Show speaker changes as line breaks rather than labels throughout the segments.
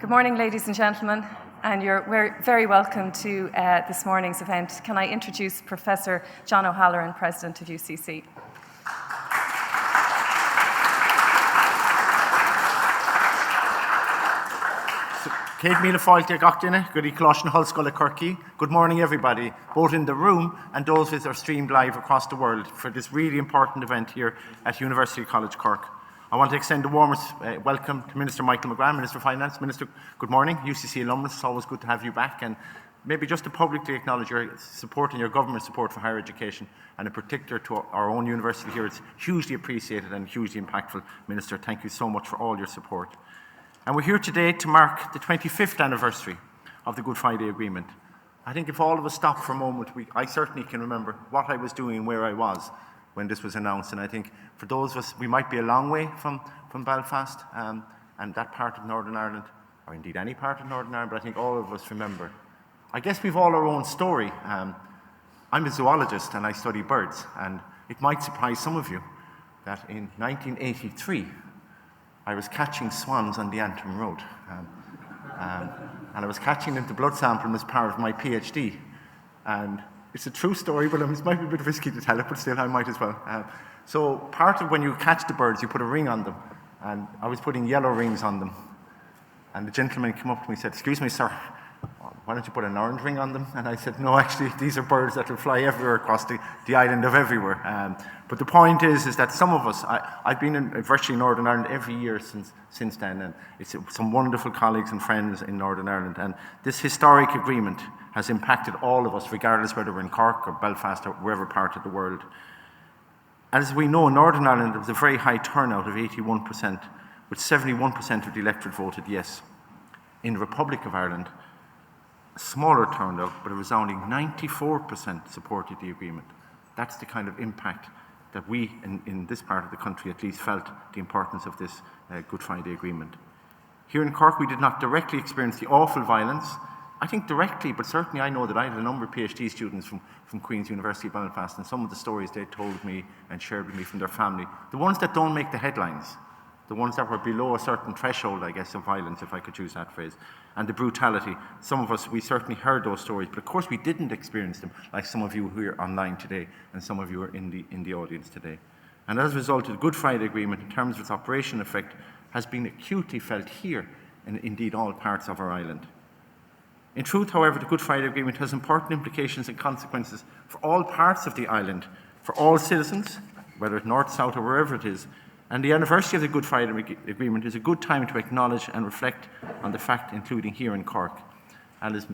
Good morning, ladies and gentlemen, and you're very welcome to this morning's event. Can I introduce Professor John O'Halloran, President of UCC.
Kate Míle Fáilte Gachtaine, Goody Closh and Hullskull at Corky. Good morning, everybody, both in the room and those that are streamed live across the world for this really important event here at University College Cork. I want to extend the warmest welcome to Minister Michael McGrath, Minister of Finance. Minister, good morning. UCC alumnus, it's always good to have you back. And maybe just to publicly acknowledge your support and your government support for higher education, and in particular to our own university here. It's hugely appreciated and hugely impactful. Minister, thank you so much for all your support. And we're here today to mark the 25th anniversary of the Good Friday Agreement. I think if all of us stop for a moment, I certainly can remember what I was doing and where I was when this was announced. And I think for those of us, we might be a long way from Belfast and that part of Northern Ireland, or indeed any part of Northern Ireland, but I think all of us remember. I guess we've all our own story. I'm a zoologist and I study birds, and it might surprise some of you that in 1983, I was catching swans on the Antrim Road. And I was catching them to blood sample as part of my PhD. And it's a true story, but it might be a bit risky to tell it, but still I might as well. So part of when you catch the birds, you put a ring on them. And I was putting yellow rings on them. And the gentleman came up to me and said, "Excuse me, sir, why don't you put an orange ring on them?" And I said, "No, actually, these are birds that will fly everywhere across the island of everywhere." But the point is that some of us, I've been in virtually Northern Ireland every year since then, and it's some wonderful colleagues and friends in Northern Ireland. And this historic agreement has impacted all of us, regardless whether we're in Cork or Belfast or wherever part of the world. As we know, in Northern Ireland, there was a very high turnout of 81%, with 71% of the electorate voted yes. In the Republic of Ireland, a smaller turnout, but a resounding 94% supported the agreement. That's the kind of impact that we, in this part of the country at least, felt the importance of this Good Friday Agreement. Here in Cork, we did not directly experience the awful violence. I think directly, but certainly I know that I had a number of PhD students from Queen's University Belfast, and some of the stories they told me and shared with me from their family, the ones that don't make the headlines, the ones that were below a certain threshold, I guess, of violence, if I could use that phrase, and the brutality. Some of us, we certainly heard those stories, but of course we didn't experience them, like some of you who are online today, and some of you are in the audience today. And as a result, the Good Friday Agreement, in terms of its operational effect, has been acutely felt here, and indeed all parts of our island. In truth, however, the Good Friday Agreement has important implications and consequences for all parts of the island, for all citizens, whether it's north, south, or wherever it is. And the anniversary of the Good Friday Agreement is a good time to acknowledge and reflect on the fact, including here in Cork. And as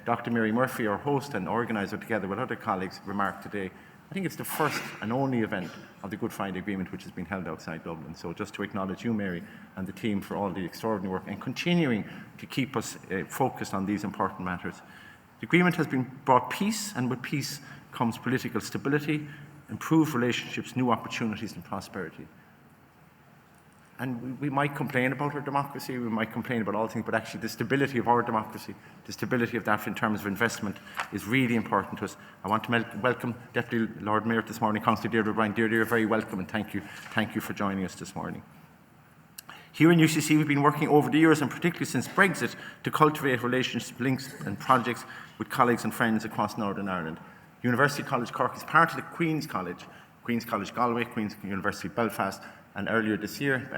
Dr. Mary Murphy, our host and organiser, together with other colleagues, remarked today, I think it's the first and only event of the Good Friday Agreement which has been held outside Dublin. So just to acknowledge you, Mary, and the team for all the extraordinary work and continuing to keep us focused on these important matters. The agreement has brought peace, and with peace comes political stability, improved relationships, new opportunities and prosperity. And we might complain about our democracy, we might complain about all things, but actually the stability of our democracy, the stability of that in terms of investment is really important to us. I want to welcome Deputy Lord Mayor this morning, Councillor Deirdre O'Brien. Deirdre, you're very welcome, and thank you for joining us this morning. Here in UCC, we've been working over the years, and particularly since Brexit, to cultivate relationships, links and projects with colleagues and friends across Northern Ireland. University College Cork is part of the Queen's College Galway, Queen's University Belfast, and earlier this year,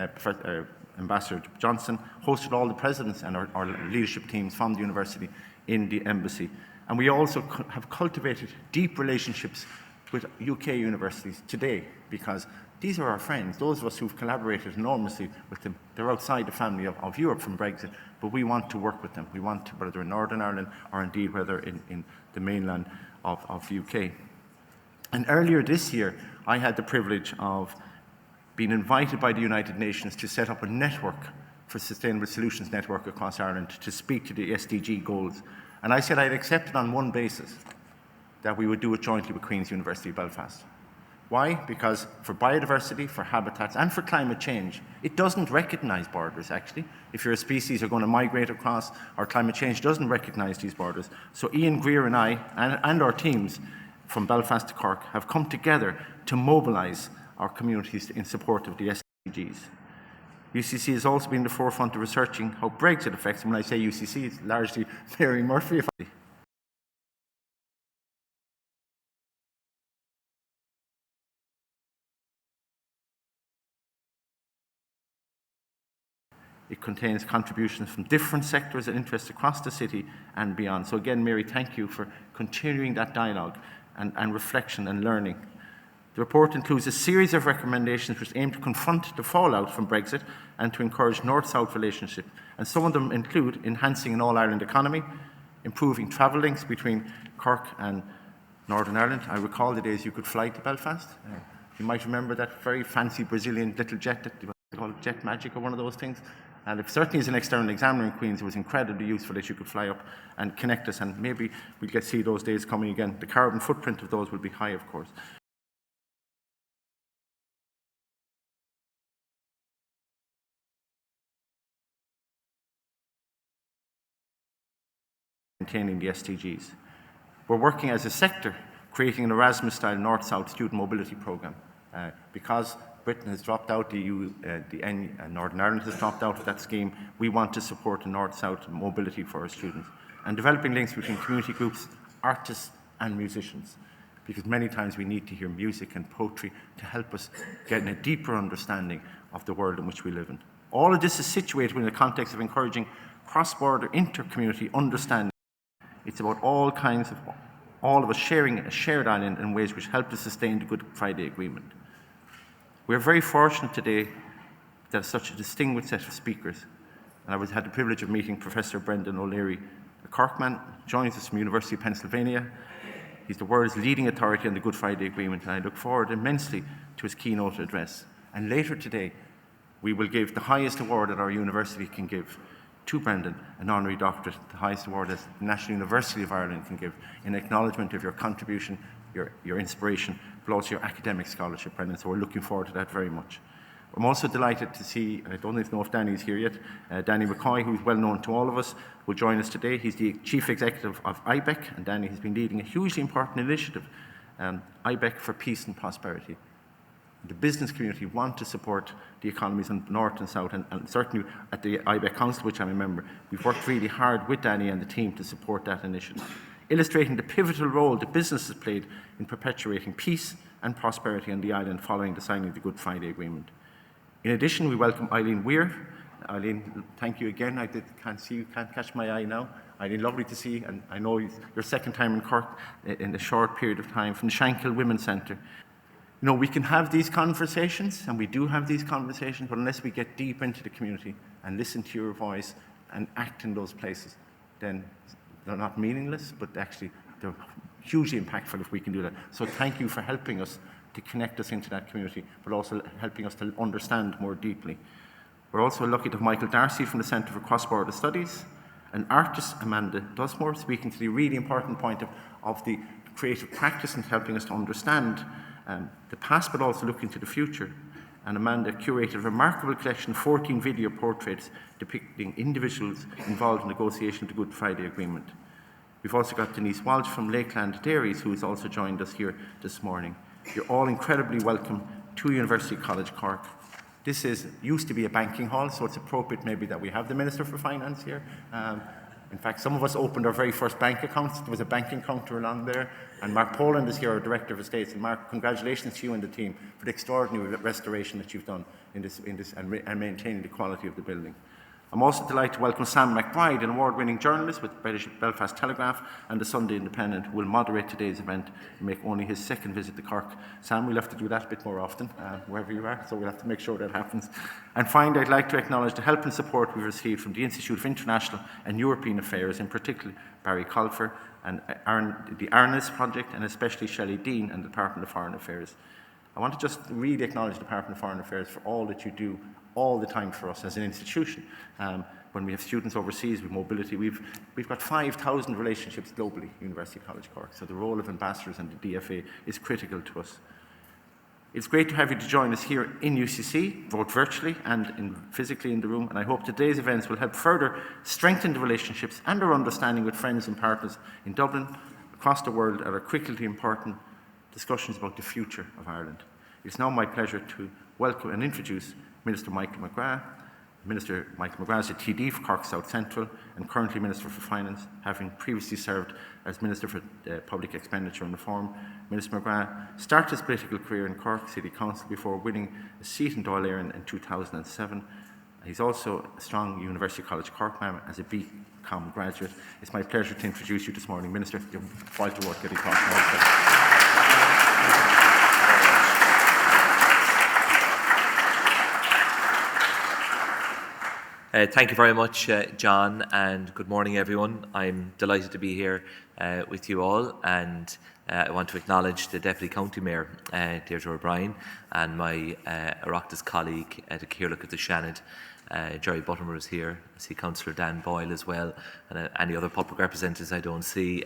Ambassador Johnson hosted all the presidents and our leadership teams from the university in the embassy. And we also have cultivated deep relationships with UK universities today, because these are our friends, those of us who've collaborated enormously with them. They're outside the family of Europe from Brexit, but we want to work with them. We want to, whether in Northern Ireland or indeed whether in the mainland of the UK. And earlier this year, I had the privilege of being invited by the United Nations to set up a network for Sustainable Solutions Network across Ireland to speak to the SDG goals. And I said I'd accept it on one basis, that we would do it jointly with Queen's University Belfast. Why? Because for biodiversity, for habitats, and for climate change, it doesn't recognise borders, actually. If your species are going to migrate across, or climate change doesn't recognise these borders. So Ian Greer and I, and our teams from Belfast to Cork, have come together to mobilise our communities in support of the SDGs. UCC has also been in the forefront of researching how Brexit affects, and when I say UCC, it's largely Mary Murphy. It contains contributions from different sectors and interests across the city and beyond. So again, Mary, thank you for continuing that dialogue and reflection and learning. The report includes a series of recommendations which aim to confront the fallout from Brexit and to encourage North-South relationship. And some of them include enhancing an all-Ireland economy, improving travel links between Cork and Northern Ireland. I recall the days you could fly to Belfast. You might remember that very fancy Brazilian little jet that they call Jet Magic or one of those things. And it certainly as an external examiner in Queen's, it was incredibly useful that you could fly up and connect us, and maybe we'll get to see those days coming again. The carbon footprint of those will be high, of course. Maintaining the SDGs. We're working as a sector, creating an Erasmus-style North-South student mobility programme. Because Britain has dropped out, Northern Ireland has dropped out of that scheme, we want to support a North-South mobility for our students. And developing links between community groups, artists and musicians. Because many times we need to hear music and poetry to help us get a deeper understanding of the world in which we live in. All of this is situated within the context of encouraging cross-border inter-community understanding. It's about all of us sharing a shared island in ways which help to sustain the Good Friday Agreement. We're very fortunate today that such a distinguished set of speakers, and I had the privilege of meeting Professor Brendan O'Leary, a Cork man, joins us from University of Pennsylvania. He's the world's leading authority on the Good Friday Agreement, and I look forward immensely to his keynote address. And later today, we will give the highest award that our university can give to Brendan, an honorary doctorate, the highest award that the National University of Ireland can give, in acknowledgement of your contribution, your inspiration, but also your academic scholarship, Brendan. So we're looking forward to that very much. I'm also delighted to see, I don't know if Danny's here yet, Danny McCoy, who's well known to all of us, will join us today. He's the Chief Executive of Ibec, and Danny has been leading a hugely important initiative, Ibec for Peace and Prosperity. The business community want to support the economies in North and South, and certainly at the Ibec Council, which I'm a member, we've worked really hard with Danny and the team to support that initiative, illustrating the pivotal role the business has played in perpetuating peace and prosperity on the island following the signing of the Good Friday Agreement. In addition, we welcome Eileen Weir. Eileen, thank you again. Can't see you, can't catch my eye now. Eileen, lovely to see you, and I know your second time in Cork in a short period of time, from the Shankill Women's Centre. You know, we can have these conversations, and we do have these conversations, but unless we get deep into the community and listen to your voice and act in those places, then they're not meaningless, but actually they're hugely impactful if we can do that. So thank you for helping us to connect us into that community, but also helping us to understand more deeply. We're also lucky to have Michael Darcy from the Centre for Cross-Border Studies, and artist Amanda Dusmore, speaking to the really important point of the creative practice and helping us to understand the past, but also looking to the future. And Amanda curated a remarkable collection of 14 video portraits depicting individuals involved in negotiation of the Good Friday Agreement. We've also got Denise Walsh from Lakeland Dairies, who has also joined us here this morning. You're all incredibly welcome to University College Cork. This used to be a banking hall, so it's appropriate maybe that we have the Minister for Finance here. In fact, some of us opened our very first bank accounts. There was a banking counter along there. And Mark Poland is here, our Director of Estates. And Mark, congratulations to you and the team for the extraordinary restoration that you've done in this and maintaining the quality of the building. I'm also delighted to welcome Sam McBride, an award-winning journalist with the Belfast Telegraph and the Sunday Independent, who will moderate today's event and make only his second visit to Cork. Sam, we'll have to do that a bit more often, wherever you are, so we'll have to make sure that happens. And finally, I'd like to acknowledge the help and support we've received from the Institute of International and European Affairs, in particular Barry Colfer and the Arnes Project, and especially Shelley Dean and the Department of Foreign Affairs. I want to just really acknowledge the Department of Foreign Affairs for all that you do all the time for us as an institution. When we have students overseas with mobility, we've got 5,000 relationships globally, University College Cork. So the role of ambassadors and the DFA is critical to us. It's great to have you to join us here in UCC, both virtually and physically in the room. And I hope today's events will help further strengthen the relationships and our understanding with friends and partners in Dublin, across the world, at our critically important discussions about the future of Ireland. It's now my pleasure to welcome and introduce Minister Michael McGrath. Minister Michael McGrath is a TD for Cork South Central and currently Minister for Finance, having previously served as Minister for Public Expenditure and Reform. Minister McGrath started his political career in Cork City Council before winning a seat in Dáil Éireann in 2007. He's also a strong University College Cork man as a BCom graduate. It's my pleasure to introduce you this morning, Minister. You're file to work getting
Thank you very much, John, and good morning, everyone. I'm delighted to be here with you all, and I want to acknowledge the Deputy County Mayor, Deirdre O'Brien, and my Oireachtas colleague, the Círlach of the Shannon, Jerry Buttimer is here. I see Councillor Dan Boyle as well, and any other public representatives I don't see.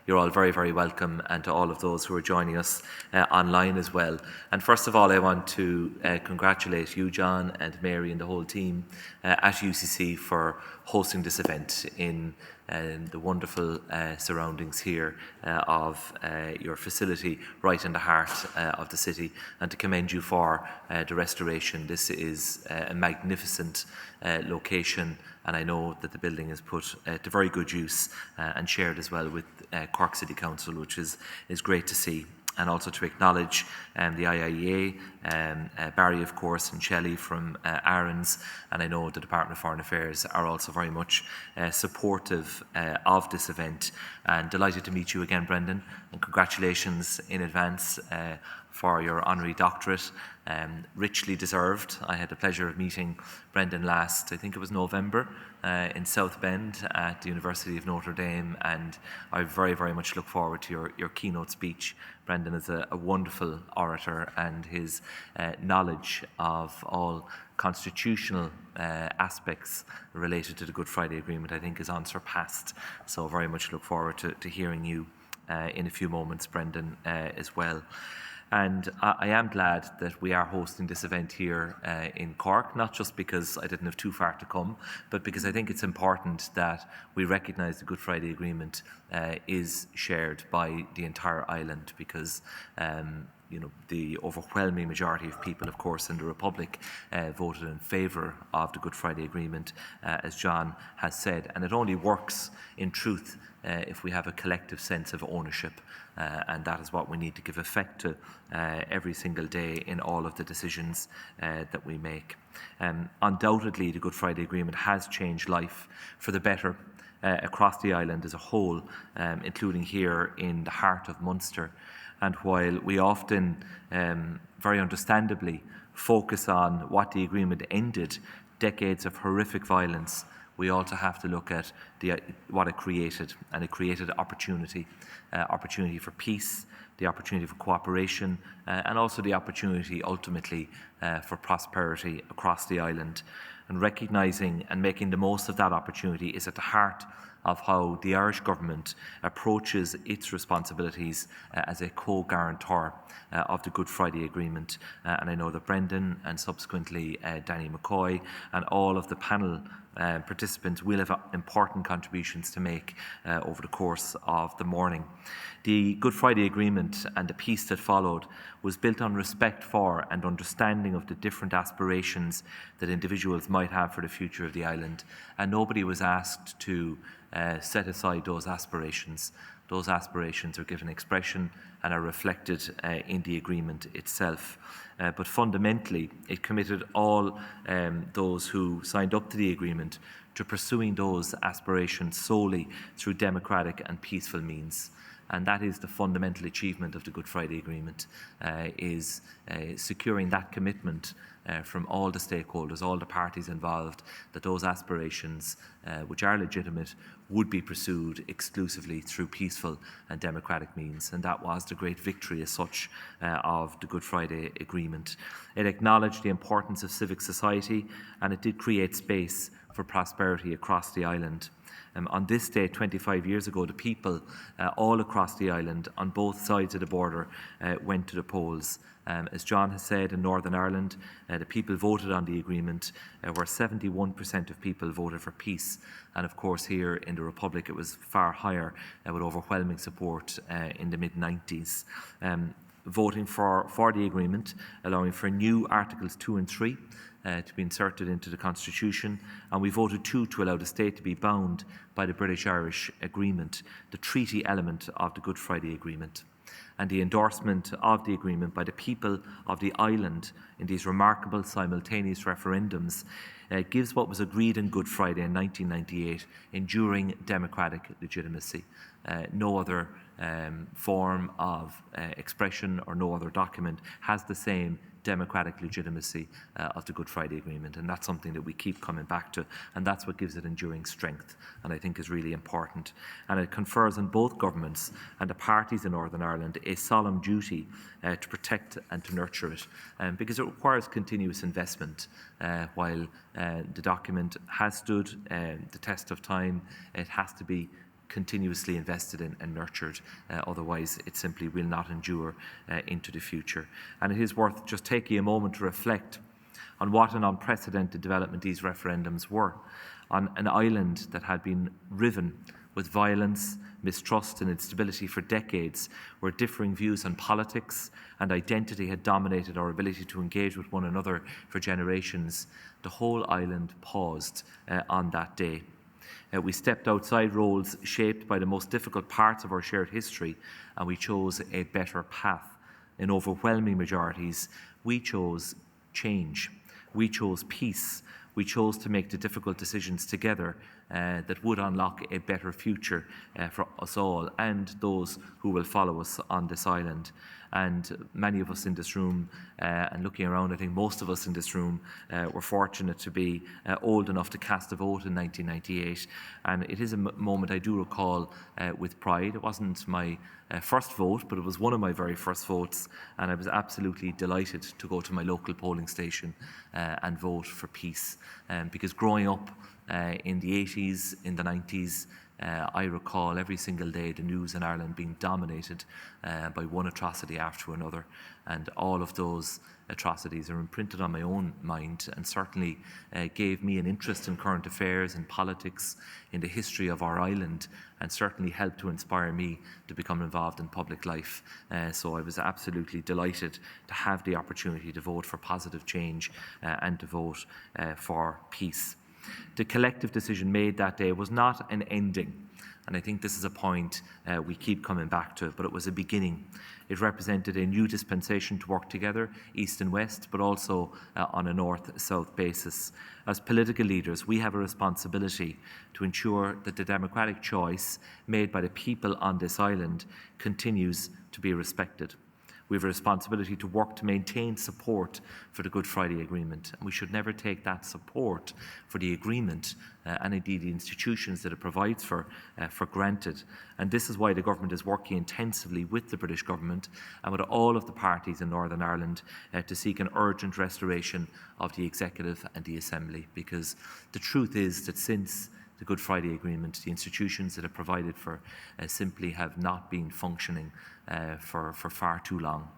You're all very, very welcome, and to all of those who are joining us online as well. And first of all, I want to congratulate you, John, and Mary and the whole team at UCC for hosting this event in the wonderful surroundings here of your facility right in the heart of the city, and to commend you for the restoration. This is a magnificent location, and I know that the building is put to very good use and shared as well with Cork City Council, which is great to see. And also to acknowledge the IIEA, Barry, of course, and Shelley from Aaron's, and I know the Department of Foreign Affairs are also very much supportive of this event. And delighted to meet you again, Brendan, and congratulations in advance for your honorary doctorate, richly deserved. I had the pleasure of meeting Brendan last, I think it was November, in South Bend at the University of Notre Dame, and I very, very much look forward to your keynote speech. Brendan is a wonderful orator, and his knowledge of all constitutional aspects related to the Good Friday Agreement, I think, is unsurpassed. So very much look forward to hearing you in a few moments, Brendan, as well. And I am glad that we are hosting this event here in Cork, not just because I didn't have too far to come, but because I think it's important that we recognise the Good Friday Agreement is shared by the entire island, because the overwhelming majority of people, of course, in the Republic voted in favour of the Good Friday Agreement, as John has said, and it only works in truth if we have a collective sense of ownership, and that is what we need to give effect to every single day in all of the decisions that we make. Undoubtedly, the Good Friday Agreement has changed life for the better across the island as a whole, including here in the heart of Munster. And while we often, very understandably, focus on what the agreement ended, decades of horrific violence, we also have to look at what it created, and it created opportunity for peace, the opportunity for cooperation, and also the opportunity ultimately for prosperity across the island. And recognising and making the most of that opportunity is at the heart of how the Irish government approaches its responsibilities as a co-guarantor of the Good Friday Agreement. And I know that Brendan and subsequently Danny McCoy and all of the panel participants will have important contributions to make over the course of the morning. The Good Friday Agreement and the peace that followed was built on respect for and understanding of the different aspirations that individuals might have for the future of the island, and nobody was asked to set aside those aspirations. Those aspirations are given expression and are reflected in the agreement itself. But fundamentally, it committed all those who signed up to the agreement to pursuing those aspirations solely through democratic and peaceful means. And that is the fundamental achievement of the Good Friday Agreement, is securing that commitment from all the stakeholders, all the parties involved, that those aspirations, which are legitimate, would be pursued exclusively through peaceful and democratic means. And that was the great victory as such of the Good Friday Agreement. It acknowledged the importance of civic society, and it did create space for prosperity across the island. On this day, 25 years ago, the people all across the island, on both sides of the border, went to the polls. As John has said, in Northern Ireland, the people voted on the agreement, where 71% of people voted for peace. And of course, here in the Republic, it was far higher, with overwhelming support in the mid-90s. Voting for the agreement, allowing for new Articles 2 and 3, to be inserted into the Constitution, and we voted 2 to allow the state to be bound by the British-Irish Agreement, the treaty element of the Good Friday Agreement. And the endorsement of the agreement by the people of the island in these remarkable simultaneous referendums gives what was agreed on Good Friday in 1998 enduring democratic legitimacy. No other form of expression or no other document has the same democratic legitimacy of the Good Friday Agreement, and that's something that we keep coming back to, and that's what gives it enduring strength, and I think is really important. And it confers on both governments and the parties in Northern Ireland a solemn duty to protect and to nurture it, because it requires continuous investment. While the document has stood the test of time, it has to be continuously invested in and nurtured, otherwise it simply will not endure into the future. And it is worth just taking a moment to reflect on what an unprecedented development these referendums were. On an island that had been riven with violence, mistrust and instability for decades, where differing views on politics and identity had dominated our ability to engage with one another for generations, the whole island paused on that day. We stepped outside roles shaped by the most difficult parts of our shared history, and we chose a better path. In overwhelming majorities, we chose change. We chose peace. We chose to make the difficult decisions together that would unlock a better future for us all and those who will follow us on this island. And many of us in this room, and looking around, I think most of us in this room were fortunate to be old enough to cast a vote in 1998. And it is a moment I do recall with pride. It wasn't my first vote, but it was one of my very first votes. And I was absolutely delighted to go to my local polling station and vote for peace. Because growing up in the 80s, in the 90s, I recall every single day the news in Ireland being dominated by one atrocity after another, and all of those atrocities are imprinted on my own mind and certainly gave me an interest in current affairs, in politics, in the history of our island, and certainly helped to inspire me to become involved in public life. So I was absolutely delighted to have the opportunity to vote for positive change and to vote for peace. The collective decision made that day was not an ending, and I think this is a point we keep coming back to, but it was a beginning. It represented a new dispensation to work together, East and West, but also on a North-South basis. As political leaders, we have a responsibility to ensure that the democratic choice made by the people on this island continues to be respected. We have a responsibility to work to maintain support for the Good Friday Agreement, and we should never take that support for the agreement and indeed the institutions that it provides for granted. And this is why the government is working intensively with the British government and with all of the parties in Northern Ireland to seek an urgent restoration of the Executive and the Assembly, because the truth is that since the Good Friday Agreement, the institutions that are provided for simply have not been functioning for far too long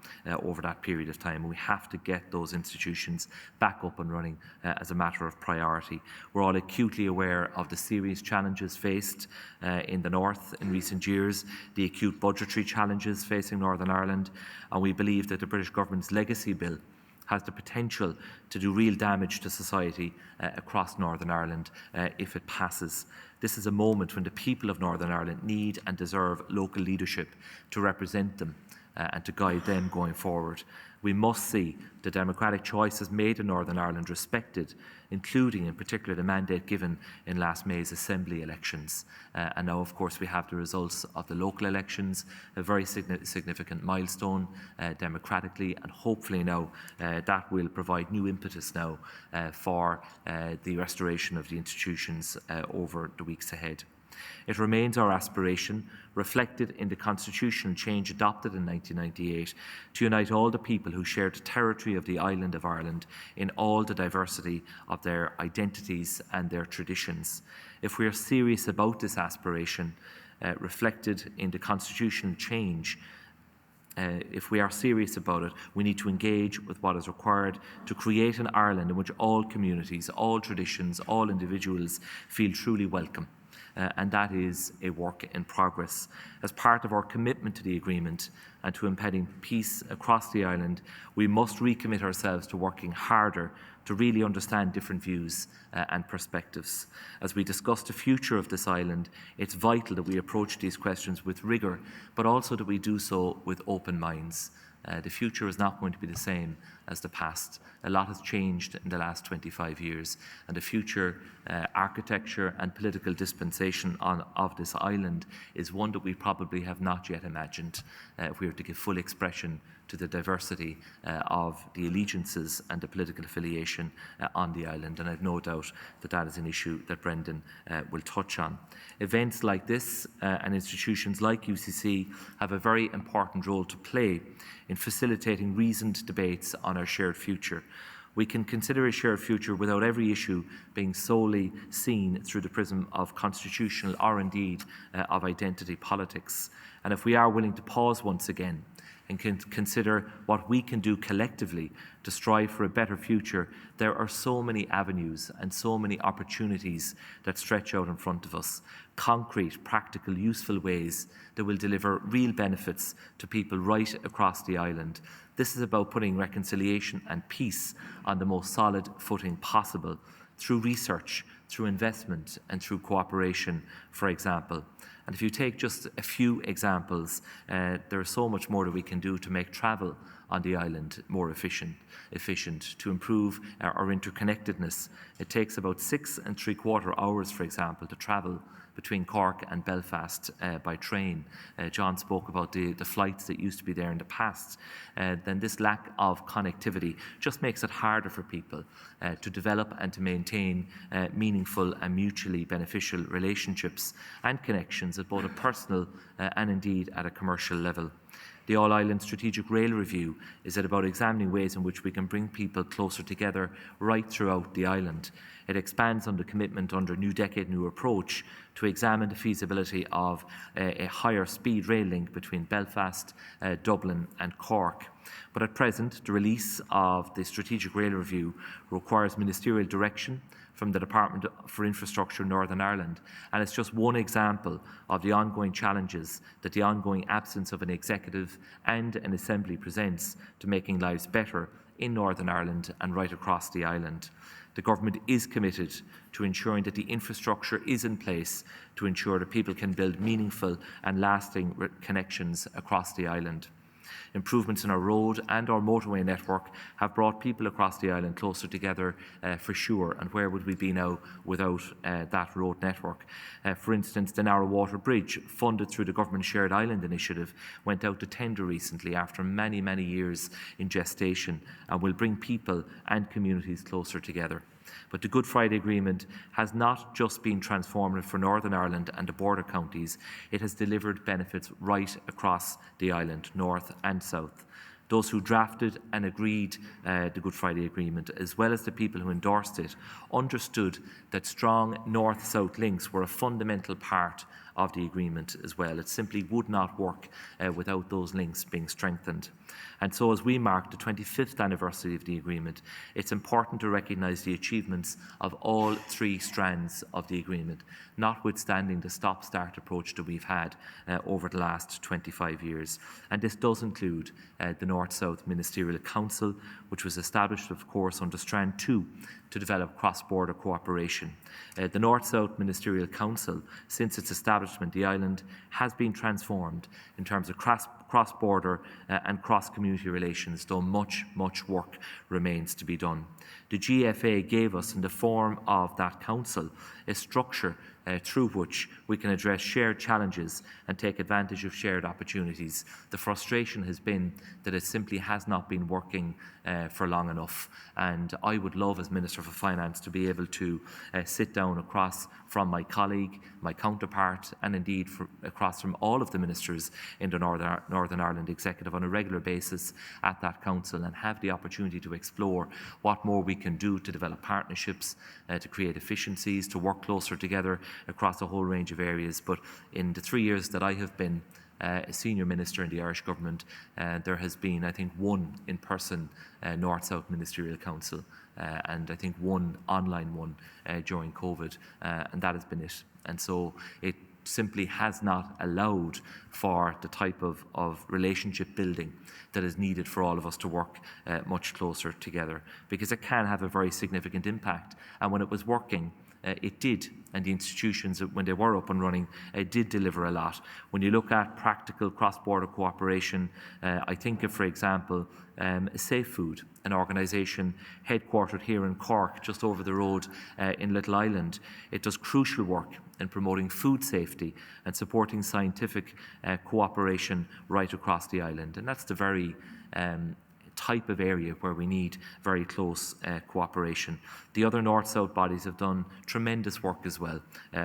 over that period of time. And we have to get those institutions back up and running as a matter of priority. We're all acutely aware of the serious challenges faced in the North in recent years, the acute budgetary challenges facing Northern Ireland, and we believe that the British government's legacy bill has the potential to do real damage to society across Northern Ireland if it passes. This is a moment when the people of Northern Ireland need and deserve local leadership to represent them and to guide them going forward. We must see the democratic choices made in Northern Ireland respected, including in particular the mandate given in last May's Assembly elections. And now, of course, we have the results of the local elections, a very significant milestone democratically, and hopefully now that will provide new impetus now for the restoration of the institutions over the weeks ahead. It remains our aspiration, reflected in the constitutional change adopted in 1998, to unite all the people who share the territory of the island of Ireland in all the diversity of their identities and their traditions. If we are serious about this aspiration, reflected in the constitutional change, if we are serious about it, we need to engage with what is required to create an Ireland in which all communities, all traditions, all individuals feel truly welcome. And that is a work in progress. As part of our commitment to the agreement and to embedding peace across the island, we must recommit ourselves to working harder to really understand different views and perspectives. As we discuss the future of this island, it's vital that we approach these questions with rigour, but also that we do so with open minds. The future is not going to be the same as the past. A lot has changed in the last 25 years, and the future architecture and political dispensation of this island is one that we probably have not yet imagined if we were to give full expression to the diversity of the allegiances and the political affiliation on the island, and I've no doubt that that is an issue that Brendan will touch on. Events like this and institutions like UCC have a very important role to play in facilitating reasoned debates on our shared future. We can consider a shared future without every issue being solely seen through the prism of constitutional or indeed of identity politics. And if we are willing to pause once again and can consider what we can do collectively to strive for a better future, there are so many avenues and so many opportunities that stretch out in front of us. Concrete, practical, useful ways that will deliver real benefits to people right across the island. This is about putting reconciliation and peace on the most solid footing possible through research, through investment and through cooperation, for example. And if you take just a few examples, there is so much more that we can do to make travel on the island more efficient, to improve our interconnectedness. It takes about 6¾ hours, for example, to travel between Cork and Belfast by train. John spoke about the flights that used to be there in the past. Then this lack of connectivity just makes it harder for people to develop and to maintain meaningful and mutually beneficial relationships and connections at both a personal and indeed at a commercial level. The All-Ireland Strategic Rail Review is about examining ways in which we can bring people closer together right throughout the island. It expands on the commitment under New Decade New Approach to examine the feasibility of a higher speed rail link between Belfast, Dublin and Cork. But at present, the release of the Strategic Rail Review requires ministerial direction from the Department for Infrastructure Northern Ireland, and it's just one example of the ongoing challenges that the ongoing absence of an executive and an assembly presents to making lives better in Northern Ireland and right across the island. The government is committed to ensuring that the infrastructure is in place to ensure that people can build meaningful and lasting connections across the island. Improvements in our road and our motorway network have brought people across the island closer together for sure, and where would we be now without that road network? For instance, the Narrow Water Bridge, funded through the Government Shared Island Initiative, went out to tender recently after many, many years in gestation, and will bring people and communities closer together. But the Good Friday Agreement has not just been transformative for Northern Ireland and the border counties, it has delivered benefits right across the island, north and south. Those who drafted and agreed the Good Friday Agreement, as well as the people who endorsed it, understood that strong north-south links were a fundamental part of the agreement as well. It simply would not work without those links being strengthened. And so as we mark the 25th anniversary of the agreement, it's important to recognise the achievements of all three strands of the agreement, notwithstanding the stop-start approach that we've had over the last 25 years. And this does include the North-South Ministerial Council, which was established, of course, under Strand 2 to develop cross-border cooperation. The North-South Ministerial Council, since its establishment, the island has been transformed in terms of cross-border and cross-community relations, though much work remains to be done. The GFA gave us, in the form of that council, a structure through which we can address shared challenges and take advantage of shared opportunities. The frustration has been that it simply has not been working for long enough, and I would love, as Minister for Finance, to be able to sit down across from my colleague, my counterpart, and indeed across from all of the ministers in the Northern Ireland Executive on a regular basis at that council, and have the opportunity to explore what more we can do to develop partnerships, to create efficiencies, to work closer together across a whole range of areas. But in the 3 years that I have been a senior minister in the Irish government, there has been, I think, one in-person North-South Ministerial Council, and I think one online one during COVID, and that has been it. And so it simply has not allowed for the type of relationship building that is needed for all of us to work much closer together, because it can have a very significant impact. And when it was working, it did, and the institutions, when they were up and running, did deliver a lot. When you look at practical cross-border cooperation, I think of, for example, Safe Food, an organisation headquartered here in Cork, just over the road in Little Island. It does crucial work in promoting food safety and supporting scientific cooperation right across the island. And that's the very type of area where we need very close cooperation. The other North-South bodies have done tremendous work as well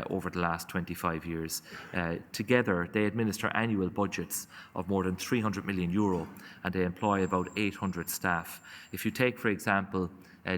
over the last 25 years. Together, they administer annual budgets of more than €300 million, and they employ about 800 staff. If you take, for example,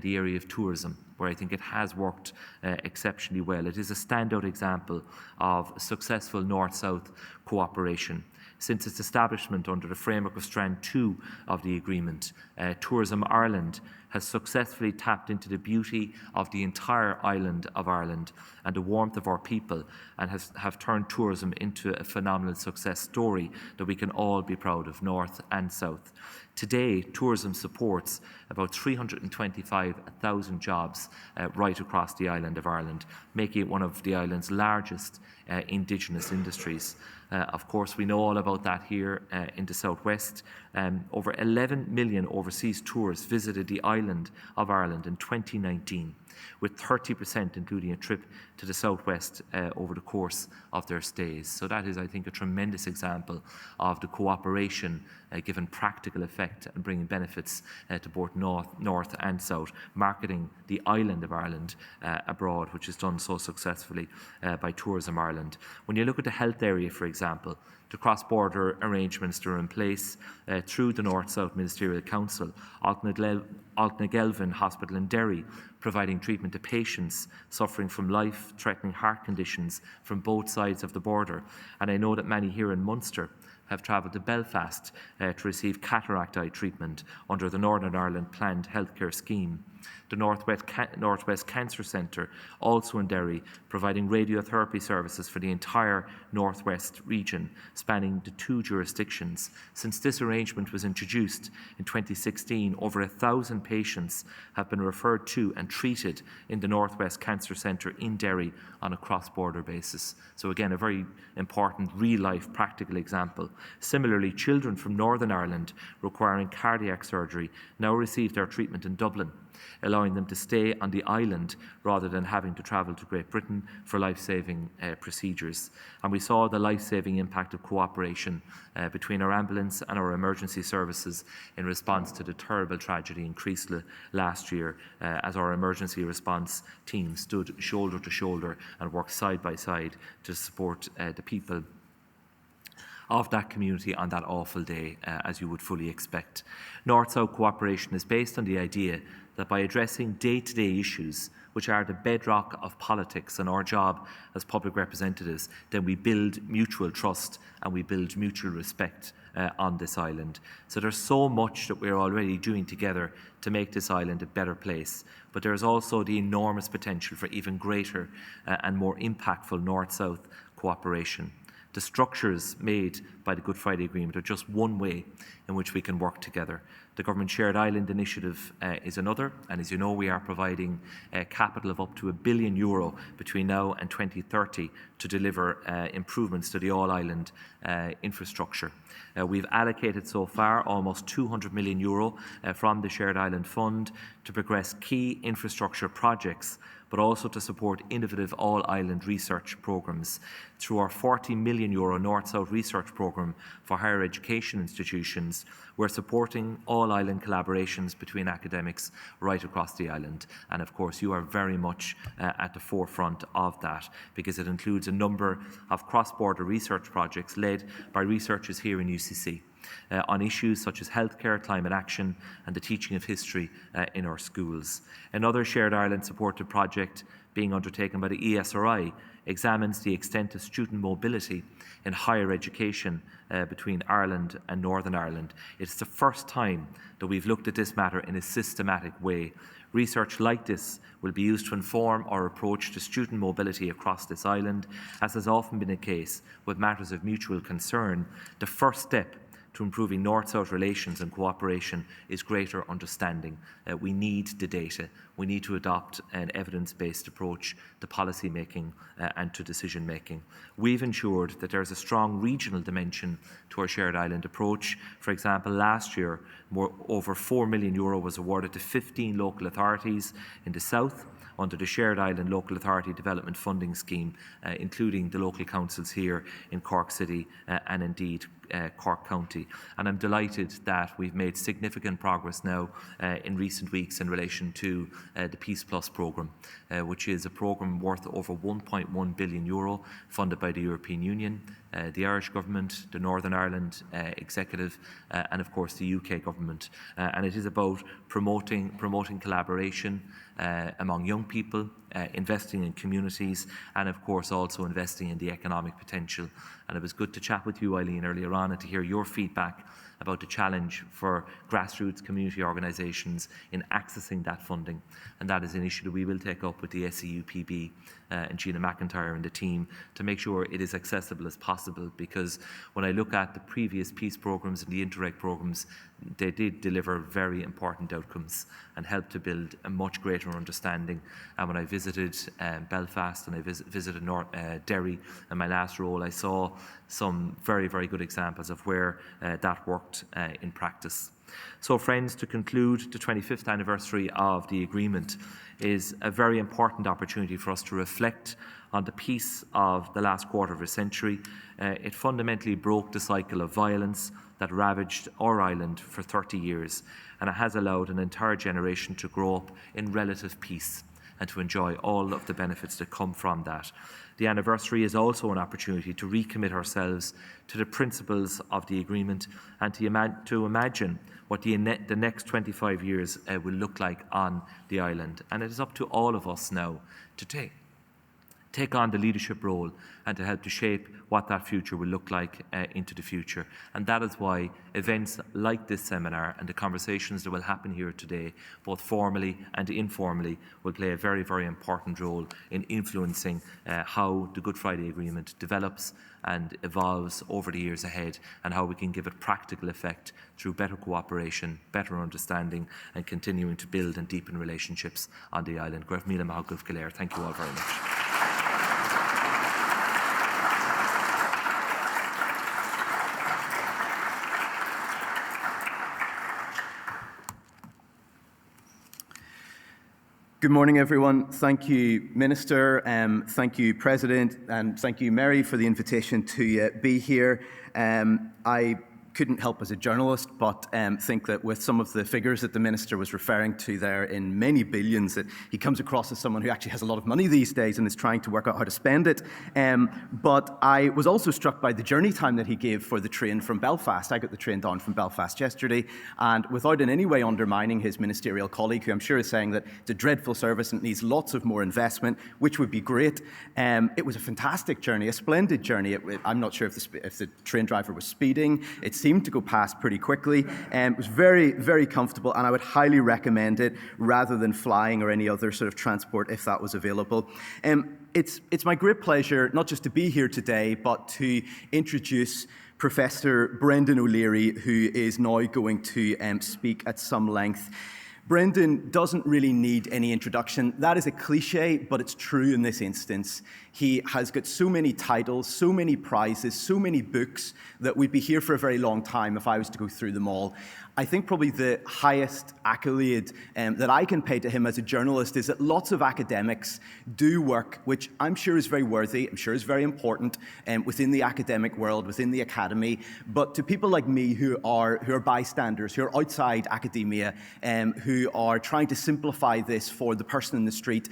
the area of tourism, where I think it has worked exceptionally well. It is a standout example of successful North-South cooperation. Since its establishment under the framework of Strand 2 of the agreement, Tourism Ireland has successfully tapped into the beauty of the entire island of Ireland and the warmth of our people, and have turned tourism into a phenomenal success story that we can all be proud of, North and South. Today, tourism supports about 325,000 jobs right across the island of Ireland, making it one of the island's largest indigenous industries. Of course, we know all about that here in the southwest. Over 11 million overseas tourists visited the island of Ireland in 2019, with 30% including a trip to the southwest over the course of their stays. So that is, I think, a tremendous example of the cooperation given practical effect and bringing benefits to both north and south, marketing the island of Ireland abroad, which is done so successfully by Tourism Ireland. When you look at the health area, for example, the cross-border arrangements that are in place through the North-South Ministerial Council, Altnagelvin Hospital in Derry, providing treatment to patients suffering from life-threatening heart conditions from both sides of the border. And I know that many here in Munster have travelled to Belfast to receive cataract eye treatment under the Northern Ireland Planned Healthcare Scheme. The Northwest Cancer Centre, also in Derry, providing radiotherapy services for the entire Northwest region, spanning the 2 jurisdictions. Since this arrangement was introduced in 2016, over 1,000 patients have been referred to and treated in the Northwest Cancer Centre in Derry on a cross-border basis. So again, a very important real-life practical example. Similarly, children from Northern Ireland requiring cardiac surgery now receive their treatment in Dublin, allowing them to stay on the island rather than having to travel to Great Britain for life-saving procedures. And we saw the life-saving impact of cooperation between our ambulance and our emergency services in response to the terrible tragedy in Creasle last year, as our emergency response team stood shoulder to shoulder and worked side by side to support the people of that community on that awful day, as you would fully expect. North-South cooperation is based on the idea that by addressing day-to-day issues, which are the bedrock of politics and our job as public representatives, then we build mutual trust and we build mutual respect on this island. So there's so much that we're already doing together to make this island a better place, but there's also the enormous potential for even greater and more impactful North-South cooperation. The structures made by the Good Friday Agreement are just one way in which we can work together. The Government Shared Island Initiative is another, and as you know, we are providing capital of up to €1 billion between now and 2030 to deliver improvements to the all-island infrastructure. We've allocated so far almost €200 million from the Shared Island Fund to progress key infrastructure projects, but also to support innovative all-island research programmes. Through our €40 million North-South research programme for higher education institutions, we're supporting all-island collaborations between academics right across the island. And of course, you are very much at the forefront of that, because it includes a number of cross-border research projects led by researchers here in UCC. On issues such as healthcare, climate action and the teaching of history in our schools. Another Shared Ireland supported project being undertaken by the ESRI examines the extent of student mobility in higher education between Ireland and Northern Ireland. It's the first time that we've looked at this matter in a systematic way. Research like this will be used to inform our approach to student mobility across this island. As has often been the case with matters of mutual concern, the first step to improving North-South relations and cooperation is greater understanding. We need the data. We need to adopt an evidence-based approach to policy making and to decision making. We've ensured that there is a strong regional dimension to our shared island approach. For example, last year, over €4 million was awarded to 15 local authorities in the south under the Shared Island Local Authority Development Funding Scheme, including the local councils here in Cork City and indeed Cork County. And I'm delighted that we've made significant progress now in recent weeks in relation to the Peace Plus programme, which is a programme worth over €1.1 billion funded by the European Union, the Irish Government, the Northern Ireland Executive and of course the UK Government. And it is about promoting collaboration among young people, investing in communities and of course also investing in the economic potential. And it was good to chat with you, Eileen, earlier on and to hear your feedback about the challenge for grassroots community organisations in accessing that funding. And that is an issue that we will take up with the SEUPB and Gina McIntyre and the team to make sure it is accessible as possible, because when I look at the previous peace programmes and the Interreg programmes, they did deliver very important outcomes and help to build a much greater understanding. And when I visited Belfast and I visited Derry in my last role, I saw some very, very good examples of where that worked in practice. So friends, to conclude, the 25th anniversary of the agreement is a very important opportunity for us to reflect on the peace of the last quarter of a century. It fundamentally broke the cycle of violence that ravaged our island for 30 years, and it has allowed an entire generation to grow up in relative peace and to enjoy all of the benefits that come from that. The anniversary is also an opportunity to recommit ourselves to the principles of the agreement and to imagine what the next 25 years will look like on the island. And it is up to all of us now to take on the leadership role and to help to shape what that future will look like into the future. And that is why events like this seminar and the conversations that will happen here today, both formally and informally, will play a very, very important role in influencing how the Good Friday Agreement develops and evolves over the years ahead, and how we can give it practical effect through better cooperation, better understanding, and continuing to build and deepen relationships on the island. Thank you all very much.
Good morning, everyone. Thank you, Minister, thank you, President, and thank you, Mary, for the invitation to be here. I couldn't help as a journalist but think that with some of the figures that the Minister was referring to there in many billions, that he comes across as someone who actually has a lot of money these days and is trying to work out how to spend it. But I was also struck by the journey time that he gave for the train from Belfast. I got the train down from Belfast yesterday, and without in any way undermining his ministerial colleague, who I'm sure is saying that it's a dreadful service and it needs lots of more investment, which would be great. It was a fantastic journey, a splendid journey. I'm not sure if the train driver was speeding. It seemed to go past pretty quickly. It was very, very comfortable, and I would highly recommend it rather than flying or any other sort of transport if that was available. It's my great pleasure not just to be here today, but to introduce Professor Brendan O'Leary, who is now going to speak at some length. Brendan doesn't really need any introduction. That is a cliche, but it's true in this instance. He has got so many titles, so many prizes, so many books that we'd be here for a very long time if I was to go through them all. I think probably the highest accolade that I can pay to him as a journalist is that lots of academics do work, which I'm sure is very worthy, I'm sure is very important within the academic world, within the academy. But to people like me who are bystanders, who are outside academia, who are trying to simplify this for the person in the street,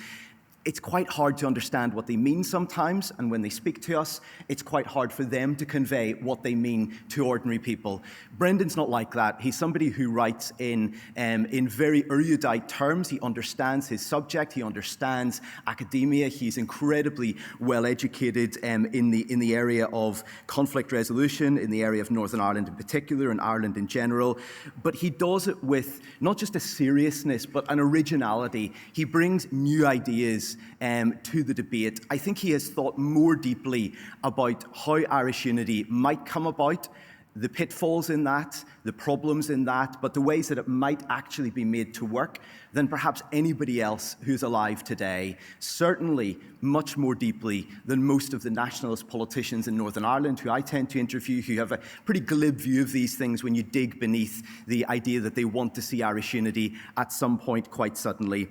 it's quite hard to understand what they mean sometimes, and when they speak to us, it's quite hard for them to convey what they mean to ordinary people. Brendan's not like that. He's somebody who writes in very erudite terms. He understands his subject. He understands academia. He's incredibly well educated in the area of conflict resolution, in the area of Northern Ireland in particular, and Ireland in general. But he does it with not just a seriousness, but an originality. He brings new ideas to the debate. I think he has thought more deeply about how Irish unity might come about, the pitfalls in that, the problems in that, but the ways that it might actually be made to work than perhaps anybody else who's alive today. Certainly much more deeply than most of the nationalist politicians in Northern Ireland who I tend to interview, who have a pretty glib view of these things when you dig beneath the idea that they want to see Irish unity at some point quite suddenly.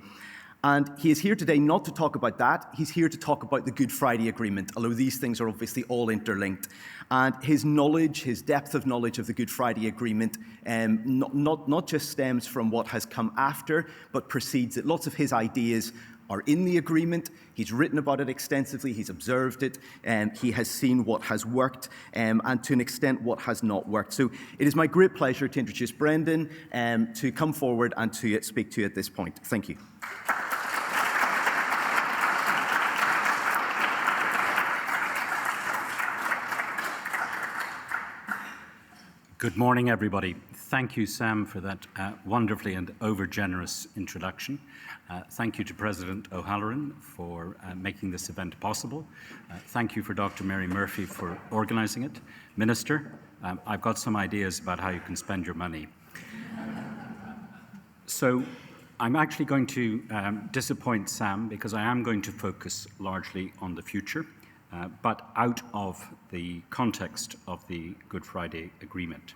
And he is here today not to talk about that. He's here to talk about the Good Friday Agreement, although these things are obviously all interlinked. And his knowledge, his depth of knowledge of the Good Friday Agreement, not just stems from what has come after, but precedes it. Lots of his ideas are in the agreement. He's written about it extensively. He's observed it. He has seen what has worked and to an extent what has not worked. So it is my great pleasure to introduce Brendan to come forward and to speak to you at this point. Thank you.
Good morning, everybody. Thank you, Sam, for that wonderfully and over-generous introduction. Thank you to President O'Halloran for making this event possible. Thank you for Dr. Mary Murphy for organising it. Minister, I've got some ideas about how you can spend your money. So I'm actually going to disappoint Sam because I am going to focus largely on the future. But out of the context of the Good Friday Agreement.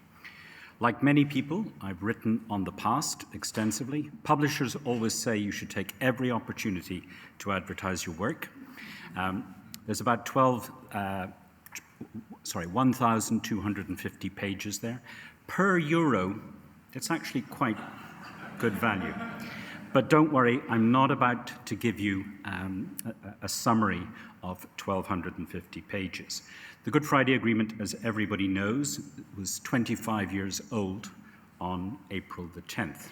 Like many people, I've written on the past extensively. Publishers always say you should take every opportunity to advertise your work. There's about 1,250 pages there. Per euro, it's actually quite good value. But don't worry, I'm not about to give you a summary of 1,250 pages. The Good Friday Agreement, as everybody knows, was 25 years old on April the 10th.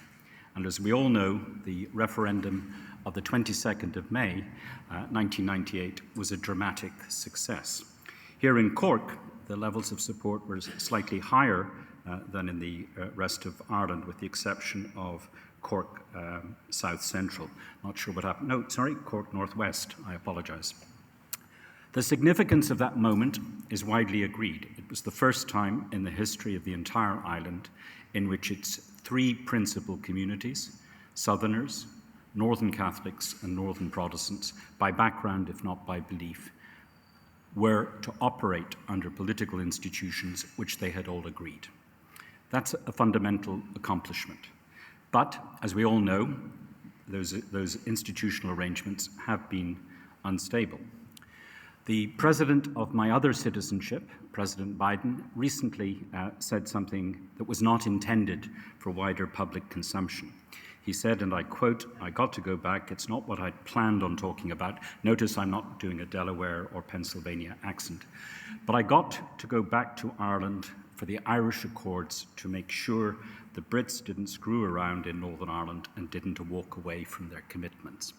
And as we all know, the referendum of the 22nd of May, 1998, was a dramatic success. Here in Cork, the levels of support were slightly higher than in the rest of Ireland, with the exception of Cork South Central. Not sure what happened. No, sorry, Cork Northwest. I apologise. The significance of that moment is widely agreed. It was the first time in the history of the entire island in which its three principal communities, Southerners, Northern Catholics and Northern Protestants, by background if not by belief, were to operate under political institutions which they had all agreed. That's a fundamental accomplishment. But, as we all know, those institutional arrangements have been unstable. The president of my other citizenship, President Biden, recently said something that was not intended for wider public consumption. He said, and I quote, "I got to go back. It's not what I'd planned on talking about." Notice I'm not doing a Delaware or Pennsylvania accent. But I got to go back to Ireland for the Irish Accords to make sure the Brits didn't screw around in Northern Ireland and didn't walk away from their commitments.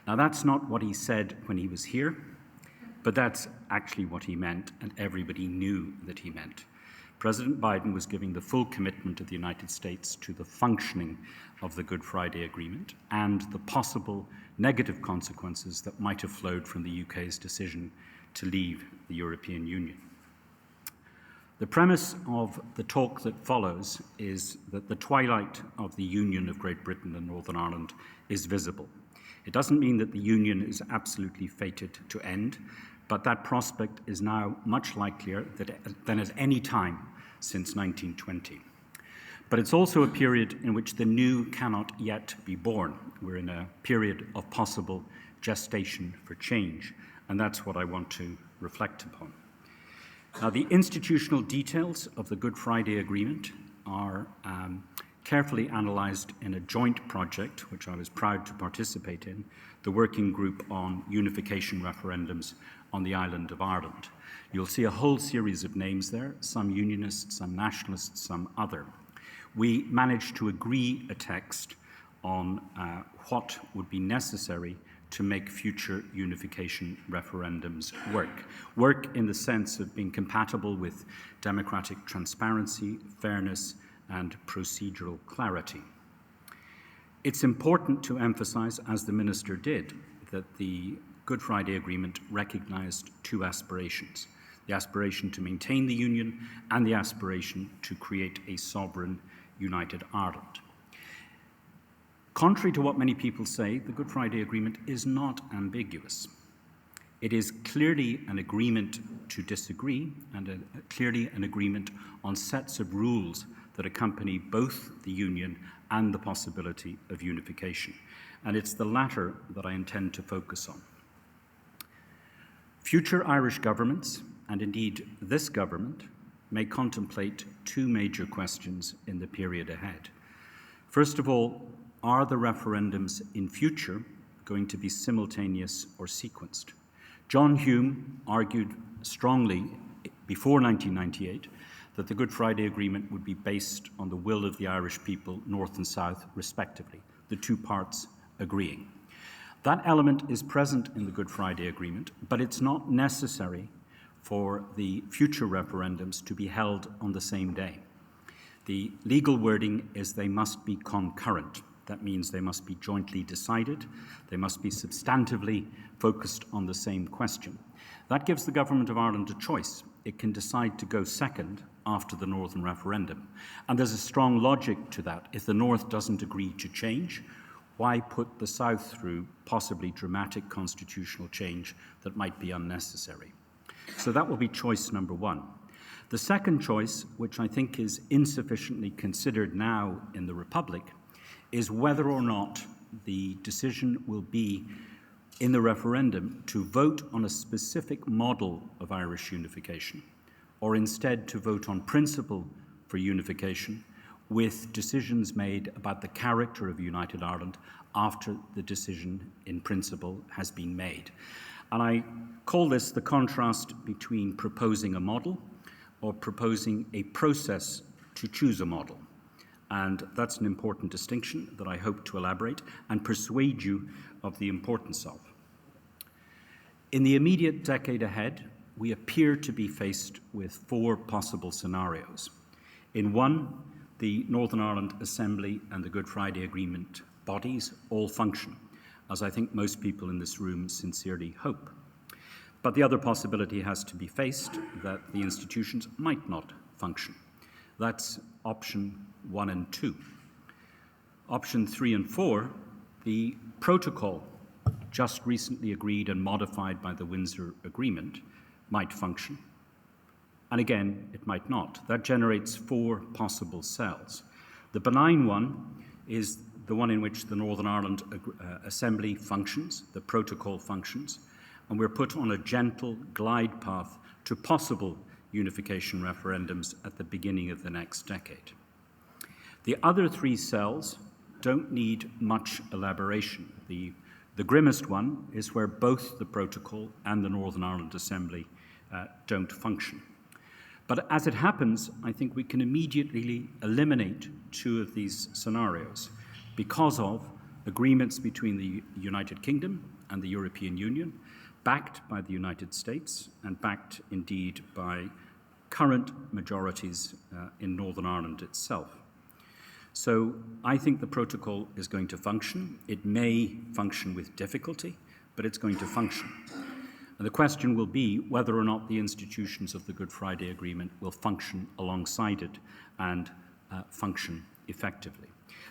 Now, that's not what he said when he was here, but that's actually what he meant, and everybody knew that he meant. President Biden was giving the full commitment of the United States to the functioning of the Good Friday Agreement and the possible negative consequences that might have flowed from the UK's decision to leave the European Union. The premise of the talk that follows is that the twilight of the union of Great Britain and Northern Ireland is visible. It doesn't mean that the union is absolutely fated to end, but that prospect is now much likelier than at any time since 1920. But it's also a period in which the new cannot yet be born. We're in a period of possible gestation for change, and that's what I want to reflect upon. Now, the institutional details of the Good Friday Agreement are carefully analysed in a joint project, which I was proud to participate in, the Working Group on Unification Referendums on the island of Ireland. You'll see a whole series of names there, some unionists, some nationalists, some other. We managed to agree a text on what would be necessary to make future unification referendums work. Work in the sense of being compatible with democratic transparency, fairness, and procedural clarity. It's important to emphasise, as the Minister did, that the Good Friday Agreement recognised two aspirations: the aspiration to maintain the Union and the aspiration to create a sovereign, united Ireland. Contrary to what many people say, the Good Friday Agreement is not ambiguous. It is clearly an agreement to disagree and clearly an agreement on sets of rules that accompany both the Union and the possibility of unification. And it's the latter that I intend to focus on. Future Irish governments, and indeed this government, may contemplate two major questions in the period ahead. First of all, are the referendums in future going to be simultaneous or sequenced? John Hume argued strongly before 1998 that the Good Friday Agreement would be based on the will of the Irish people, North and South, respectively, the two parts agreeing. That element is present in the Good Friday Agreement, but it's not necessary for the future referendums to be held on the same day. The legal wording is they must be concurrent. That means they must be jointly decided, they must be substantively focused on the same question. That gives the Government of Ireland a choice. It can decide to go second after the Northern referendum. And there's a strong logic to that. If the North doesn't agree to change, why put the South through possibly dramatic constitutional change that might be unnecessary? So that will be choice number one. The second choice, which I think is insufficiently considered now in the Republic, is whether or not the decision will be in the referendum to vote on a specific model of Irish unification, or instead to vote on principle for unification, with decisions made about the character of United Ireland after the decision in principle has been made. And I call this the contrast between proposing a model or proposing a process to choose a model. And that's an important distinction that I hope to elaborate and persuade you of the importance of. In the immediate decade ahead, we appear to be faced with four possible scenarios. In one, the Northern Ireland Assembly and the Good Friday Agreement bodies all function, as I think most people in this room sincerely hope. But the other possibility has to be faced, that the institutions might not function. That's option 1 and 2. Option 3 and 4, the protocol just recently agreed and modified by the Windsor Agreement might function. And again, it might not. That generates four possible cells. The benign one is the one in which the Northern Ireland Assembly functions, the protocol functions, and we're put on a gentle glide path to possible unification referendums at the beginning of the next decade. The other three cells don't need much elaboration. The grimmest one is where both the protocol and the Northern Ireland Assembly don't function. But as it happens, I think we can immediately eliminate two of these scenarios because of agreements between the United Kingdom and the European Union, backed by the United States and backed indeed by current majorities in Northern Ireland itself. So I think the protocol is going to function. It may function with difficulty, but it's going to function. And the question will be whether or not the institutions of the Good Friday Agreement will function alongside it and function effectively.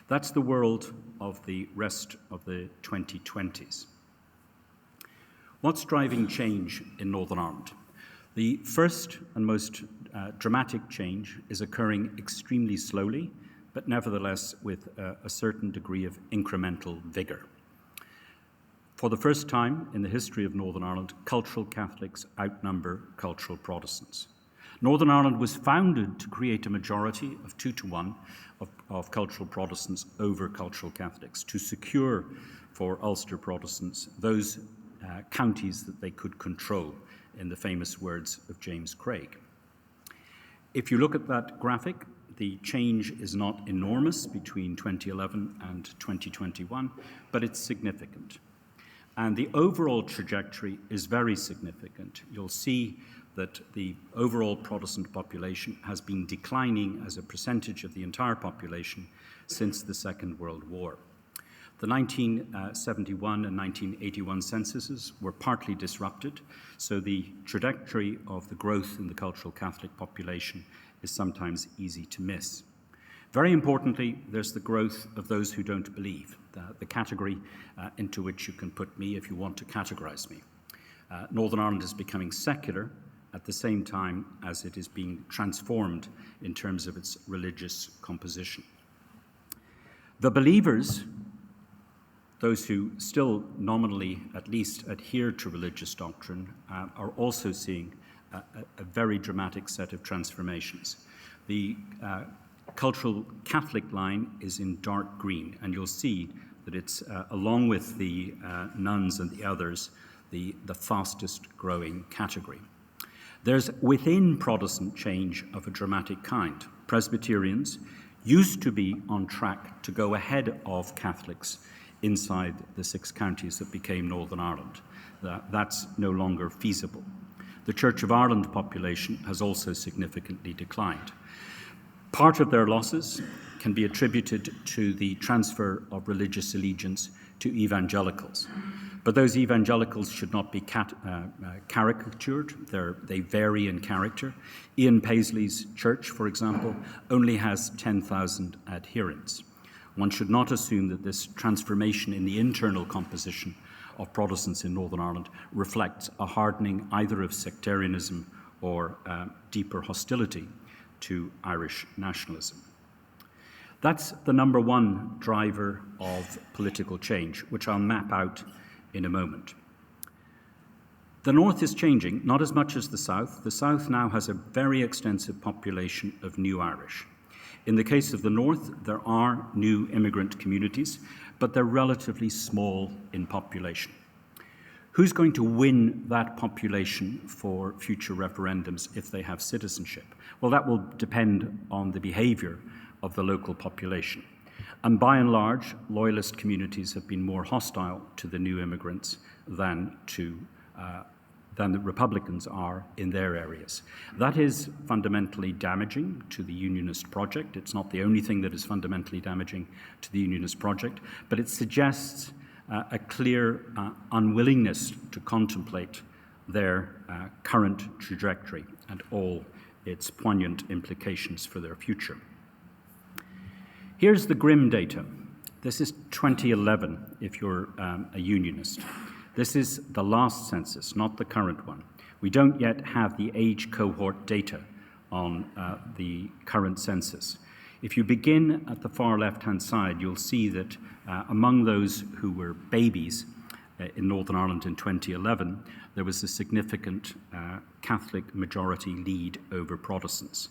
That's the world of the rest of the 2020s. What's driving change in Northern Ireland? The first and most dramatic change is occurring extremely slowly, but nevertheless with a certain degree of incremental vigour. For the first time in the history of Northern Ireland, cultural Catholics outnumber cultural Protestants. Northern Ireland was founded to create a majority of 2-to-1 of cultural Protestants over cultural Catholics, to secure for Ulster Protestants those counties that they could control, in the famous words of James Craig. If you look at that graphic, the change is not enormous between 2011 and 2021, but it's significant. And the overall trajectory is very significant. You'll see that the overall Protestant population has been declining as a percentage of the entire population since the Second World War. The 1971 and 1981 censuses were partly disrupted, so the trajectory of the growth in the cultural Catholic population is sometimes easy to miss. Very importantly, there's the growth of those who don't believe, the category into which you can put me if you want to categorize me. Northern Ireland is becoming secular at the same time as it is being transformed in terms of its religious composition. The believers, those who still nominally at least adhere to religious doctrine, are also seeing a very dramatic set of transformations. The cultural Catholic line is in dark green, and you'll see that it's, along with the nuns and the others, the fastest growing category. There's within Protestant change of a dramatic kind. Presbyterians used to be on track to go ahead of Catholics inside the 6 counties that became Northern Ireland. That's no longer feasible. The Church of Ireland population has also significantly declined. Part of their losses can be attributed to the transfer of religious allegiance to evangelicals. But those evangelicals should not be caricatured. They vary in character. Ian Paisley's church, for example, only has 10,000 adherents. One should not assume that this transformation in the internal composition of Protestants in Northern Ireland reflects a hardening either of sectarianism or deeper hostility to Irish nationalism. That's the number one driver of political change, which I'll map out in a moment. The North is changing, not as much as the South. The South now has a very extensive population of new Irish. In the case of the North, there are new immigrant communities, but they're relatively small in population. Who's going to win that population for future referendums if they have citizenship? Well, that will depend on the behaviour of the local population. And by and large, loyalist communities have been more hostile to the new immigrants than the Republicans are in their areas. That is fundamentally damaging to the Unionist project. It's not the only thing that is fundamentally damaging to the Unionist project, but it suggests a clear unwillingness to contemplate their current trajectory and all its poignant implications for their future. Here's the grim data. This is 2011 if you're a Unionist. This is the last census, not the current one. We don't yet have the age cohort data on the current census. If you begin at the far left-hand side, you'll see that among those who were babies in Northern Ireland in 2011, there was a significant Catholic majority lead over Protestants.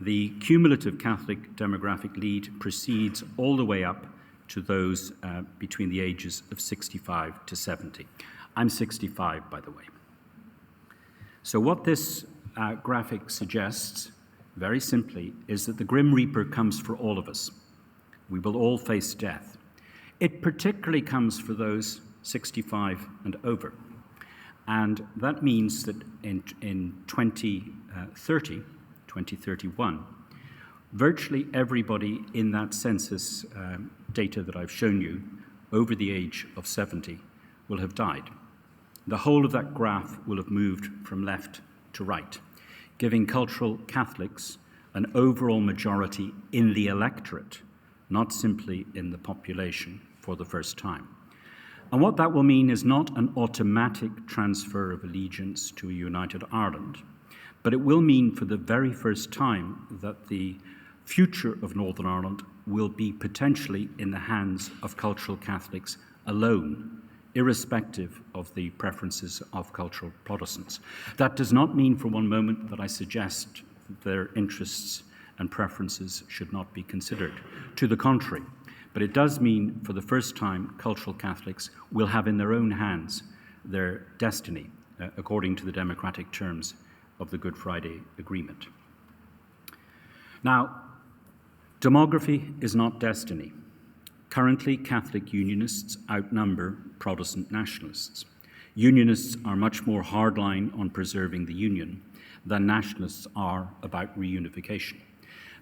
The cumulative Catholic demographic lead proceeds all the way up to those between the ages of 65 to 70. I'm 65, by the way. So what this graphic suggests, very simply, is that the Grim Reaper comes for all of us. We will all face death. It particularly comes for those 65 and over. And that means that in 2031, virtually everybody in that census data that I've shown you over the age of 70 will have died. The whole of that graph will have moved from left to right, giving cultural Catholics an overall majority in the electorate, not simply in the population for the first time. And what that will mean is not an automatic transfer of allegiance to a united Ireland, but it will mean for the very first time that the future of Northern Ireland will be potentially in the hands of cultural Catholics alone, irrespective of the preferences of cultural Protestants. That does not mean for one moment that I suggest their interests and preferences should not be considered. To the contrary, but it does mean for the first time cultural Catholics will have in their own hands their destiny according to the democratic terms of the Good Friday Agreement. Now, demography is not destiny. Currently, Catholic Unionists outnumber Protestant nationalists. Unionists are much more hardline on preserving the Union than nationalists are about reunification.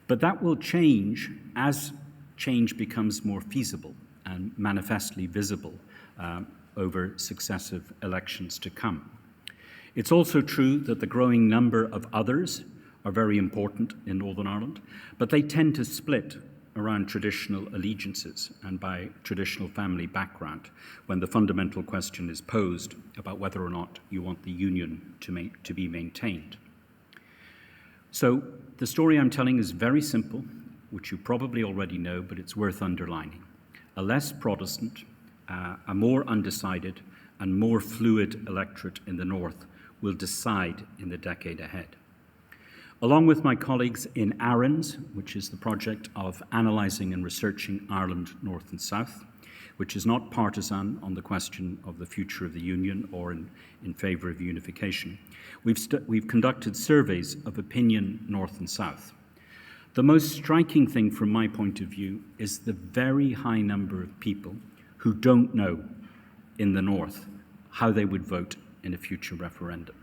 But that will change as change becomes more feasible and manifestly visible over successive elections to come. It's also true that the growing number of others are very important in Northern Ireland, but they tend to split around traditional allegiances and by traditional family background when the fundamental question is posed about whether or not you want the union to be maintained. So the story I'm telling is very simple, which you probably already know, but it's worth underlining. A less Protestant, a more undecided, and more fluid electorate in the north will decide in the decade ahead. Along with my colleagues in ARENS, which is the project of analysing and researching Ireland North and South, which is not partisan on the question of the future of the Union or in favour of unification, we've conducted surveys of opinion North and South. The most striking thing from my point of view is the very high number of people who don't know in the North how they would vote in a future referendum.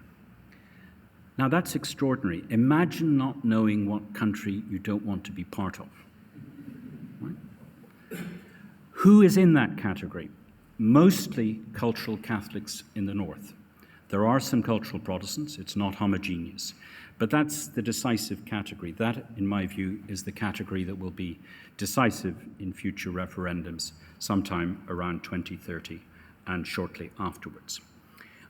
Now that's extraordinary. Imagine not knowing what country you don't want to be part of. Right? Who is in that category? Mostly cultural Catholics in the North. There are some cultural Protestants, it's not homogeneous, but that's the decisive category. That, in my view, is the category that will be decisive in future referendums sometime around 2030 and shortly afterwards.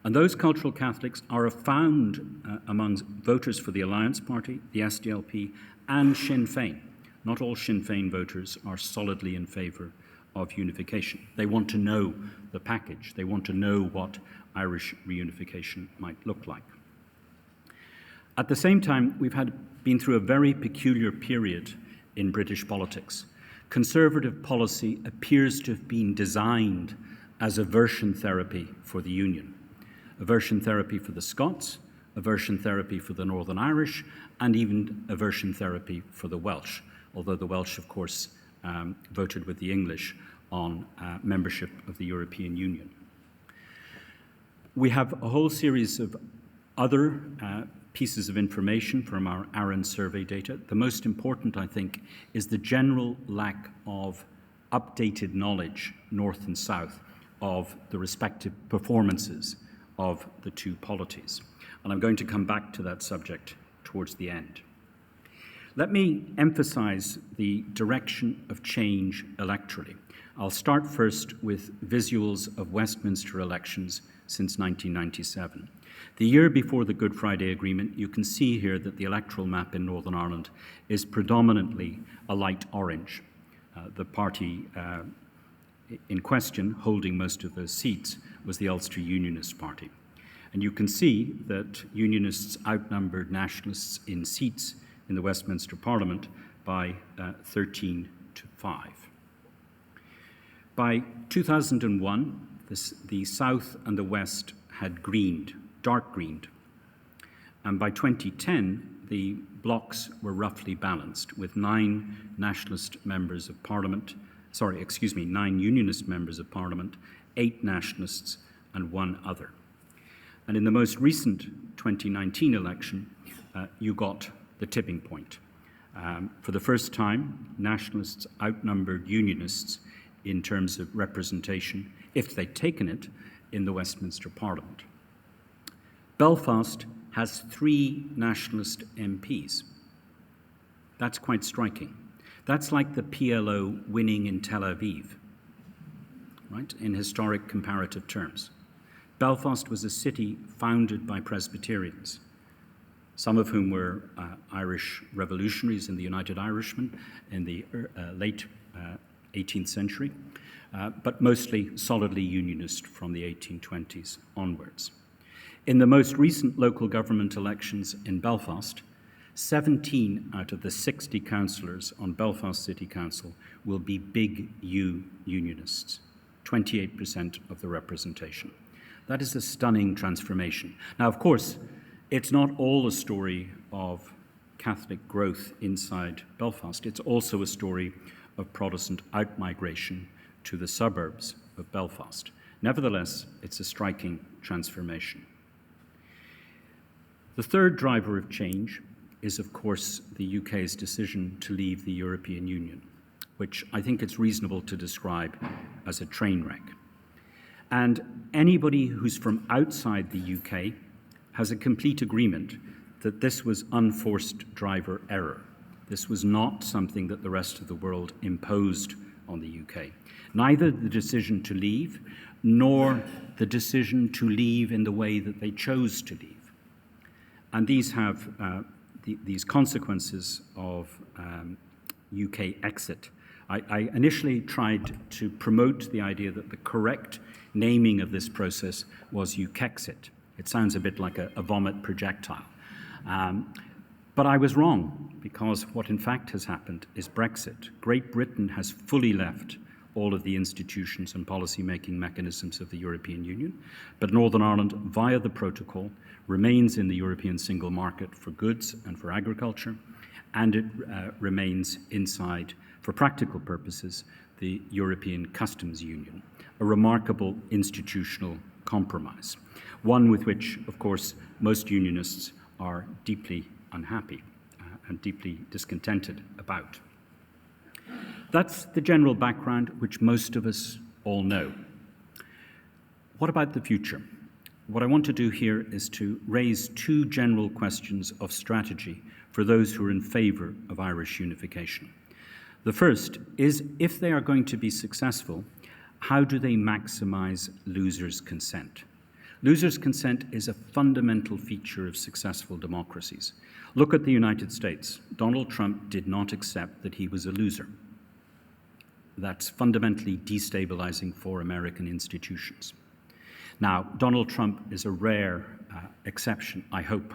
And those cultural Catholics are found among voters for the Alliance Party, the SDLP, and Sinn Féin. Not all Sinn Féin voters are solidly in favour of unification. They want to know the package. They want to know what Irish reunification might look like. At the same time, we've been through a very peculiar period in British politics. Conservative policy appears to have been designed as aversion therapy for the Union. Aversion therapy for the Scots, aversion therapy for the Northern Irish, and even aversion therapy for the Welsh, although the Welsh, of course, voted with the English on membership of the European Union. We have a whole series of other pieces of information from our ARENS survey data. The most important, I think, is the general lack of updated knowledge, north and south, of the respective performances of the two polities. And I'm going to come back to that subject towards the end. Let me emphasize the direction of change electorally. I'll start first with visuals of Westminster elections since 1997. The year before the Good Friday Agreement, you can see here that the electoral map in Northern Ireland is predominantly a light orange. The party in question, holding most of those seats, was the Ulster Unionist Party. And you can see that Unionists outnumbered Nationalists in seats in the Westminster Parliament by 13 to 5. By 2001, the South and the West had greened, dark greened. And by 2010, the blocs were roughly balanced, with 9 Nationalist members of Parliament, 9 Unionist members of Parliament, 8 Nationalists, and 1 other. And in the most recent 2019 election, you got the tipping point. For the first time, Nationalists outnumbered Unionists in terms of representation, if they'd taken it, in the Westminster Parliament. Belfast has 3 Nationalist MPs. That's quite striking. That's like the PLO winning in Tel Aviv, right, in historic comparative terms. Belfast was a city founded by Presbyterians, some of whom were Irish revolutionaries in the United Irishmen in the late 18th century, but mostly solidly unionist from the 1820s onwards. In the most recent local government elections in Belfast, 17 out of the 60 councillors on Belfast City Council will be big U unionists, 28% of the representation. That is a stunning transformation. Now, of course, it's not all a story of Catholic growth inside Belfast. It's also a story of Protestant outmigration to the suburbs of Belfast. Nevertheless, it's a striking transformation. The third driver of change is, of course, the UK's decision to leave the European Union, which I think it's reasonable to describe as a train wreck. And anybody who's from outside the UK has a complete agreement that this was unforced driver error. This was not something that the rest of the world imposed on the UK. Neither the decision to leave nor the decision to leave in the way that they chose to leave. And these have these consequences of UK exit. I initially tried to promote the idea that the correct naming of this process was UKexit. It sounds a bit like a vomit projectile. But I was wrong, because what in fact has happened is Brexit. Great Britain has fully left all of the institutions and policy-making mechanisms of the European Union, but Northern Ireland, via the protocol, remains in the European single market for goods and for agriculture, and it remains inside, for practical purposes, the European Customs Union, a remarkable institutional compromise, one with which, of course, most unionists are deeply unhappy and deeply discontented about. That's the general background which most of us all know. What about the future? What I want to do here is to raise two general questions of strategy for those who are in favour of Irish unification. The first is, if they are going to be successful, how do they maximise losers' consent? Losers' consent is a fundamental feature of successful democracies. Look at the United States. Donald Trump did not accept that he was a loser. That's fundamentally destabilizing for American institutions. Now, Donald Trump is a rare exception, I hope,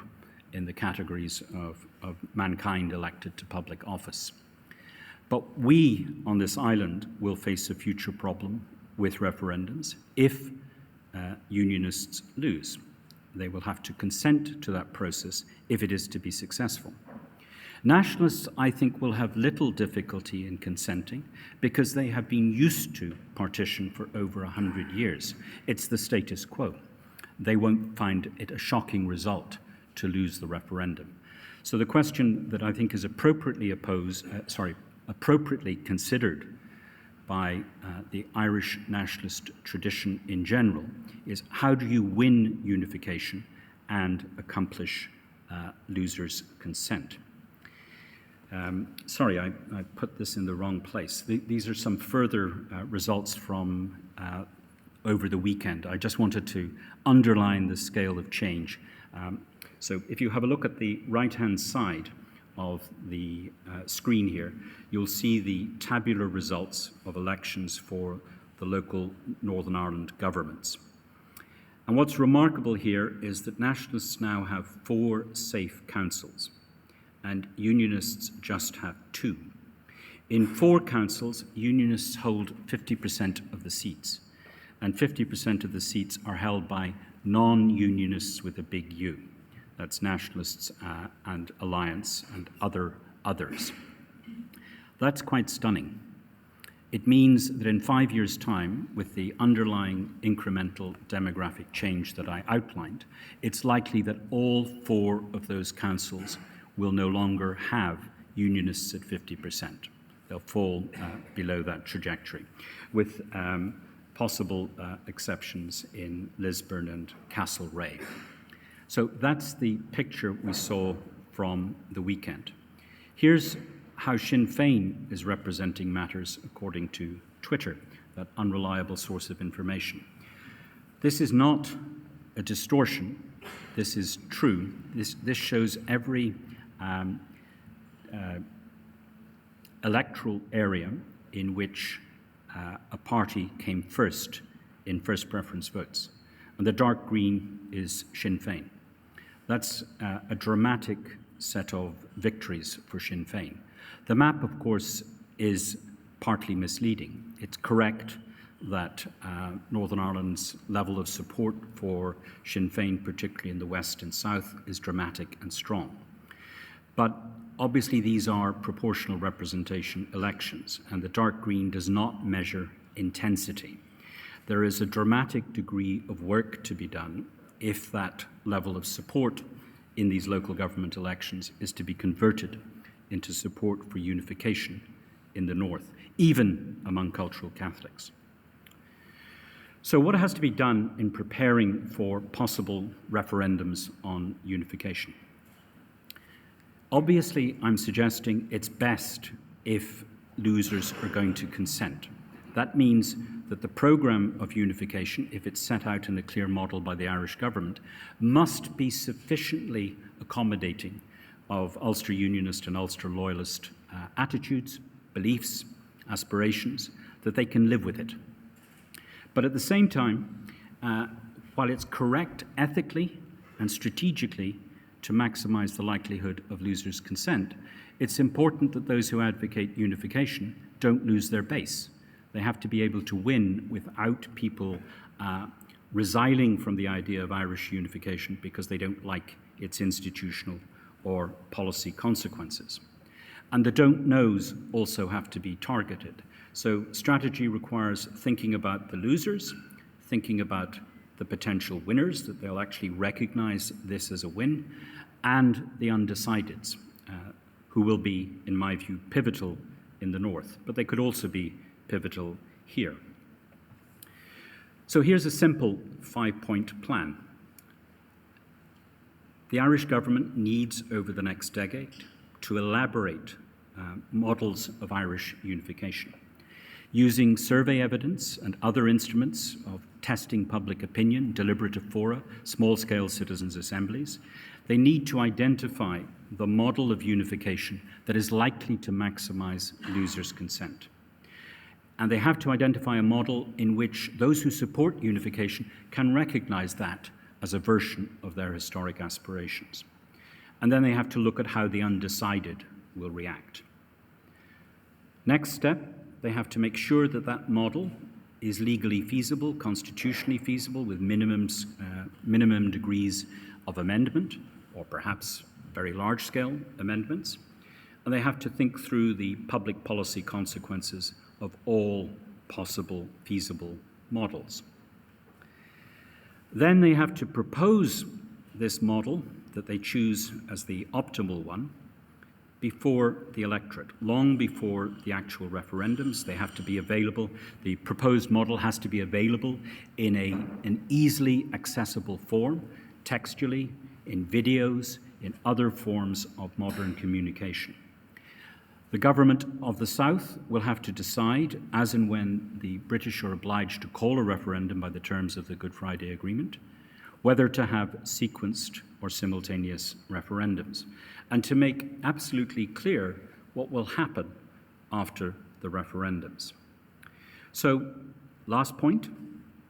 in the categories of mankind elected to public office. But we on this island will face a future problem with referendums if unionists lose. They will have to consent to that process if it is to be successful. Nationalists, I think, will have little difficulty in consenting because they have been used to partition for over 100 years. It's the status quo. They won't find it a shocking result to lose the referendum. So the question that I think is appropriately considered by the Irish nationalist tradition in general is, how do you win unification and accomplish losers' consent? Sorry, I put this in the wrong place. These are some further results from over the weekend. I just wanted to underline the scale of change. So if you have a look at the right-hand side of the screen here, you'll see the tabular results of elections for the local Northern Ireland governments. And what's remarkable here is that nationalists now have 4 safe councils, and unionists just have 2. In 4 councils, unionists hold 50% of the seats, and 50% of the seats are held by non-unionists with a big U. That's nationalists and Alliance and others. That's quite stunning. It means that in 5 years' time, with the underlying incremental demographic change that I outlined, it's likely that all 4 of those councils will no longer have unionists at 50%. They'll fall below that trajectory, with possible exceptions in Lisburn and Castlereagh. So that's the picture we saw from the weekend. Here's how Sinn Féin is representing matters according to Twitter, that unreliable source of information. This is not a distortion. This is true. This shows every electoral area in which a party came first in first preference votes, and the dark green is Sinn Féin. That's a dramatic set of victories for Sinn Féin. The map, of course, is partly misleading. It's correct that Northern Ireland's level of support for Sinn Féin, particularly in the west and south, is dramatic and strong. But obviously these are proportional representation elections, and the dark green does not measure intensity. There is a dramatic degree of work to be done if that level of support in these local government elections is to be converted into support for unification in the north, even among cultural Catholics. So what has to be done in preparing for possible referendums on unification? Obviously, I'm suggesting it's best if losers are going to consent. That means that the programme of unification, if it's set out in a clear model by the Irish government, must be sufficiently accommodating of Ulster Unionist and Ulster Loyalist attitudes, beliefs, aspirations, that they can live with it. But at the same time, while it's correct ethically and strategically to maximise the likelihood of losers' consent, it's important that those who advocate unification don't lose their base. They have to be able to win without people resiling from the idea of Irish unification because they don't like its institutional or policy consequences. And the don't knows also have to be targeted. So strategy requires thinking about the losers, thinking about the potential winners, that they'll actually recognise this as a win, and the undecideds, who will be, in my view, pivotal in the north, but they could also be pivotal here. So here's a simple 5-point plan. The Irish government needs, over the next decade, to elaborate models of Irish unification. Using survey evidence and other instruments of testing public opinion, deliberative fora, small-scale citizens' assemblies, they need to identify the model of unification that is likely to maximise losers' consent. And they have to identify a model in which those who support unification can recognise that as a version of their historic aspirations. And then they have to look at how the undecided will react. Next step, they have to make sure that that model is legally feasible, constitutionally feasible, with minimum degrees of amendment, or perhaps very large-scale amendments. And they have to think through the public policy consequences of all possible feasible models. Then they have to propose this model that they choose as the optimal one before the electorate, long before the actual referendums. They have to be available. The proposed model has to be available in an easily accessible form, textually, in videos, in other forms of modern communication. The government of the South will have to decide, as and when the British are obliged to call a referendum by the terms of the Good Friday Agreement, whether to have sequenced or simultaneous referendums, and to make absolutely clear what will happen after the referendums. So, last point,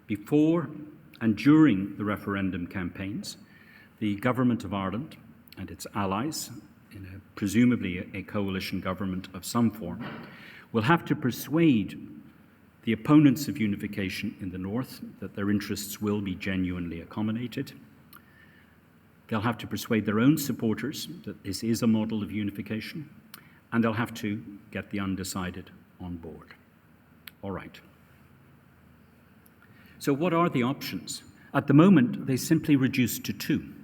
before and during the referendum campaigns, the Government of Ireland and its allies, in presumably a coalition government of some form, will have to persuade the opponents of unification in the north that their interests will be genuinely accommodated. They'll have to persuade their own supporters that this is a model of unification, and they'll have to get the undecided on board. All right. So what are the options? At the moment, they simply reduce to two.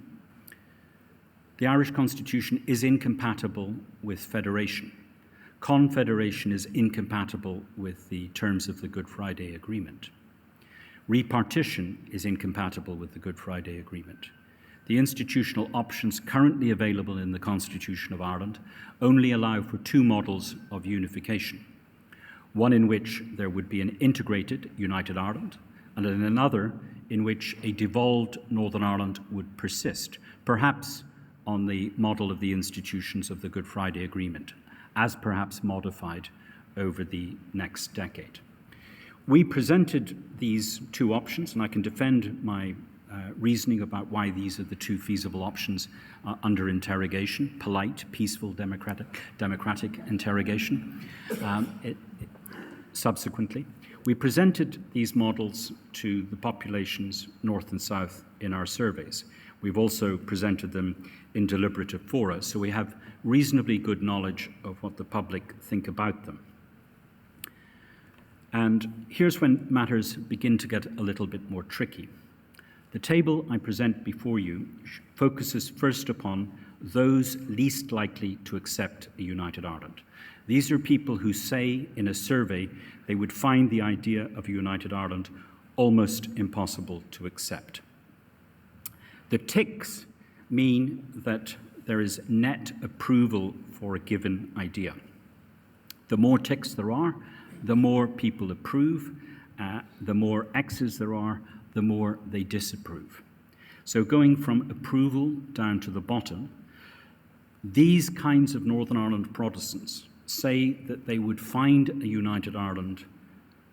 The Irish Constitution is incompatible with federation. Confederation is incompatible with the terms of the Good Friday Agreement. Repartition is incompatible with the Good Friday Agreement. The institutional options currently available in the Constitution of Ireland only allow for two models of unification. One in which there would be an integrated United Ireland, and in another in which a devolved Northern Ireland would persist, perhaps on the model of the institutions of the Good Friday Agreement, as perhaps modified over the next decade. We presented these two options, and I can defend my reasoning about why these are the two feasible options under interrogation: polite, peaceful, democratic interrogation. Subsequently, we presented these models to the populations north and south in our surveys. We've also presented them in deliberative fora, so we have reasonably good knowledge of what the public think about them. And here's when matters begin to get a little bit more tricky. The table I present before you focuses first upon those least likely to accept a united Ireland. These are people who say in a survey they would find the idea of a united Ireland almost impossible to accept. The ticks mean that there is net approval for a given idea. The more ticks there are, the more people approve, the more X's there are, the more they disapprove. So going from approval down to the bottom, these kinds of Northern Ireland Protestants say that they would find a united Ireland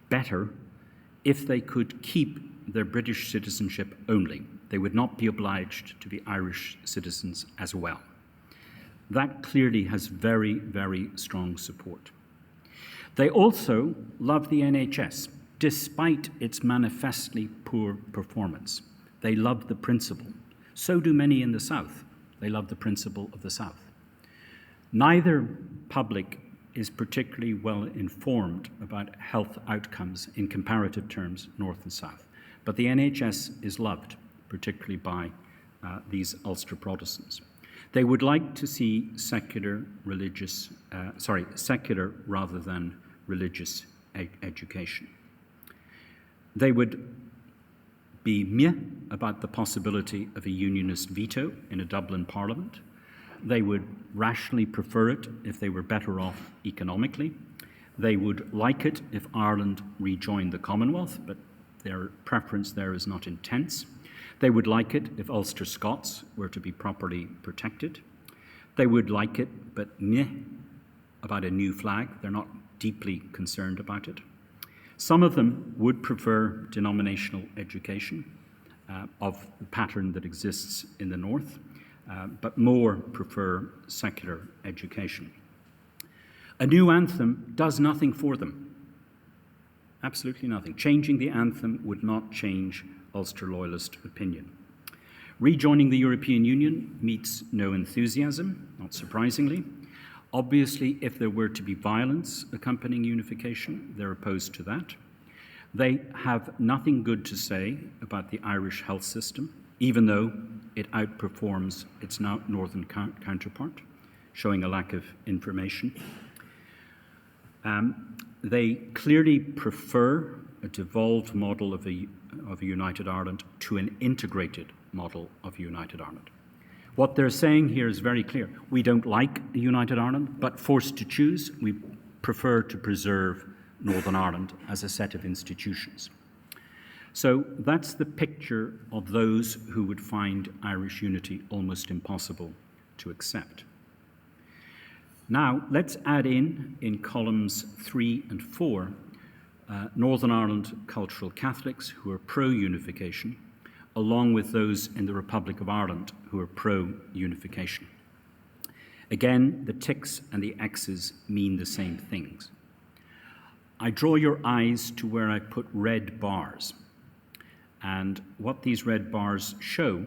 better if they could keep their British citizenship only. They would not be obliged to be Irish citizens as well. That clearly has very, very strong support. They also love the NHS, despite its manifestly poor performance. They love the principle. So do many in the South. They love the principle of the South. Neither public is particularly well informed about health outcomes in comparative terms, North and South. But the NHS is loved, particularly by these Ulster Protestants. They would like to see secular rather than religious education. They would be meh about the possibility of a unionist veto in a Dublin Parliament. They would rationally prefer it if they were better off economically. They would like it if Ireland rejoined the Commonwealth, but their preference there is not intense. They would like it if Ulster Scots were to be properly protected. They would like it, but meh about a new flag. They're not deeply concerned about it. Some of them would prefer denominational education of the pattern that exists in the North, but more prefer secular education. A new anthem does nothing for them. Absolutely nothing. Changing the anthem would not change Ulster Loyalist opinion. Rejoining the European Union meets no enthusiasm, not surprisingly. Obviously, if there were to be violence accompanying unification, they're opposed to that. They have nothing good to say about the Irish health system, even though it outperforms its northern counterpart, showing a lack of information. They clearly prefer a devolved model of a united Ireland to an integrated model of a united Ireland. What they're saying here is very clear. We don't like a united Ireland, but forced to choose, we prefer to preserve Northern Ireland as a set of institutions. So that's the picture of those who would find Irish unity almost impossible to accept. Now, let's add in columns 3 and 4, Northern Ireland cultural Catholics who are pro-unification, along with those in the Republic of Ireland who are pro-unification. Again, the ticks and the X's mean the same things. I draw your eyes to where I put red bars. And what these red bars show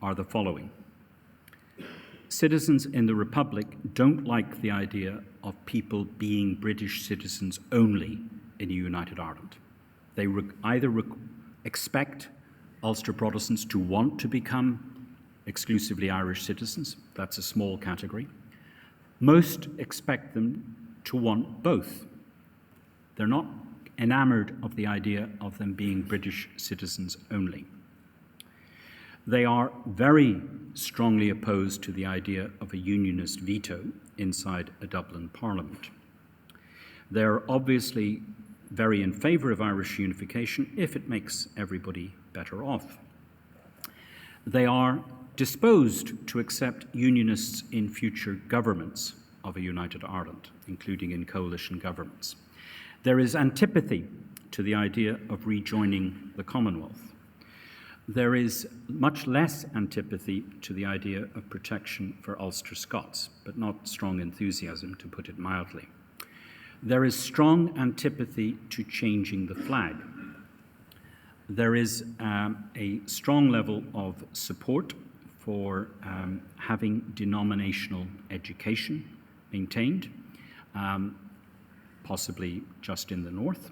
are the following. Citizens in the Republic don't like the idea of people being British citizens only in a united Ireland. They either expect Ulster Protestants to want to become exclusively Irish citizens. That's a small category. Most expect them to want both. They're not enamored of the idea of them being British citizens only. They are very strongly opposed to the idea of a unionist veto inside a Dublin Parliament. They're obviously very in favour of Irish unification if it makes everybody better off. They are disposed to accept unionists in future governments of a united Ireland, including in coalition governments. There is antipathy to the idea of rejoining the Commonwealth. There is much less antipathy to the idea of protection for Ulster Scots, but not strong enthusiasm, to put it mildly. There is strong antipathy to changing the flag. There is a strong level of support for having denominational education maintained, possibly just in the north.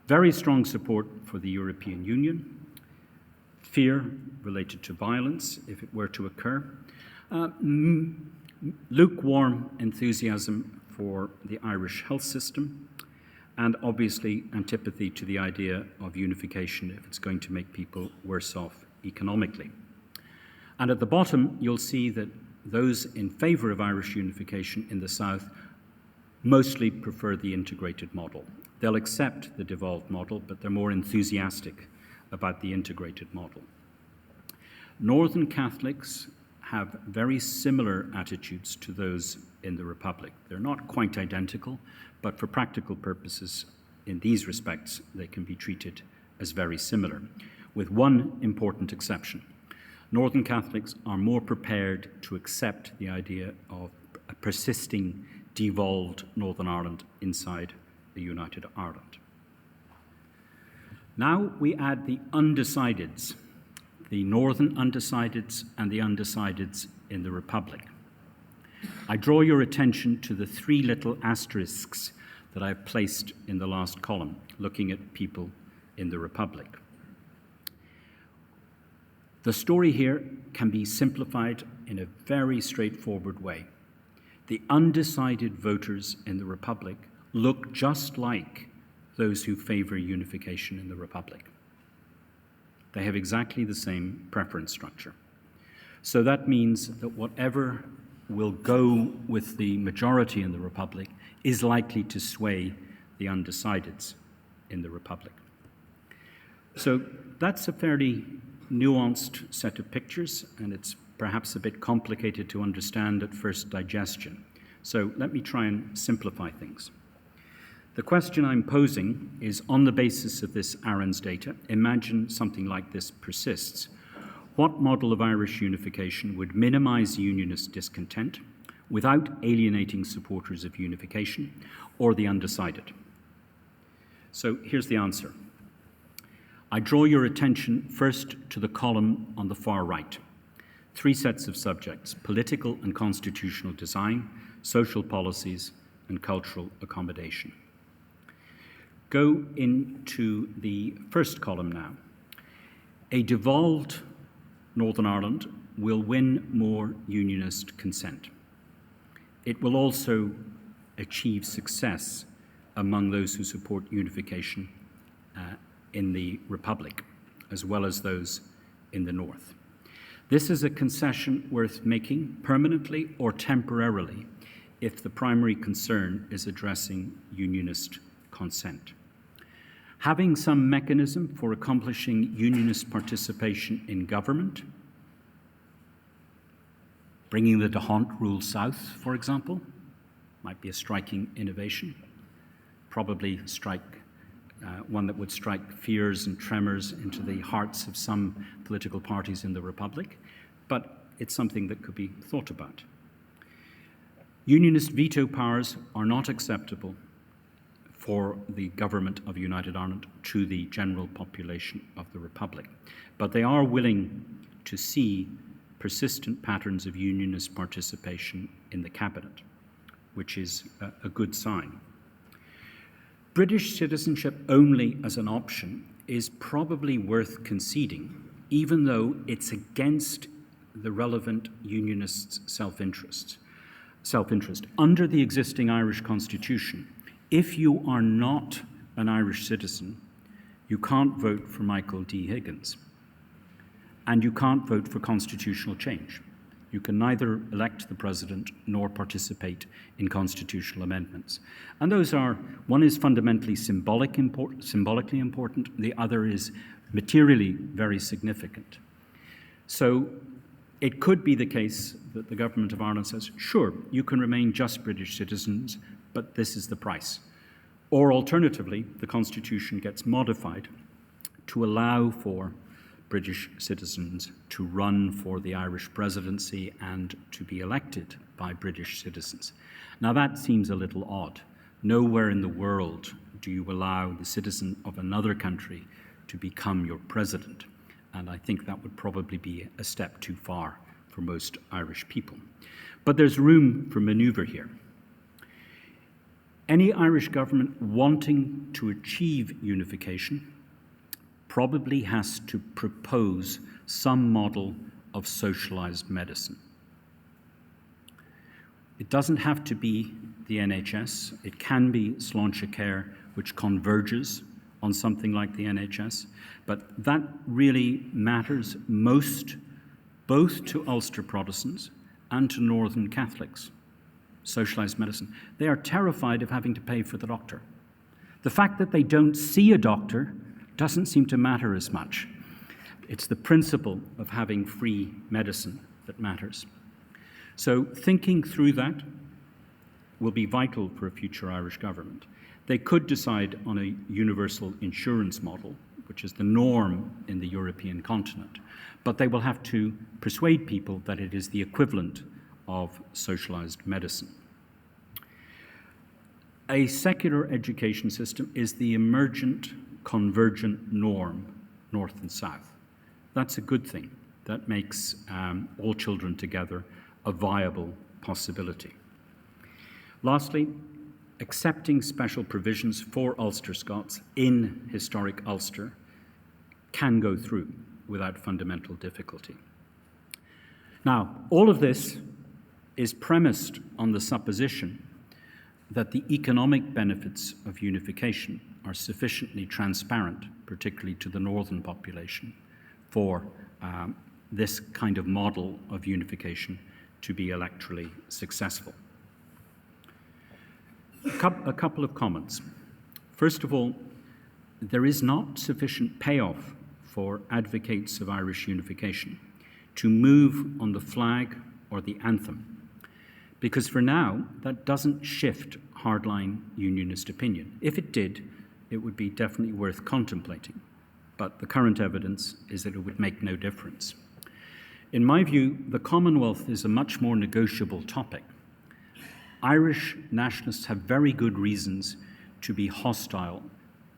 Very strong support for the European Union. Fear related to violence, if it were to occur. Lukewarm enthusiasm for the Irish health system, and obviously antipathy to the idea of unification if it's going to make people worse off economically. And at the bottom, you'll see that those in favour of Irish unification in the south mostly prefer the integrated model. They'll accept the devolved model, but they're more enthusiastic about the integrated model. Northern Catholics have very similar attitudes to those in the Republic. They're not quite identical, but for practical purposes, in these respects, they can be treated as very similar, with one important exception. Northern Catholics are more prepared to accept the idea of a persisting devolved Northern Ireland inside a united Ireland. Now we add the undecideds, the Northern undecideds and the undecideds in the Republic. I draw your attention to the three little asterisks that I've placed in the last column, looking at people in the Republic. The story here can be simplified in a very straightforward way. The undecided voters in the Republic look just like those who favour unification in the Republic. They have exactly the same preference structure. So that means that whatever will go with the majority in the Republic is likely to sway the undecideds in the Republic. So that's a fairly nuanced set of pictures, and it's perhaps a bit complicated to understand at first digestion. So let me try and simplify things. The question I'm posing is, on the basis of this Aaron's data, imagine something like this persists. What model of Irish unification would minimise unionist discontent without alienating supporters of unification or the undecided? So here's the answer. I draw your attention first to the column on the far right. Three sets of subjects: political and constitutional design, social policies, and cultural accommodation. Go into the first column now. A devolved Northern Ireland will win more unionist consent. It will also achieve success among those who support unification in the Republic, as well as those in the North. This is a concession worth making permanently or temporarily if the primary concern is addressing unionist consent. Having some mechanism for accomplishing unionist participation in government, bringing the D'Hondt rule south, for example, might be a striking innovation, probably one that would strike fears and tremors into the hearts of some political parties in the Republic, but it's something that could be thought about. Unionist veto powers are not acceptable for the government of United Ireland to the general population of the Republic, but they are willing to see persistent patterns of unionist participation in the cabinet, which is a good sign. British citizenship only as an option is probably worth conceding, even though it's against the relevant unionists' self-interest. Under the existing Irish Constitution, if you are not an Irish citizen, you can't vote for Michael D. Higgins, and you can't vote for constitutional change. You can neither elect the president nor participate in constitutional amendments. And those are, one is fundamentally symbolically important, the other is materially very significant. So it could be the case that the government of Ireland says, sure, you can remain just British citizens, but this is the price. Or alternatively, the Constitution gets modified to allow for British citizens to run for the Irish presidency and to be elected by British citizens. Now that seems a little odd. Nowhere in the world do you allow the citizen of another country to become your president. And I think that would probably be a step too far for most Irish people. But there's room for manoeuvre here. Any Irish government wanting to achieve unification probably has to propose some model of socialized medicine. It doesn't have to be the NHS. It can be sláinte care, which converges on something like the NHS. But that really matters most both to Ulster Protestants and to Northern Catholics. Socialized medicine. They are terrified of having to pay for the doctor. The fact that they don't see a doctor doesn't seem to matter as much. It's the principle of having free medicine that matters. So thinking through that will be vital for a future Irish government. They could decide on a universal insurance model, which is the norm in the European continent, but they will have to persuade people that it is the equivalent of socialized medicine. A secular education system is the emergent convergent norm, north and south. That's a good thing. That makes all children together a viable possibility. Lastly, accepting special provisions for Ulster Scots in historic Ulster can go through without fundamental difficulty. Now, all of this is premised on the supposition that the economic benefits of unification are sufficiently transparent, particularly to the northern population, for this kind of model of unification to be electorally successful. A couple of comments. First of all, there is not sufficient payoff for advocates of Irish unification to move on the flag or the anthem, because for now, that doesn't shift hardline unionist opinion. If it did, it would be definitely worth contemplating, but the current evidence is that it would make no difference. In my view, the Commonwealth is a much more negotiable topic. Irish nationalists have very good reasons to be hostile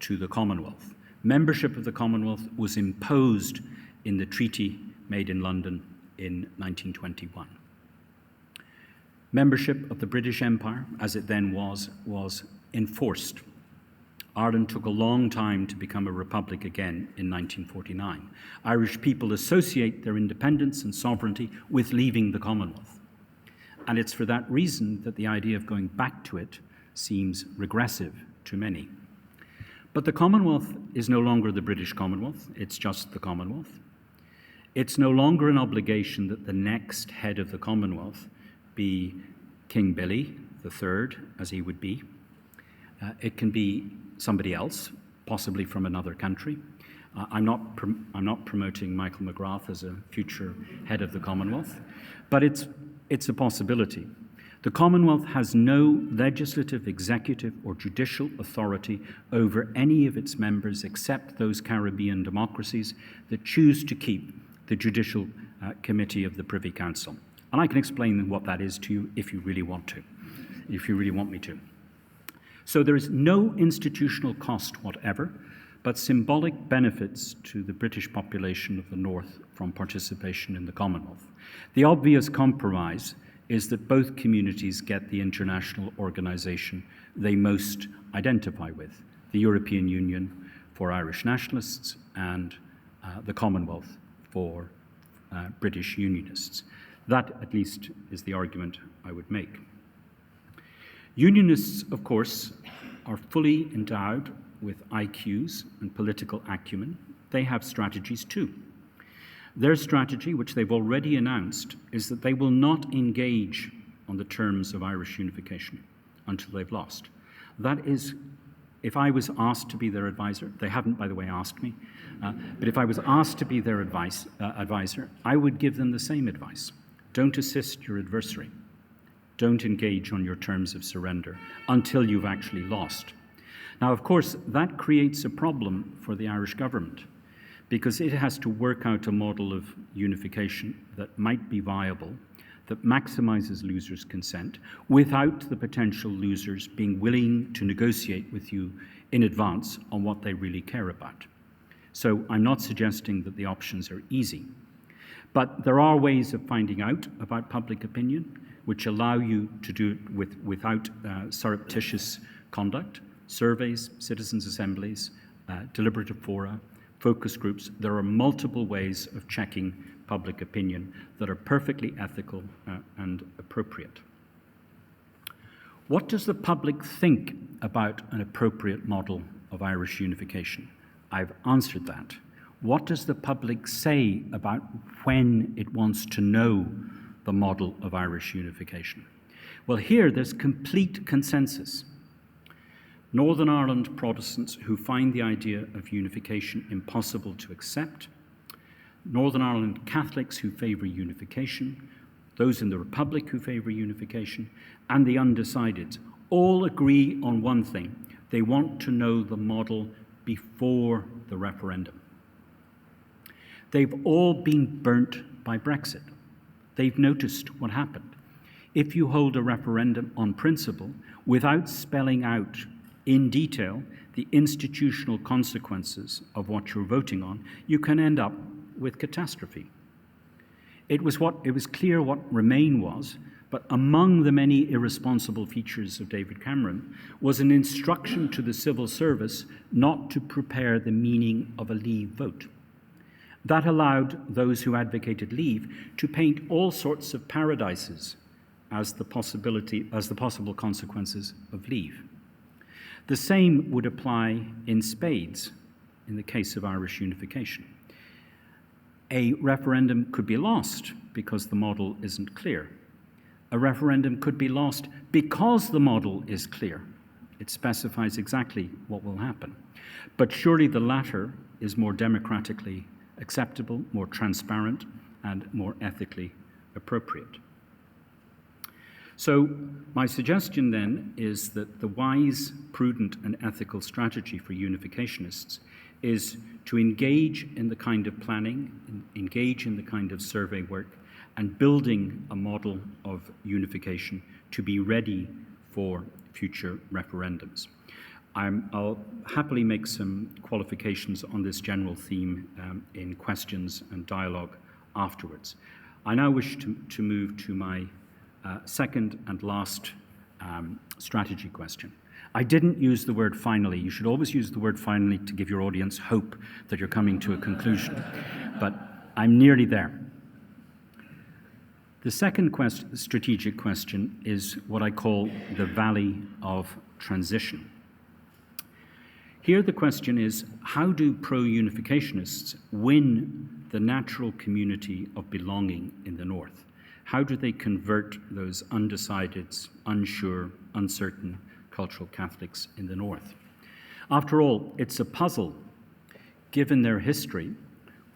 to the Commonwealth. Membership of the Commonwealth was imposed in the treaty made in London in 1921. Membership of the British Empire, as it then was enforced. Ireland took a long time to become a republic again in 1949. Irish people associate their independence and sovereignty with leaving the Commonwealth. And it's for that reason that the idea of going back to it seems regressive to many. But the Commonwealth is no longer the British Commonwealth, it's just the Commonwealth. It's no longer an obligation that the next head of the Commonwealth be King Billy III, as he would be. It can be somebody else, possibly from another country. I'm not promoting Michael McGrath as a future head of the Commonwealth, but it's a possibility. The Commonwealth has no legislative, executive, or judicial authority over any of its members except those Caribbean democracies that choose to keep the Judicial Committee of the Privy Council. And I can explain what that is to you if you really want to, if you really want me to. So there is no institutional cost whatever, but symbolic benefits to the British population of the North from participation in the Commonwealth. The obvious compromise is that both communities get the international organization they most identify with, the European Union for Irish nationalists and the Commonwealth for British unionists. That, at least, is the argument I would make. Unionists, of course, are fully endowed with IQs and political acumen. They have strategies too. Their strategy, which they've already announced, is that they will not engage on the terms of Irish unification until they've lost. That is, if I was asked to be their advisor, they haven't, by the way, asked me, but if I was asked to be their advisor, I would give them the same advice. Don't assist your adversary. Don't engage on your terms of surrender until you've actually lost. Now, of course, that creates a problem for the Irish government because it has to work out a model of unification that might be viable, that maximizes losers' consent, without the potential losers being willing to negotiate with you in advance on what they really care about. So I'm not suggesting that the options are easy, but there are ways of finding out about public opinion which allow you to do it without surreptitious conduct. Surveys, citizens' assemblies, deliberative fora, focus groups. There are multiple ways of checking public opinion that are perfectly ethical and appropriate. What does the public think about an appropriate model of Irish unification? I've answered that. What does the public say about when it wants to know the model of Irish unification? Well, here there's complete consensus. Northern Ireland Protestants who find the idea of unification impossible to accept, Northern Ireland Catholics who favour unification, those in the Republic who favour unification, and the undecideds all agree on one thing. They want to know the model before the referendum. They've all been burnt by Brexit. They've noticed what happened. If you hold a referendum on principle without spelling out in detail the institutional consequences of what you're voting on, you can end up with catastrophe. It was clear what Remain was, but among the many irresponsible features of David Cameron was an instruction to the civil service not to prepare the meaning of a Leave vote. That allowed those who advocated Leave to paint all sorts of paradises as the possible consequences of Leave. The same would apply in spades in the case of Irish unification. A referendum could be lost because the model isn't clear. A referendum could be lost because the model is clear. It specifies exactly what will happen. But surely the latter is more democratically acceptable, more transparent, and more ethically appropriate. So my suggestion then is that the wise, prudent, and ethical strategy for unificationists is to engage in the kind of planning, engage in the kind of survey work, and building a model of unification to be ready for future referendums. I'll happily make some qualifications on this general theme in questions and dialogue afterwards. I now wish to move to my second and last strategy question. I didn't use the word finally. You should always use the word finally to give your audience hope that you're coming to a conclusion, but I'm nearly there. The second strategic question is what I call the Valley of Transition. Here the question is, how do pro-unificationists win the natural community of belonging in the North? How do they convert those undecided, unsure, uncertain cultural Catholics in the North? After all, it's a puzzle. Given their history,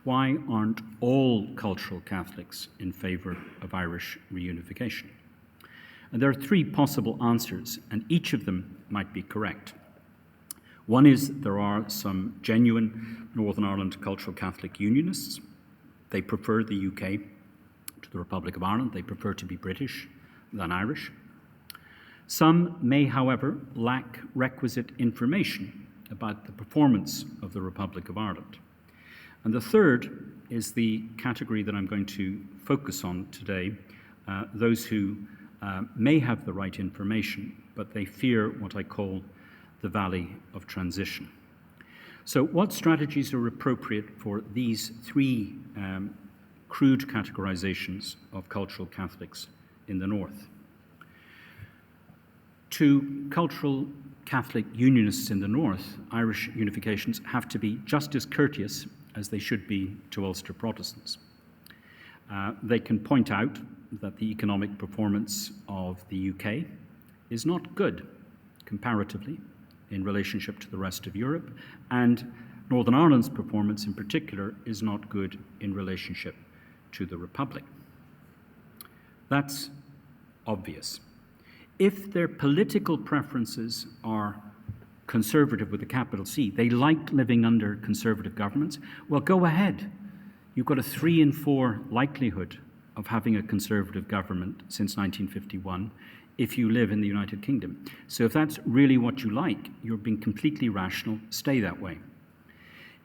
why aren't all cultural Catholics in favour of Irish reunification? And there are three possible answers, and each of them might be correct. One is there are some genuine Northern Ireland cultural Catholic unionists. They prefer the UK to the Republic of Ireland. They prefer to be British than Irish. Some may, however, lack requisite information about the performance of the Republic of Ireland. And the third is the category that I'm going to focus on today, those who may have the right information, but they fear what I call the Valley of Transition. So what strategies are appropriate for these three crude categorizations of cultural Catholics in the North? To cultural Catholic unionists in the North, Irish unifications have to be just as courteous as they should be to Ulster Protestants. They can point out that the economic performance of the UK is not good comparatively in relationship to the rest of Europe, and Northern Ireland's performance in particular is not good in relationship to the Republic. That's obvious. If their political preferences are conservative with a capital C. They like living under conservative governments. Well, go ahead. You've got a 3 in 4 likelihood of having a conservative government since 1951 if you live in the United Kingdom. So if that's really what you like, you're being completely rational, stay that way.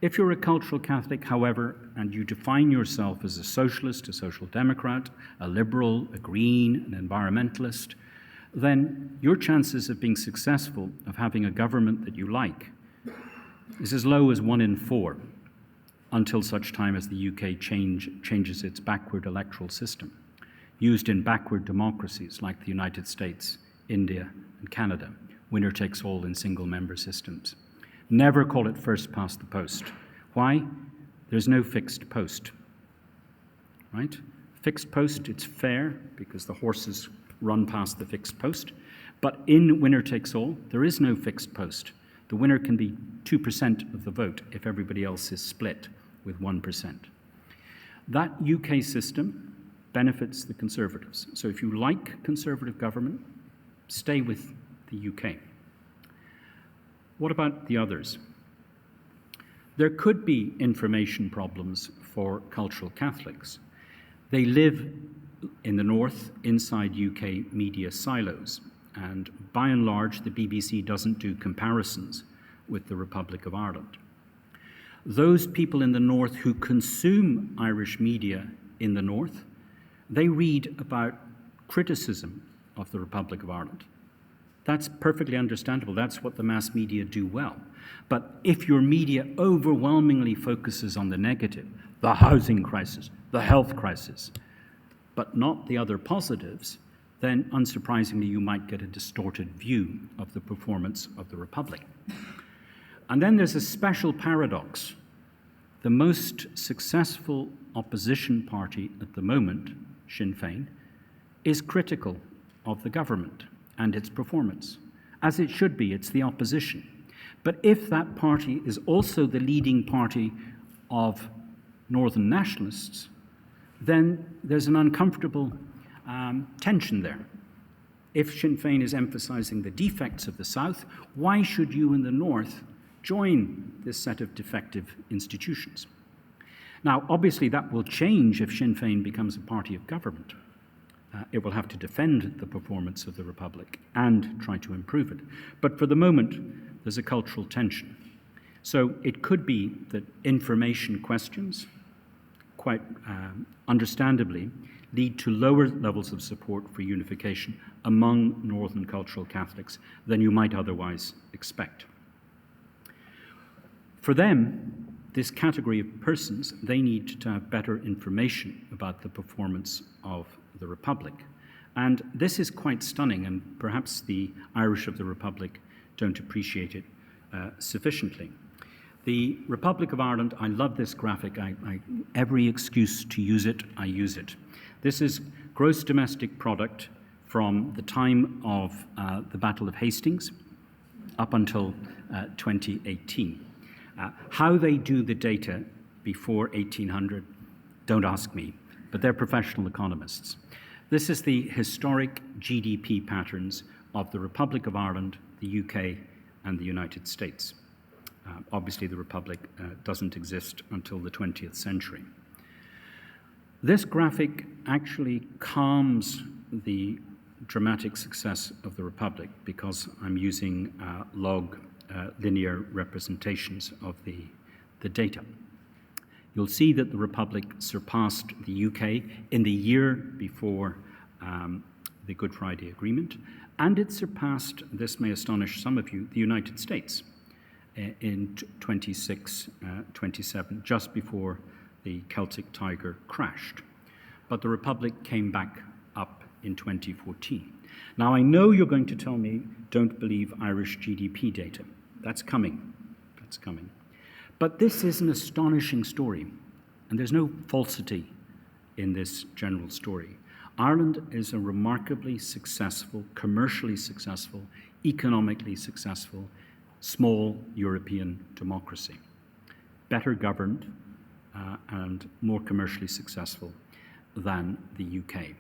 If you're a cultural Catholic, however, and you define yourself as a socialist, a social democrat, a liberal, a green, an environmentalist, then your chances of being successful, of having a government that you like, is as low as 1 in 4 until such time as the UK changes its backward electoral system, used in backward democracies like the United States, India, and Canada, winner takes all in single-member systems. Never call it first past the post. Why? There's no fixed post, right? Fixed post, it's fair because the horses run past the fixed post. But in winner takes all, there is no fixed post. The winner can be 2% of the vote if everybody else is split with 1%. That UK system benefits the Conservatives. So if you like Conservative government, stay with the UK. What about the others? There could be information problems for cultural Catholics. They live in the north inside UK media silos, and by and large the BBC doesn't do comparisons with the Republic of Ireland. Those people in the north who consume Irish media in the north, they read about criticism of the Republic of Ireland. That's perfectly understandable. That's what the mass media do well. But if your media overwhelmingly focuses on the negative, the housing crisis, the health crisis, but not the other positives, then unsurprisingly you might get a distorted view of the performance of the Republic. And then there's a special paradox. The most successful opposition party at the moment, Sinn Féin, is critical of the government and its performance. As it should be, it's the opposition. But if that party is also the leading party of Northern nationalists, then there's an uncomfortable tension there. If Sinn Féin is emphasizing the defects of the South, why should you in the North join this set of defective institutions? Now, obviously, that will change if Sinn Féin becomes a party of government. It will have to defend the performance of the Republic and try to improve it. But for the moment, there's a cultural tension. So it could be that information questions, quite understandably, lead to lower levels of support for unification among Northern cultural Catholics than you might otherwise expect. For them, this category of persons, they need to have better information about the performance of the Republic. And this is quite stunning, and perhaps the Irish of the Republic don't appreciate it sufficiently. The Republic of Ireland, I love this graphic. Every excuse to use it, I use it. This is gross domestic product from the time of the Battle of Hastings up until 2018. How they do the data before 1800, don't ask me, but they're professional economists. This is the historic GDP patterns of the Republic of Ireland, the UK, and the United States. Obviously, the Republic doesn't exist until the 20th century. This graphic actually calms the dramatic success of the Republic because I'm using log linear representations of the data. You'll see that the Republic surpassed the UK in the year before the Good Friday Agreement, and it surpassed, this may astonish some of you, the United States in 26-27, just before the Celtic Tiger crashed. But the Republic came back up in 2014. Now, I know you're going to tell me, don't believe Irish GDP data. That's coming. That's coming. But this is an astonishing story, and there's no falsity in this general story. Ireland is a remarkably successful, commercially successful, economically successful, small European democracy, better governed and more commercially successful than the UK.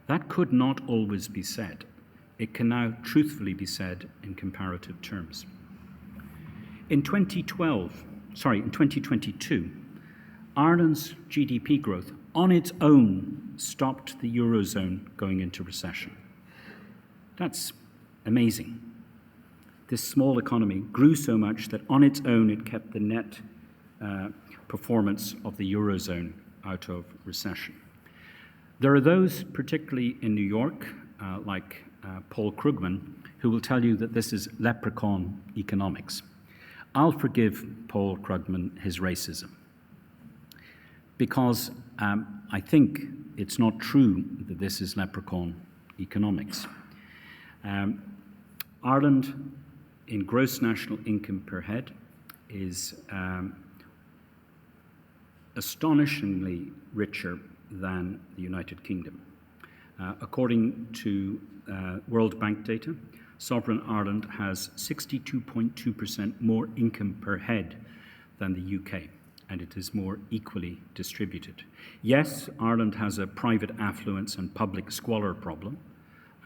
That could not always be said. It can now truthfully be said in comparative terms. In 2022, Ireland's GDP growth on its own stopped the Eurozone going into recession. That's amazing. This small economy grew so much that on its own it kept the net performance of the Eurozone out of recession. There are those, particularly in New York, like Paul Krugman, who will tell you that this is leprechaun economics. I'll forgive Paul Krugman his racism, because I think it's not true that this is leprechaun economics. Ireland, in gross national income per head, is astonishingly richer than the United Kingdom. According to World Bank data, sovereign Ireland has 62.2% more income per head than the UK, and it is more equally distributed. Yes, Ireland has a private affluence and public squalor problem.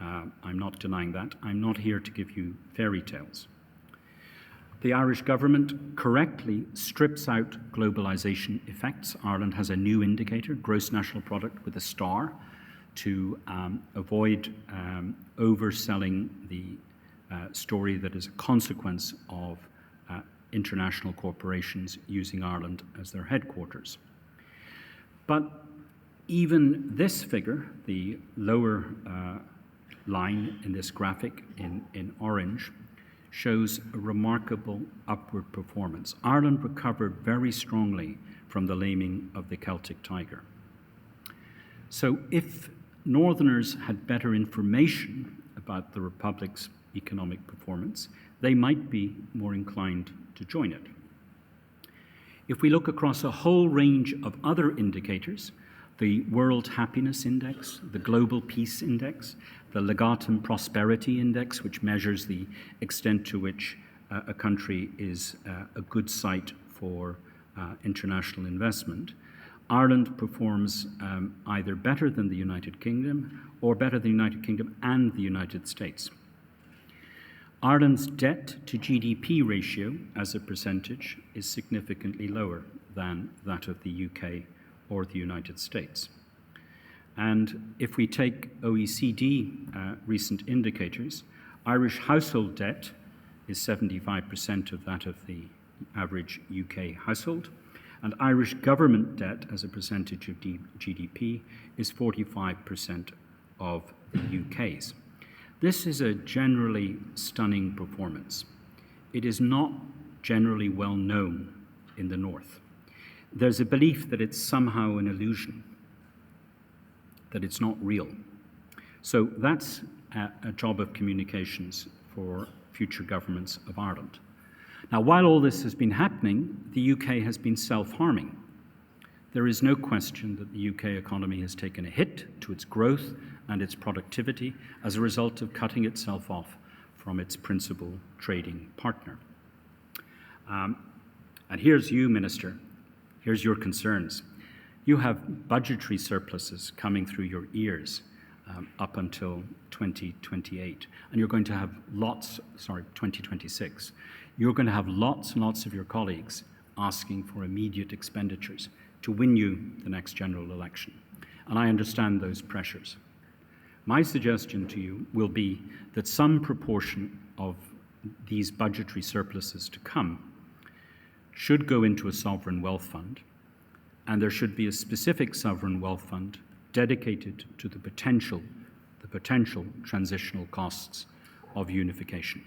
I'm not denying that. I'm not here to give you fairy tales. The Irish government correctly strips out globalization effects. Ireland has a new indicator, gross national product with a star, to avoid overselling the story that is a consequence of international corporations using Ireland as their headquarters. But even this figure, the lower line in this graphic in orange, shows a remarkable upward performance. Ireland recovered very strongly from the laming of the Celtic tiger. So if Northerners had better information about the Republic's economic performance, they might be more inclined to join it. If we look across a whole range of other indicators, the World Happiness Index, the Global Peace Index, the Legatum Prosperity Index, which measures the extent to which a country is a good site for international investment, Ireland performs either better than the United Kingdom or better than the United Kingdom and the United States. Ireland's debt to GDP ratio as a percentage is significantly lower than that of the UK or the United States. And if we take OECD recent indicators, Irish household debt is 75% of that of the average UK household, and Irish government debt as a percentage of GDP is 45% of the UK's. This is a generally stunning performance. It is not generally well known in the North. There's a belief that it's somehow an illusion, that it's not real. So that's a job of communications for future governments of Ireland. Now, while all this has been happening, the UK has been self-harming. There is no question that the UK economy has taken a hit to its growth and its productivity as a result of cutting itself off from its principal trading partner. And here's you, Minister. Here's your concerns. You have budgetary surpluses coming through your ears up until 2028. And you're going to have 2026. You're going to have lots and lots of your colleagues asking for immediate expenditures to win you the next general election. And I understand those pressures. My suggestion to you will be that some proportion of these budgetary surpluses to come should go into a sovereign wealth fund, and there should be a specific sovereign wealth fund dedicated to the potential transitional costs of unification.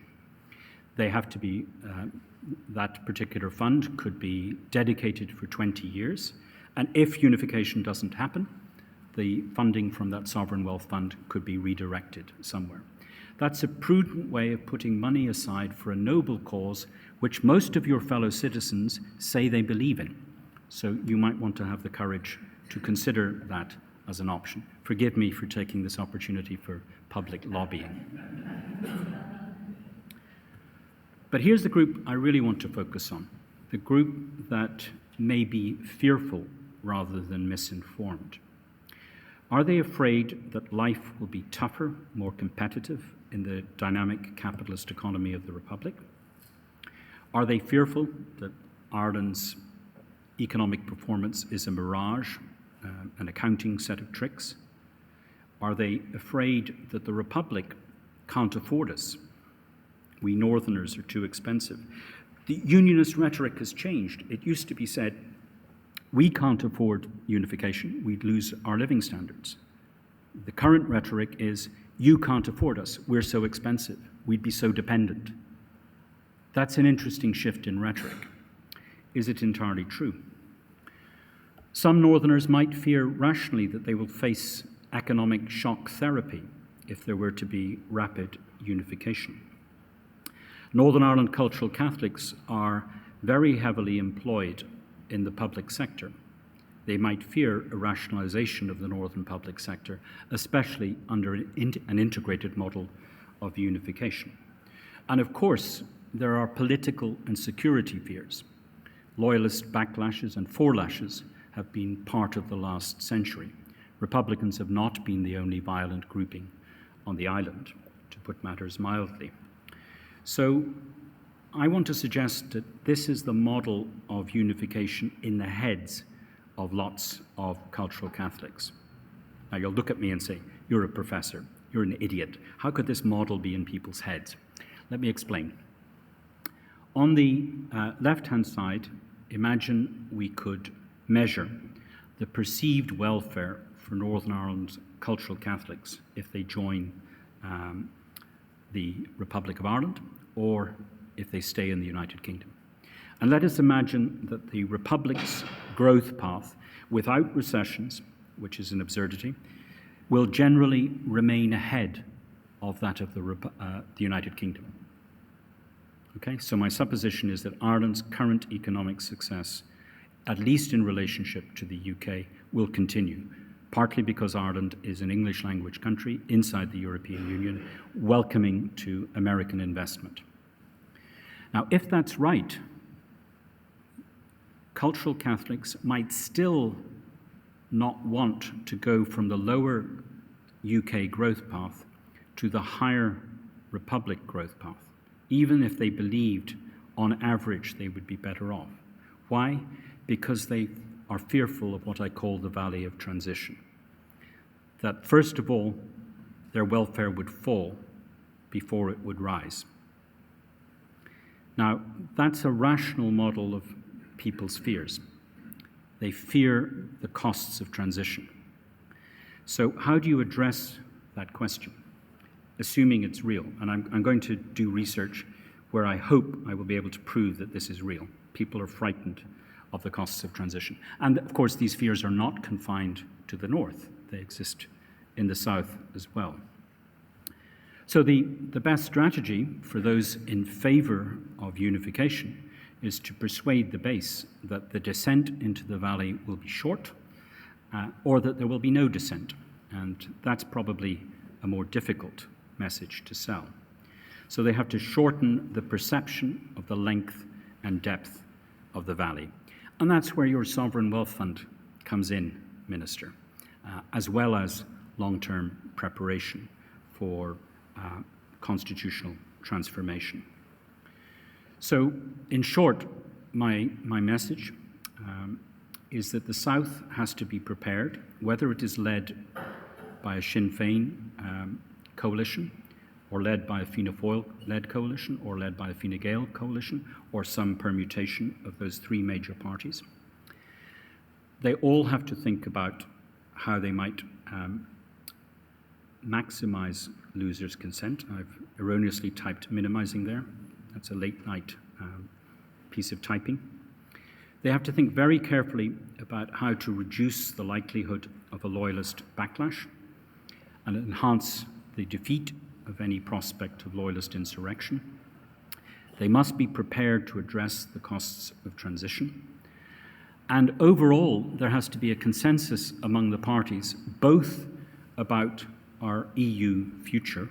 They have to be, that particular fund could be dedicated for 20 years, and if unification doesn't happen, the funding from that sovereign wealth fund could be redirected somewhere. That's a prudent way of putting money aside for a noble cause which most of your fellow citizens say they believe in. So you might want to have the courage to consider that as an option. Forgive me for taking this opportunity for public lobbying. But here's the group I really want to focus on, the group that may be fearful rather than misinformed. Are they afraid that life will be tougher, more competitive in the dynamic capitalist economy of the Republic? Are they fearful that Ireland's economic performance is a mirage, an accounting set of tricks? Are they afraid that the Republic can't afford us? We Northerners are too expensive. The unionist rhetoric has changed. It used to be said, we can't afford unification, we'd lose our living standards. The current rhetoric is, you can't afford us, we're so expensive, we'd be so dependent. That's an interesting shift in rhetoric. Is it entirely true? Some Northerners might fear rationally that they will face economic shock therapy if there were to be rapid unification. Northern Ireland cultural Catholics are very heavily employed in the public sector. They might fear a rationalisation of the Northern public sector, especially under an integrated model of unification. And of course, there are political and security fears. Loyalist backlashes and forelashes have been part of the last century. Republicans have not been the only violent grouping on the island, to put matters mildly. So I want to suggest that this is the model of unification in the heads of lots of cultural Catholics. Now you'll look at me and say, you're a professor, you're an idiot. How could this model be in people's heads? Let me explain. On the left-hand side, imagine we could measure the perceived welfare for Northern Ireland's cultural Catholics if they join the Republic of Ireland or if they stay in the United Kingdom. And let us imagine that the Republic's growth path, without recessions, which is an absurdity, will generally remain ahead of that of the United Kingdom. Okay, so my supposition is that Ireland's current economic success, at least in relationship to the UK, will continue, partly because Ireland is an English language country inside the European Union, welcoming to American investment. Now, if that's right, cultural Catholics might still not want to go from the lower UK growth path to the higher Republic growth path, even if they believed on average they would be better off. Why? Because they are fearful of what I call the valley of transition. That first of all, their welfare would fall before it would rise. Now, that's a rational model of people's fears. They fear the costs of transition. So how do you address that question, assuming it's real? And I'm going to do research where I hope I will be able to prove that this is real. People are frightened of the costs of transition. And of course, these fears are not confined to the north. They exist in the south as well. So the best strategy for those in favor of unification is to persuade the base that the descent into the valley will be short or that there will be no descent. And that's probably a more difficult message to sell. So they have to shorten the perception of the length and depth of the valley. And that's where your Sovereign Wealth Fund comes in, Minister, as well as long-term preparation for constitutional transformation. So, in short, my message is that the South has to be prepared, whether it is led by a Sinn Féin coalition, or led by a Fianna Fáil-led coalition, or led by a Fine Gael coalition, or some permutation of those three major parties. They all have to think about how they might maximize losers' consent. I've erroneously typed minimizing there. That's a late-night piece of typing. They have to think very carefully about how to reduce the likelihood of a loyalist backlash and enhance the defeat of any prospect of loyalist insurrection. They must be prepared to address the costs of transition. And overall, there has to be a consensus among the parties, both about our EU future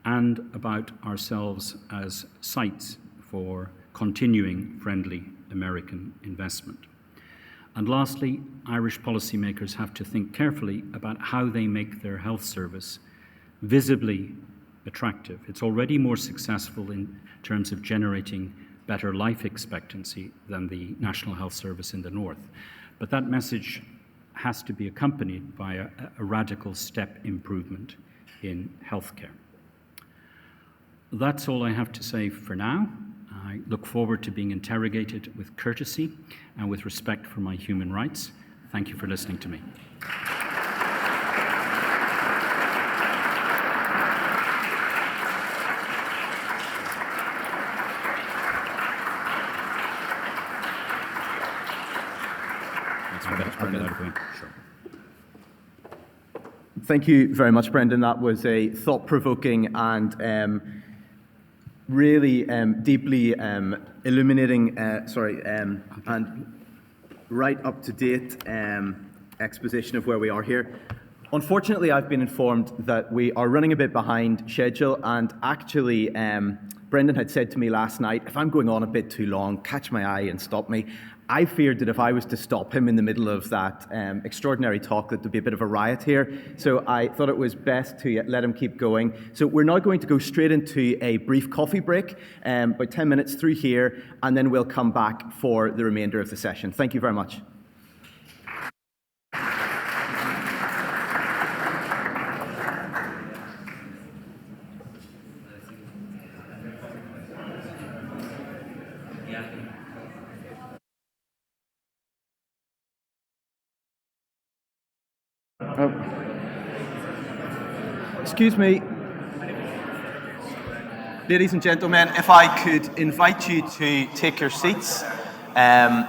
and about ourselves as sites for continuing friendly American investment. And lastly, Irish policymakers have to think carefully about how they make their health service visibly attractive. It's already more successful in terms of generating better life expectancy than the National Health Service in the north. But that message has to be accompanied by a radical step improvement in healthcare. That's all I have to say for now. I look forward to being interrogated with courtesy and with respect for my human rights. Thank you for listening to me.
Thank you very much, Brendan. That was a thought-provoking and really deeply illuminating, and right up-to-date exposition of where we are here. Unfortunately, I've been informed that we are running a bit behind schedule, and actually, Brendan had said to me last night, if I'm going on a bit too long, catch my eye and stop me. I feared that if I was to stop him in the middle of that extraordinary talk, that there'd be a bit of a riot here. So I thought it was best to let him keep going. So we're now going to go straight into a brief coffee break, about 10 minutes through here, and then we'll come back for the remainder of the session. Thank you very much. Excuse me. Ladies and gentlemen, if I could invite you to take your seats, and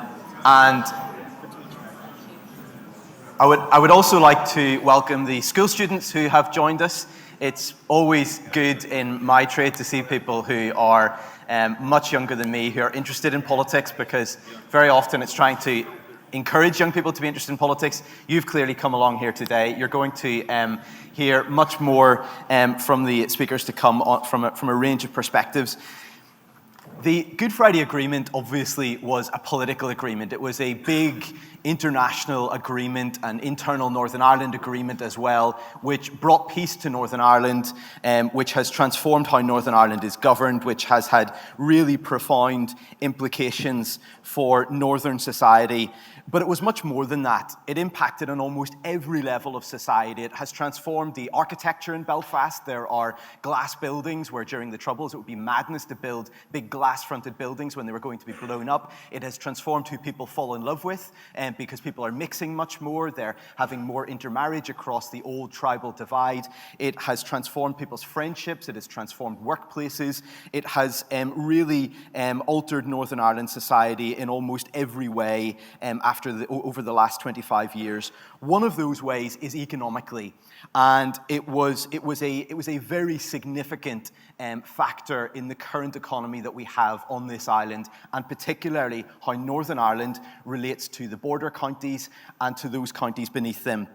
I would also like to welcome the school students who have joined us. It's always good in my trade to see people who are much younger than me, who are interested in politics, because very often it's trying to encourage young people to be interested in politics. You've clearly come along here today. You're going to hear much more from the speakers to come from a range of perspectives. The Good Friday Agreement obviously was a political agreement. It was a big international agreement, an internal Northern Ireland agreement as well, which brought peace to Northern Ireland, which has transformed how Northern Ireland is governed, which has had really profound implications for Northern society. But it was much more than that. It impacted on almost every level of society. It has transformed the architecture in Belfast. There are glass buildings where during the Troubles it would be madness to build big glass-fronted buildings when they were going to be blown up. It has transformed who people fall in love with, because people are mixing much more. They're having more intermarriage across the old tribal divide. It has transformed people's friendships. It has transformed workplaces. It has really altered Northern Ireland society in almost every way over the last 25 years. One of those ways is economically, and it was a very significant factor in the current economy that we have on this island, and particularly how Northern Ireland relates to the border counties and to those counties beneath them.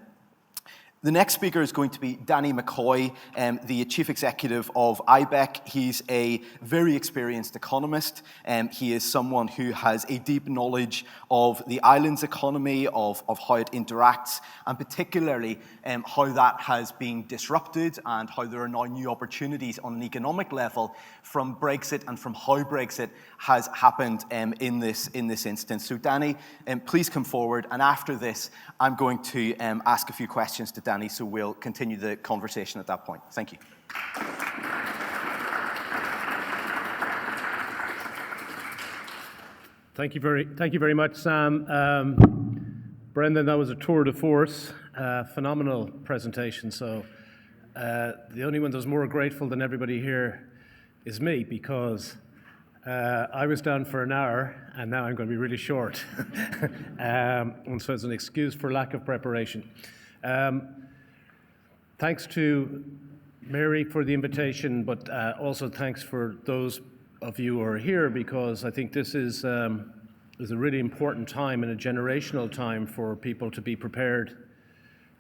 The next speaker is going to be Danny McCoy, the Chief Executive of Ibec. He's a very experienced economist. He is someone who has a deep knowledge of the island's economy, of how it interacts, and particularly how that has been disrupted and how there are now new opportunities on an economic level from Brexit and from how Brexit has happened in this instance. So Danny, please come forward, and after this, I'm going to ask a few questions to Danny, so we'll continue the conversation at that point. Thank you.
Thank you very much, Sam. Brendan, that was a tour de force, phenomenal presentation. So the only one that was more grateful than everybody here is me, because I was down for an hour, and now I'm going to be really short. And so it's an excuse for lack of preparation. Thanks to Mary for the invitation, but also thanks for those of you who are here, because I think this is a really important time and a generational time for people to be prepared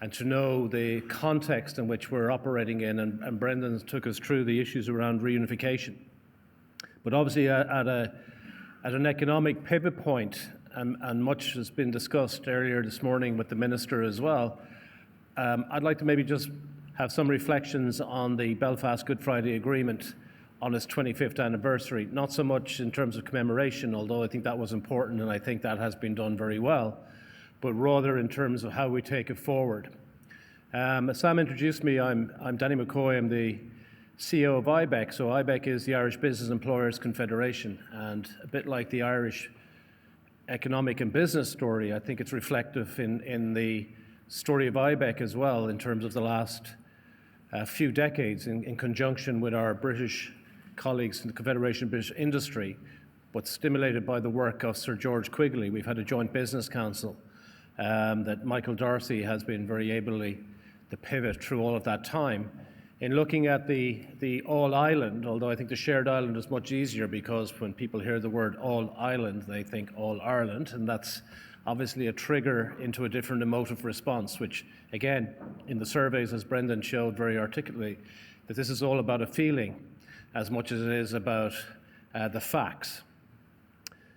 and to know the context in which we're operating in. And Brendan took us through the issues around reunification. But obviously at an economic pivot point, and much has been discussed earlier this morning with the Minister as well, I'd like to maybe just have some reflections on the Belfast Good Friday Agreement, on its 25th anniversary, not so much in terms of commemoration, although I think that was important and I think that has been done very well, but rather in terms of how we take it forward. As Sam introduced me, I'm Danny McCoy. I'm the CEO of Ibec. So Ibec is the Irish Business Employers Confederation, and a bit like the Irish economic and business story, I think it's reflective in the story of Ibec as well in terms of the last few decades in conjunction with our British colleagues in the Confederation of British Industry, but stimulated by the work of Sir George Quigley. We've had a joint business council that Michael Darcy has been very ably the pivot through all of that time in looking at the all-island, although I think the shared island is much easier because when people hear the word all-island, they think all-Ireland, and that's obviously a trigger into a different emotive response, which, again, in the surveys, as Brendan showed very articulately, that this is all about a feeling as much as it is about the facts.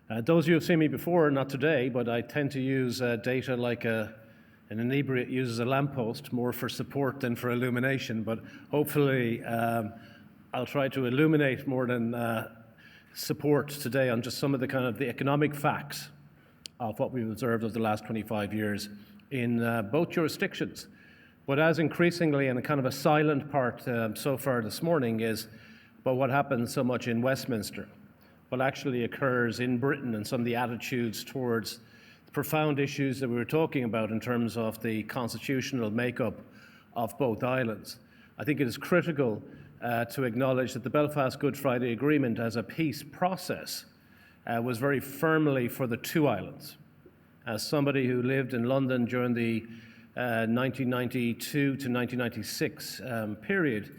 Those of you who have seen me before, not today, but I tend to use data like an inebriate uses a lamppost, more for support than for illumination, but hopefully I'll try to illuminate more than support today on just some of the kind of the economic facts of what we've observed over the last 25 years in both jurisdictions. But as increasingly, and a kind of a silent part so far this morning, is about what happens so much in Westminster, what actually occurs in Britain and some of the attitudes towards the profound issues that we were talking about in terms of the constitutional makeup of both islands. I think it is critical to acknowledge that the Belfast Good Friday Agreement as a peace process was very firmly for the two islands. As somebody who lived in London during the 1992 to 1996 period,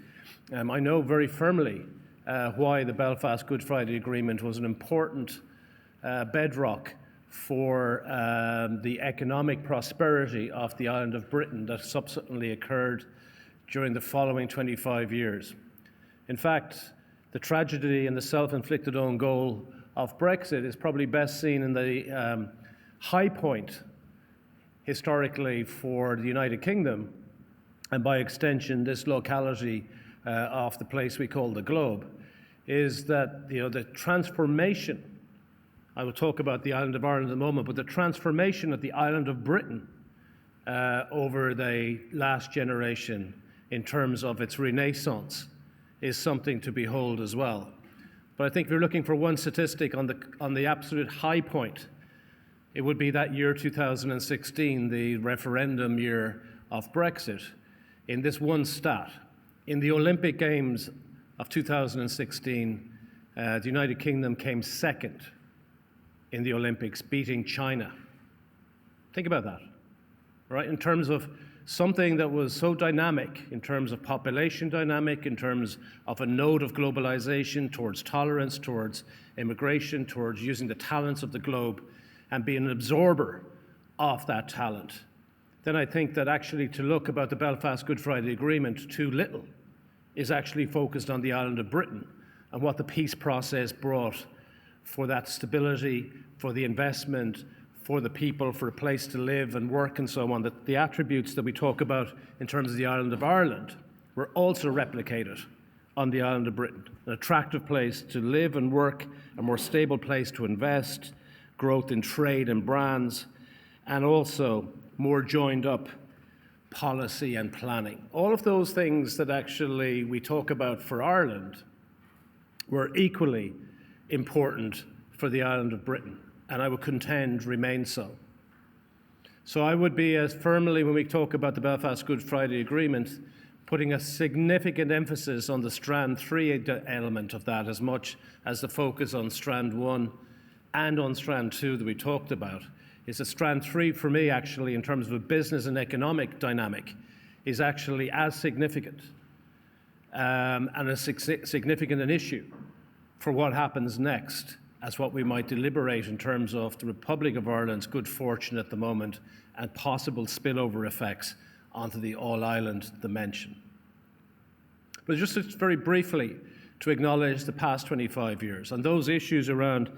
I know very firmly why the Belfast Good Friday Agreement was an important bedrock for the economic prosperity of the island of Britain that subsequently occurred during the following 25 years. In fact, the tragedy and the self-inflicted own goal of Brexit is probably best seen in the high point historically for the United Kingdom, and by extension this locality of the place we call the globe, is that the transformation, I will talk about the island of Ireland in a moment, but the transformation of the island of Britain over the last generation in terms of its renaissance is something to behold as well. But I think if you're looking for one statistic on the absolute high point, it would be that year 2016, the referendum year of Brexit. In this one stat, in the Olympic Games of 2016, the United Kingdom came second in the Olympics, beating China. Think about that, right? In terms of something that was so dynamic, in terms of population dynamic, in terms of a node of globalization towards tolerance, towards immigration, towards using the talents of the globe and being an absorber of that talent, then I think that actually to look about the Belfast Good Friday Agreement too little is actually focused on the island of Britain and what the peace process brought for that stability, for the investment, for the people, for a place to live and work and so on, that the attributes that we talk about in terms of the island of Ireland were also replicated on the island of Britain. An attractive place to live and work, a more stable place to invest, growth in trade and brands, and also more joined up policy and planning. All of those things that actually we talk about for Ireland were equally important for the island of Britain, and I would contend remain so. So I would be as firmly, when we talk about the Belfast Good Friday Agreement, putting a significant emphasis on the Strand 3 element of that as much as the focus on Strand 1 and on Strand 2 that we talked about. Is that Strand 3 for me actually in terms of a business and economic dynamic is actually as significant and as significant an issue for what happens next as what we might deliberate in terms of the Republic of Ireland's good fortune at the moment and possible spillover effects onto the all-island dimension. But just very briefly to acknowledge the past 25 years and those issues around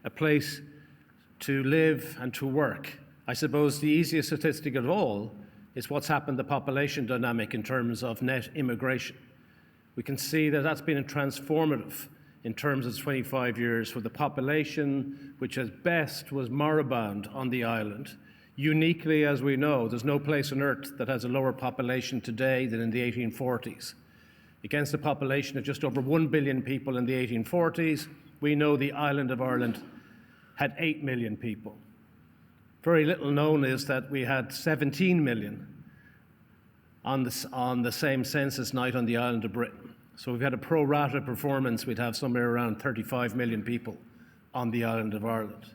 a place to live and to work. I suppose the easiest statistic of all is what's happened to the population dynamic in terms of net immigration. we can see that that's been a transformative in terms of 25 years for the population, which at best was moribund on the island. Uniquely, as we know, there's no place on earth that has a lower population today than in the 1840s. Against a population of just over 1 billion people in the 1840s, we know the island of Ireland had 8 million people. Very little known is that we had 17 million on the same census night on the island of Britain. So we've had a pro rata performance, we'd have somewhere around 35 million people on the island of Ireland.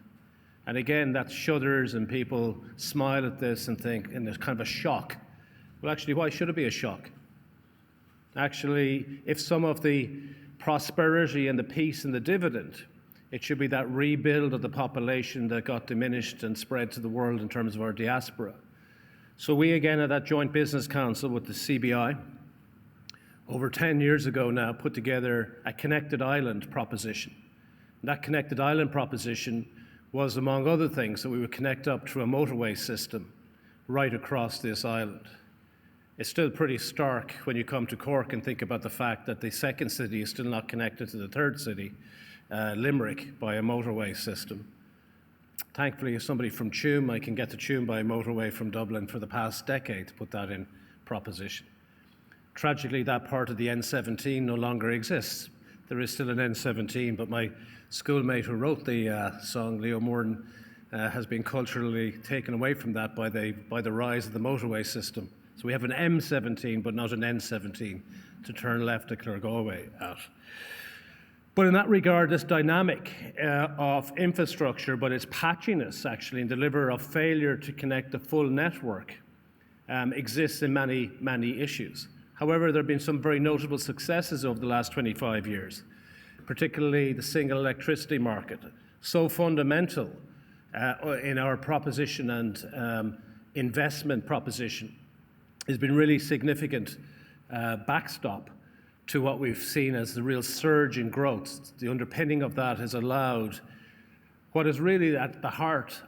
And again, that shudders and people smile at this and think, and there's kind of a shock. Well, actually, why should it be a shock? Actually, if some of the prosperity and the peace and the dividend, it should be that rebuild of the population that got diminished and spread to the world in terms of our diaspora. So we again at that Joint Business Council with the CBI, over 10 years ago now, put together a connected island proposition. And that connected island proposition was, among other things, that we would connect up through a motorway system right across this island. It's still pretty stark when you come to Cork and think about the fact that the second city is still not connected to the third city, Limerick, by a motorway system. Thankfully, as somebody from Tuam, I can get to Tuam by motorway from Dublin for the past decade to put that in proposition. Tragically, that part of the N17 no longer exists. There is still an N17, but my schoolmate who wrote the song, Leo Morton, has been culturally taken away from that by the rise of the motorway system. So we have an M17, but not an N17 to turn left at Claregalway at. But in that regard, this dynamic of infrastructure, but its patchiness actually, and deliver of failure to connect the full network, exists in many, many issues. However, there have been some very notable successes over the last 25 years, particularly the single electricity market, so fundamental in our proposition and investment proposition. Has been really significant backstop to what we've seen as the real surge in growth. The underpinning of that has allowed what is really at the heart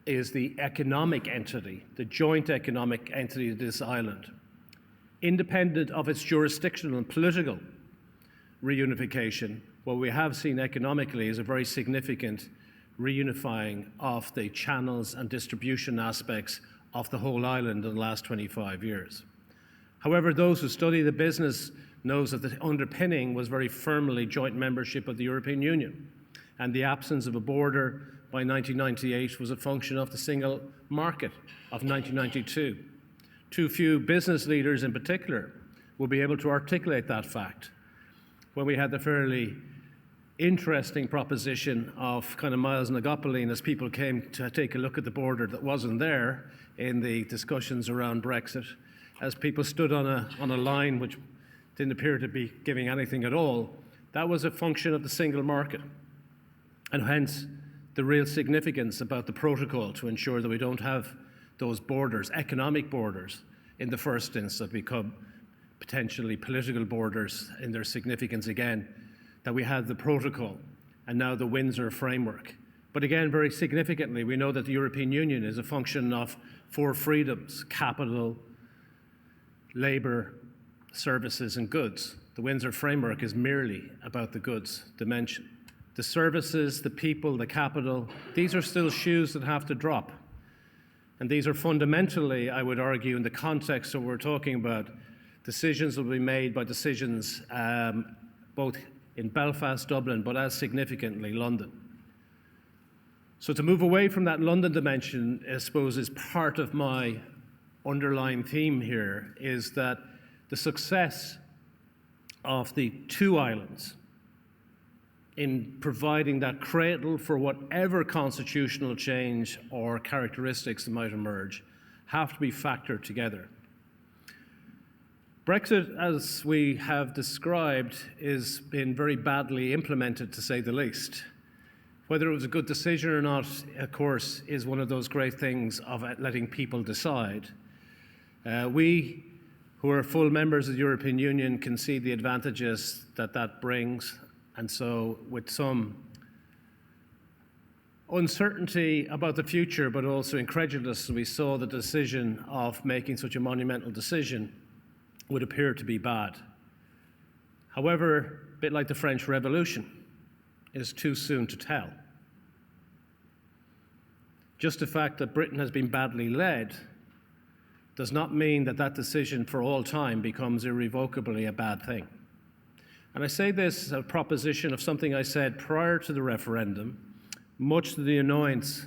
is the economic entity, the joint economic entity of this island. Independent of its jurisdictional and political reunification, what we have seen economically is a very significant reunifying of the channels and distribution aspects of the whole island in the last 25 years. However, those who study the business knows that the underpinning was very firmly joint membership of the European Union, and the absence of a border by 1998 was a function of the single market of 1992. Too few business leaders in particular will be able to articulate that fact. When we had the fairly interesting proposition of kind of Miles Nagopoline as people came to take a look at the border that wasn't there in the discussions around Brexit, as people stood on a line which didn't appear to be giving anything at all, that was a function of the single market. And hence the real significance about the protocol to ensure that we don't have those borders, economic borders, in the first instance that become potentially political borders in their significance again, that we had the protocol and now the Windsor framework. But again, very significantly, we know that the European Union is a function of 4 freedoms: capital, labour, services and goods. The Windsor framework is merely about the goods dimension. The services, the people, the capital, these are still shoes that have to drop. And these are fundamentally, I would argue, in the context that we're talking about, decisions will be made by decisions both in Belfast, Dublin, but as significantly London. So to move away from that London dimension, I suppose, is part of my underlying theme here, is that the success of the 2 islands in providing that cradle for whatever constitutional change or characteristics that might emerge have to be factored together. Brexit, as we have described, has been very badly implemented, to say the least. Whether it was a good decision or not, of course, is one of those great things of letting people decide. We, who are full members of the European Union, can see the advantages that that brings. And so with some uncertainty about the future, but also incredulous, we saw the decision of making such a monumental decision would appear to be bad. However, a bit like the French Revolution, it is too soon to tell. Just the fact that Britain has been badly led does not mean that that decision for all time becomes irrevocably a bad thing. And I say this as a proposition of something I said prior to the referendum, much to the annoyance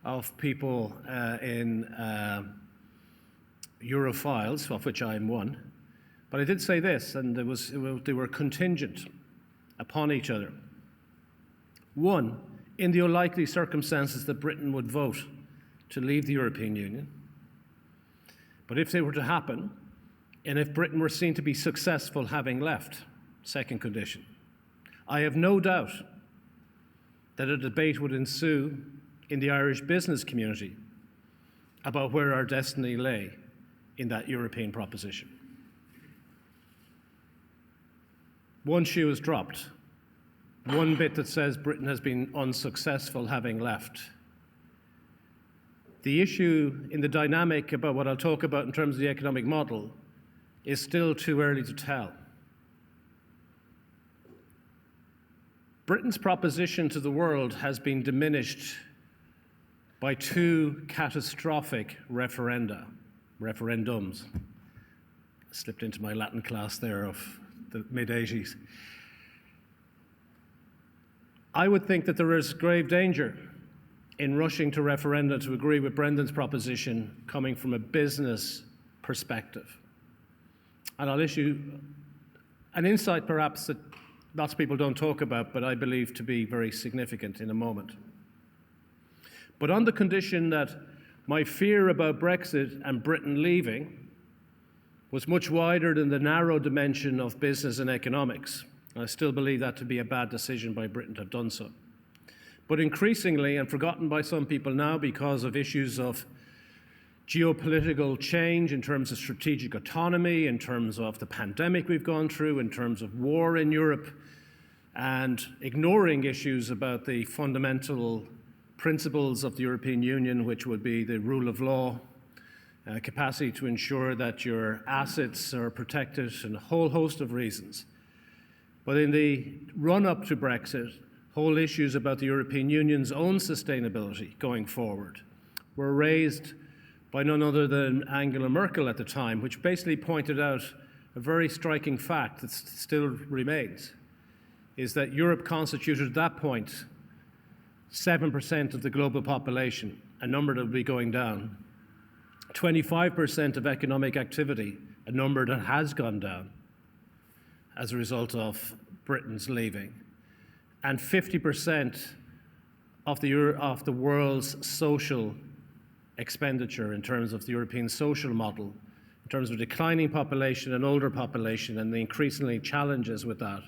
of people in Europhiles, of which I am one. But I did say this, and they were contingent upon each other. One, in the unlikely circumstances that Britain would vote to leave the European Union. But if they were to happen, and if Britain were seen to be successful having left, second condition, I have no doubt that a debate would ensue in the Irish business community about where our destiny lay in that European proposition. One shoe is dropped. One bit that says Britain has been unsuccessful having left. The issue in the dynamic about what I'll talk about in terms of the economic model is still too early to tell. Britain's proposition to the world has been diminished by two catastrophic referendums. Slipped into my Latin class there of the mid-80s. I would think that there is grave danger in rushing to referenda to agree with Brendan's proposition coming from a business perspective. And I'll issue an insight perhaps that lots of people don't talk about, but I believe to be very significant in a moment. But on the condition that my fear about Brexit and Britain leaving was much wider than the narrow dimension of business and economics. I still believe that to be a bad decision by Britain to have done so. But increasingly, and forgotten by some people now because of issues of geopolitical change in terms of strategic autonomy, in terms of the pandemic we've gone through, in terms of war in Europe, and ignoring issues about the fundamental principles of the European Union, which would be the rule of law, capacity to ensure that your assets are protected, and a whole host of reasons. But in the run-up to Brexit, whole issues about the European Union's own sustainability going forward were raised by none other than Angela Merkel at the time, which basically pointed out a very striking fact that still remains, is that Europe constituted at that point 7% of the global population, a number that will be going down, 25% of economic activity, a number that has gone down as a result of Britain's leaving, and 50% of the world's social expenditure in terms of the European social model, in terms of declining population and older population and the increasingly challenges with that,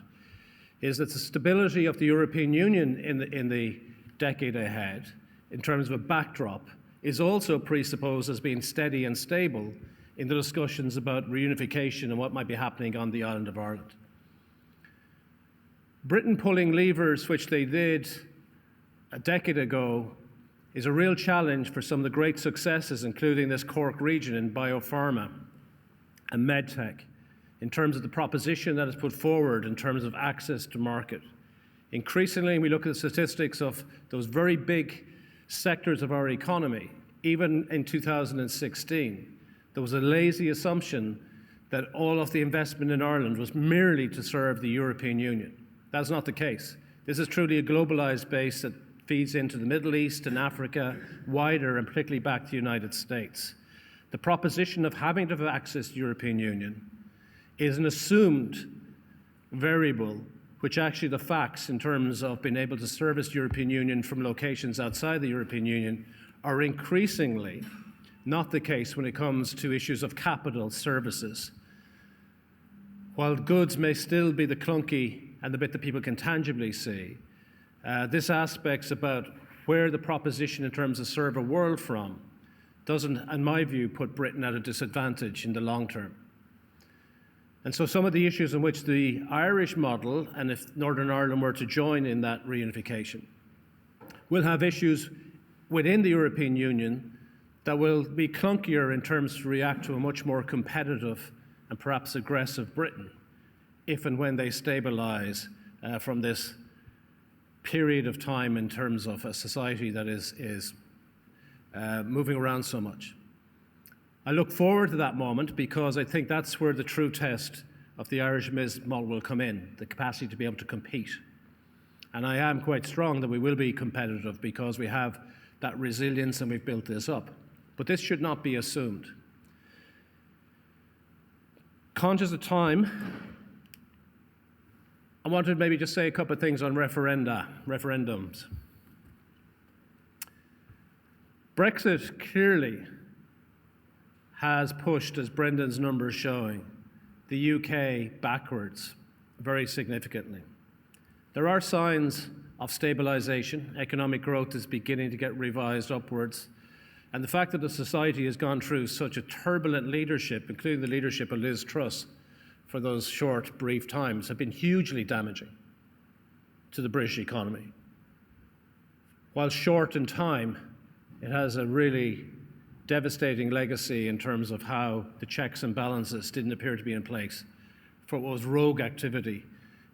is that the stability of the European Union in the decade ahead, in terms of a backdrop, is also presupposed as being steady and stable in the discussions about reunification and what might be happening on the island of Ireland. Britain pulling levers, which they did a decade ago, is a real challenge for some of the great successes, including this Cork region in biopharma and medtech, in terms of the proposition that is put forward in terms of access to market. Increasingly, we look at the statistics of those very big sectors of our economy. Even in 2016, there was a lazy assumption that all of the investment in Ireland was merely to serve the European Union. That's not the case. This is truly a globalized base that feeds into the Middle East and Africa, wider, and particularly back to the United States. The proposition of having to have access to the European Union is an assumed variable, which actually the facts in terms of being able to service the European Union from locations outside the European Union are increasingly not the case when it comes to issues of capital services. While goods may still be the clunky and the bit that people can tangibly see, this aspect's about where the proposition in terms of serve a world from doesn't, in my view, put Britain at a disadvantage in the long term. And so some of the issues in which the Irish model, and if Northern Ireland were to join in that reunification, will have issues within the European Union that will be clunkier in terms to react to a much more competitive and perhaps aggressive Britain if and when they stabilize from this period of time in terms of a society that is moving around so much. I look forward to that moment because I think that's where the true test of the Irish business model will come in, the capacity to be able to compete. And I am quite strong that we will be competitive because we have that resilience and we've built this up. But this should not be assumed. Conscious of time, I wanted to maybe just say a couple of things on referendums. Brexit clearly has pushed, as Brendan's numbers showing, the UK backwards very significantly. There are signs of stabilisation. Economic growth is beginning to get revised upwards. And the fact that the society has gone through such a turbulent leadership, including the leadership of Liz Truss, for those short, brief times, have been hugely damaging to the British economy. While short in time, it has a really devastating legacy in terms of how the checks and balances didn't appear to be in place for what was rogue activity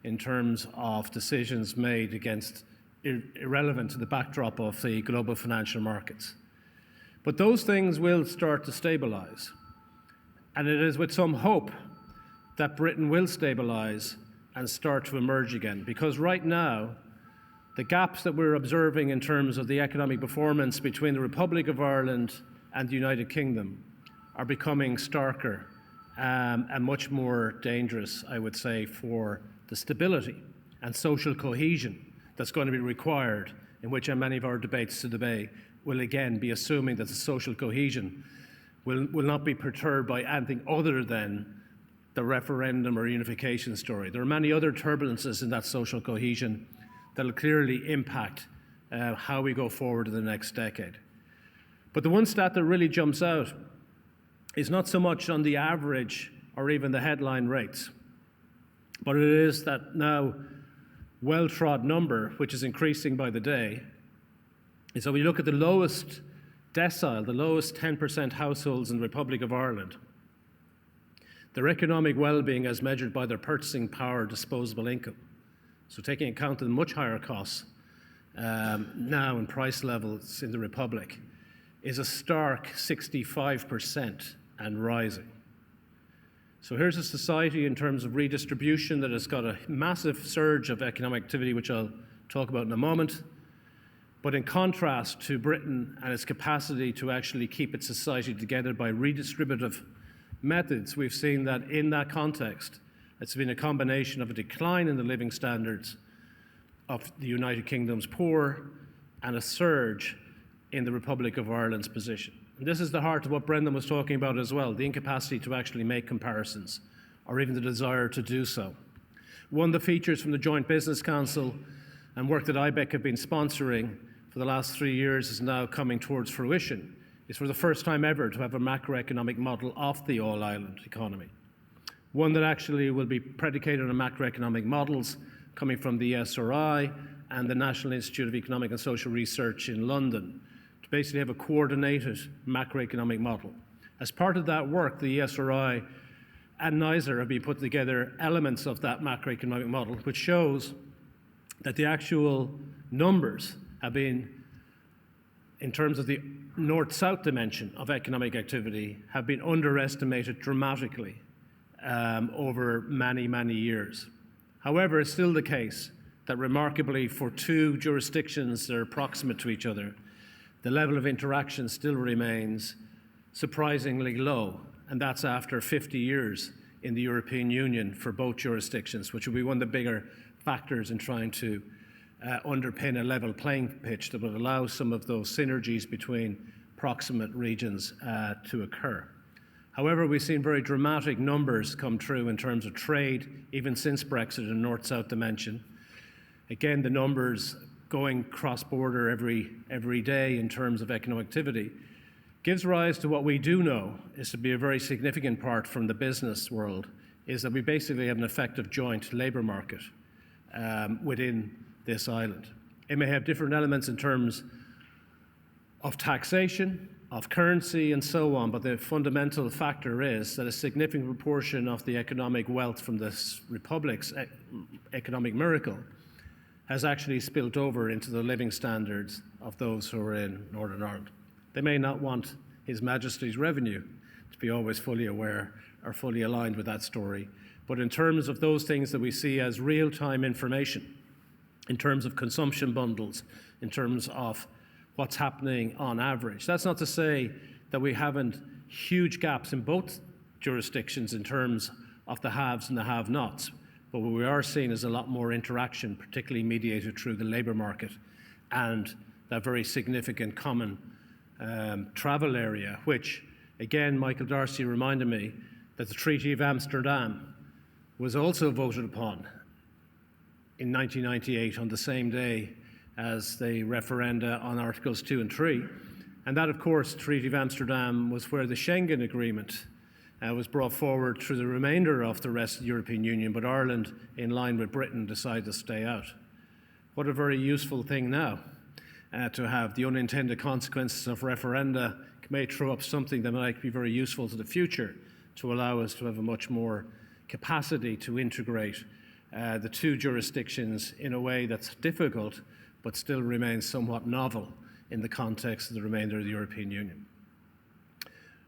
in terms of decisions made against irrelevant to the backdrop of the global financial markets. But those things will start to stabilise. And it is with some hope that Britain will stabilise and start to emerge again. Because right now, the gaps that we're observing in terms of the economic performance between the Republic of Ireland and the United Kingdom are becoming starker and much more dangerous, I would say, for the stability and social cohesion that's going to be required, in which many of our debates today will again be assuming that the social cohesion will not be perturbed by anything other than the referendum or unification story. There are many other turbulences in that social cohesion that will clearly impact how we go forward in the next decade. But the one stat that really jumps out is not so much on the average or even the headline rates, but it is that now well-trod number, which is increasing by the day. And so we look at the lowest decile, the lowest 10% households in the Republic of Ireland, their economic well-being as measured by their purchasing power, disposable income. So taking account of the much higher costs now and price levels in the Republic, is a stark 65% and rising. So here's a society in terms of redistribution that has got a massive surge of economic activity, which I'll talk about in a moment. But in contrast to Britain and its capacity to actually keep its society together by redistributive methods, we've seen that in that context, it's been a combination of a decline in the living standards of the United Kingdom's poor and a surge in the Republic of Ireland's position. And this is the heart of what Brendan was talking about as well, the incapacity to actually make comparisons, or even the desire to do so. One of the features from the Joint Business Council and work that Ibec have been sponsoring for the last 3 years is now coming towards fruition, is for the first time ever to have a macroeconomic model of the all-island economy. One that actually will be predicated on macroeconomic models coming from the SRI and the National Institute of Economic and Social Research in London, to basically have a coordinated macroeconomic model. As part of that work, the ESRI and NISR have been putting together elements of that macroeconomic model, which shows that the actual numbers have been, in terms of the north-south dimension of economic activity, have been underestimated dramatically over many, many years. However, it's still the case that remarkably for two jurisdictions that are proximate to each other, the level of interaction still remains surprisingly low, and that's after 50 years in the European Union for both jurisdictions, which will be one of the bigger factors in trying to underpin a level playing pitch that would allow some of those synergies between proximate regions to occur. However, we've seen very dramatic numbers come through in terms of trade, even since Brexit in a north-south dimension. Again, the numbers going cross-border every day in terms of economic activity gives rise to what we do know is to be a very significant part from the business world, is that we basically have an effective joint labour market within this island. It may have different elements in terms of taxation, of currency and so on, but the fundamental factor is that a significant proportion of the economic wealth from this republic's economic miracle has actually spilled over into the living standards of those who are in Northern Ireland. They may not want His Majesty's revenue to be always fully aware or fully aligned with that story, but in terms of those things that we see as real-time information, in terms of consumption bundles, in terms of what's happening on average. That's not to say that we haven't huge gaps in both jurisdictions in terms of the haves and the have-nots, but what we are seeing is a lot more interaction, particularly mediated through the labour market and that very significant common travel area, which, again, Michael Darcy reminded me that the Treaty of Amsterdam was also voted upon in 1998 on the same day as the referenda on Articles 2 and 3. And that, of course, Treaty of Amsterdam was where the Schengen Agreement was brought forward through the remainder of the rest of the European Union, but Ireland, in line with Britain, decided to stay out. What a very useful thing now to have the unintended consequences of referenda may throw up something that might be very useful to the future to allow us to have a much more capacity to integrate the two jurisdictions in a way that's difficult but still remains somewhat novel in the context of the remainder of the European Union.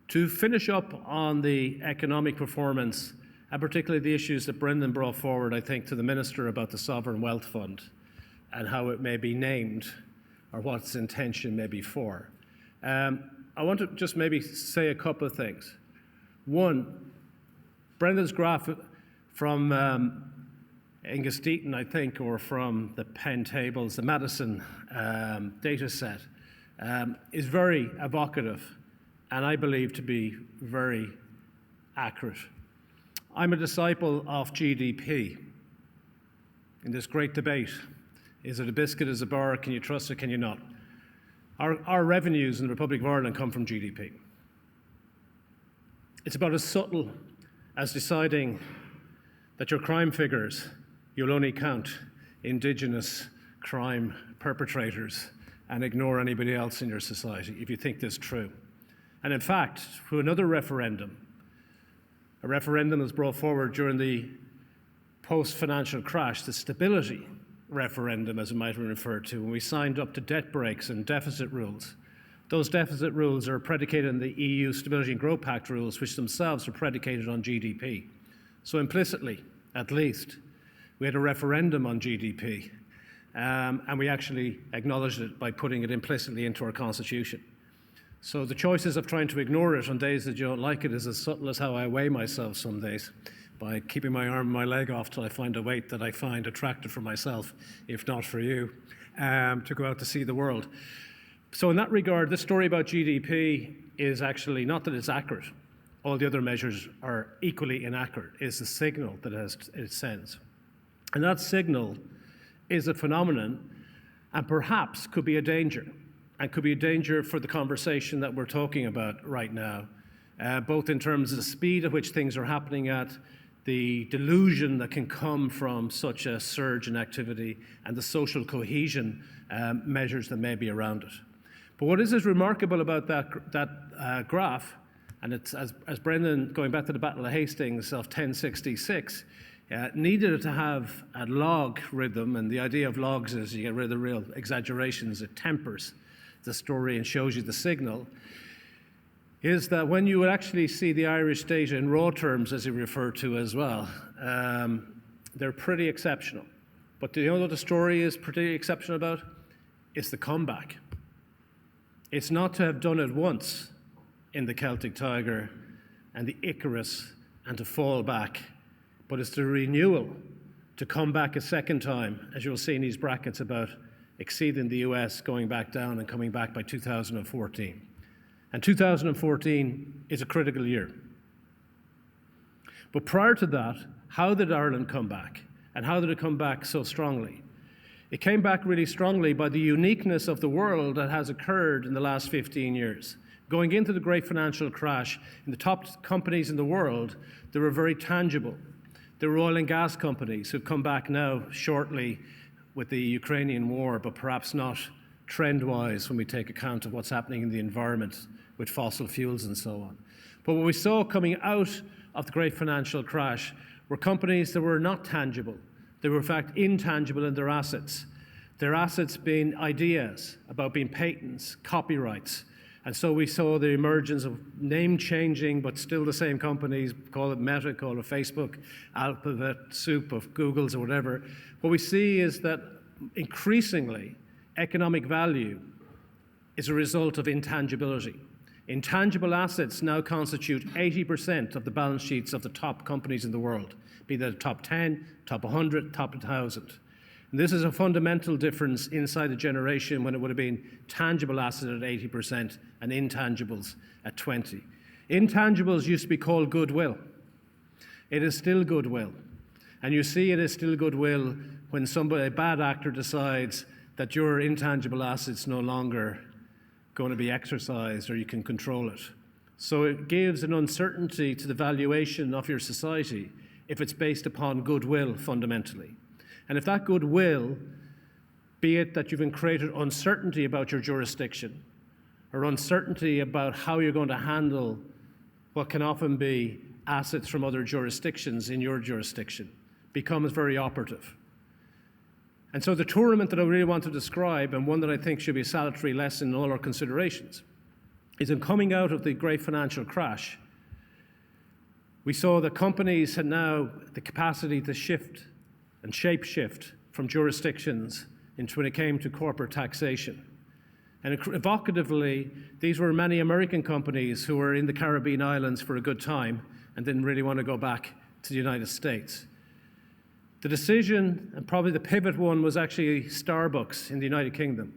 To finish up on the economic performance, and particularly the issues that Brendan brought forward, I think, to the Minister about the Sovereign Wealth Fund and how it may be named or what its intention may be for. I want to just maybe say a couple of things. One, Brendan's graph from Angus Deaton, I think, or from the Penn tables, the Madison data set, is very evocative and I believe to be very accurate. I'm a disciple of GDP in this great debate. Is it a biscuit, is it a bar, can you trust it, can you not? Our revenues in the Republic of Ireland come from GDP. It's about as subtle as deciding that your crime figures, you'll only count Indigenous crime perpetrators and ignore anybody else in your society if you think this true. And in fact, through another referendum, a referendum was brought forward during the post-financial crash, the stability referendum, as it might be referred to, when we signed up to debt breaks and deficit rules. Those deficit rules are predicated on the EU Stability and Growth Pact rules, which themselves are predicated on GDP. So implicitly, at least, we had a referendum on GDP, and we actually acknowledged it by putting it implicitly into our constitution. So the choices of trying to ignore it on days that you don't like it is as subtle as how I weigh myself some days, by keeping my arm and my leg off till I find a weight that I find attractive for myself, if not for you, to go out to see the world. So in that regard, this story about GDP is actually not that it's accurate. All the other measures are equally inaccurate. It's the signal that it sends. And that signal is a phenomenon and perhaps could be a danger, and could be a danger for the conversation that we're talking about right now, both in terms of the speed at which things are happening at, the delusion that can come from such a surge in activity, and the social cohesion measures that may be around it. But what is remarkable about that graph, and it's, as Brendan, going back to the Battle of Hastings of 1066, needed it to have a log rhythm, and the idea of logs is you get rid of the real exaggerations, it tempers the story and shows you the signal, is that when you would actually see the Irish data in raw terms, as you refer to as well, they're pretty exceptional. But do you know what the story is pretty exceptional about? It's the comeback. It's not to have done it once in the Celtic Tiger and the Icarus and to fall back, but it's the renewal to come back a second time, as you'll see in these brackets about exceeding the US, going back down and coming back by 2014. And 2014 is a critical year. But prior to that, how did Ireland come back? And how did it come back so strongly? It came back really strongly by the uniqueness of the world that has occurred in the last 15 years. Going into the great financial crash, in the top companies in the world, they were very tangible. There were oil and gas companies who've come back now shortly with the Ukrainian war, but perhaps not trend-wise when we take account of what's happening in the environment with fossil fuels and so on. But what we saw coming out of the great financial crash were companies that were not tangible. They were in fact intangible in their assets. Their assets being ideas, about being patents, copyrights. And so we saw the emergence of name-changing, but still the same companies, call it Meta, call it Facebook, Alphabet, Soup of Google's or whatever. What we see is that increasingly economic value is a result of intangibility. Intangible assets now constitute 80% of the balance sheets of the top companies in the world, be they the top 10, top 100, top 1,000. And this is a fundamental difference inside a generation when it would have been tangible assets at 80% and intangibles at 20. Intangibles used to be called goodwill. It is still goodwill. And you see it is still goodwill when somebody, a bad actor, decides that your intangible asset's no longer going to be exercised or you can control it. So it gives an uncertainty to the valuation of your society if it's based upon goodwill fundamentally. And if that goodwill, be it that you've created uncertainty about your jurisdiction or uncertainty about how you're going to handle what can often be assets from other jurisdictions in your jurisdiction, becomes very operative. And so the tournament that I really want to describe, and one that I think should be a salutary lesson in all our considerations, is in coming out of the great financial crash, we saw that companies had now the capacity to shift and shape-shift from jurisdictions into when it came to corporate taxation. And evocatively, these were many American companies who were in the Caribbean islands for a good time and didn't really want to go back to the United States. The decision, and probably the pivot one, was actually Starbucks in the United Kingdom.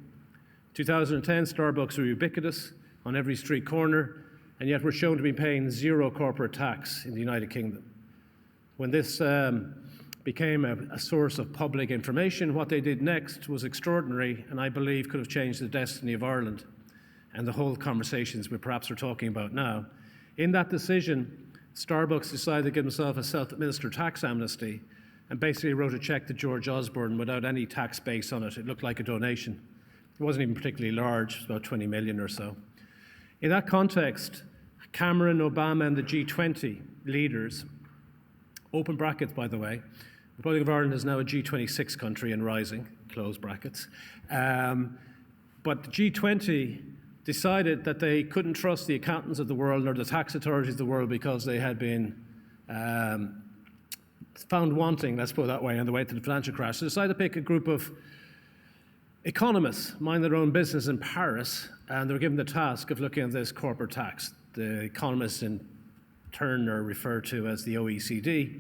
2010, Starbucks were ubiquitous on every street corner, and yet were shown to be paying zero corporate tax in the United Kingdom. When this became a source of public information, what they did next was extraordinary, and I believe could have changed the destiny of Ireland and the whole conversations we perhaps are talking about now. In that decision, Starbucks decided to give themselves a self-administered tax amnesty and basically wrote a check to George Osborne without any tax base on it. It looked like a donation. It wasn't even particularly large, it was about 20 million or so. In that context, Cameron, Obama, and the G20 leaders, open brackets by the way, the Republic of Ireland is now a G26 country and rising, close brackets. But the G20 decided that they couldn't trust the accountants of the world nor the tax authorities of the world because they had been found wanting, let's put it that way, on the way to the financial crash. So they decided to pick a group of economists, mind their own business in Paris, and they were given the task of looking at this corporate tax. The economists in turn are referred to as the OECD,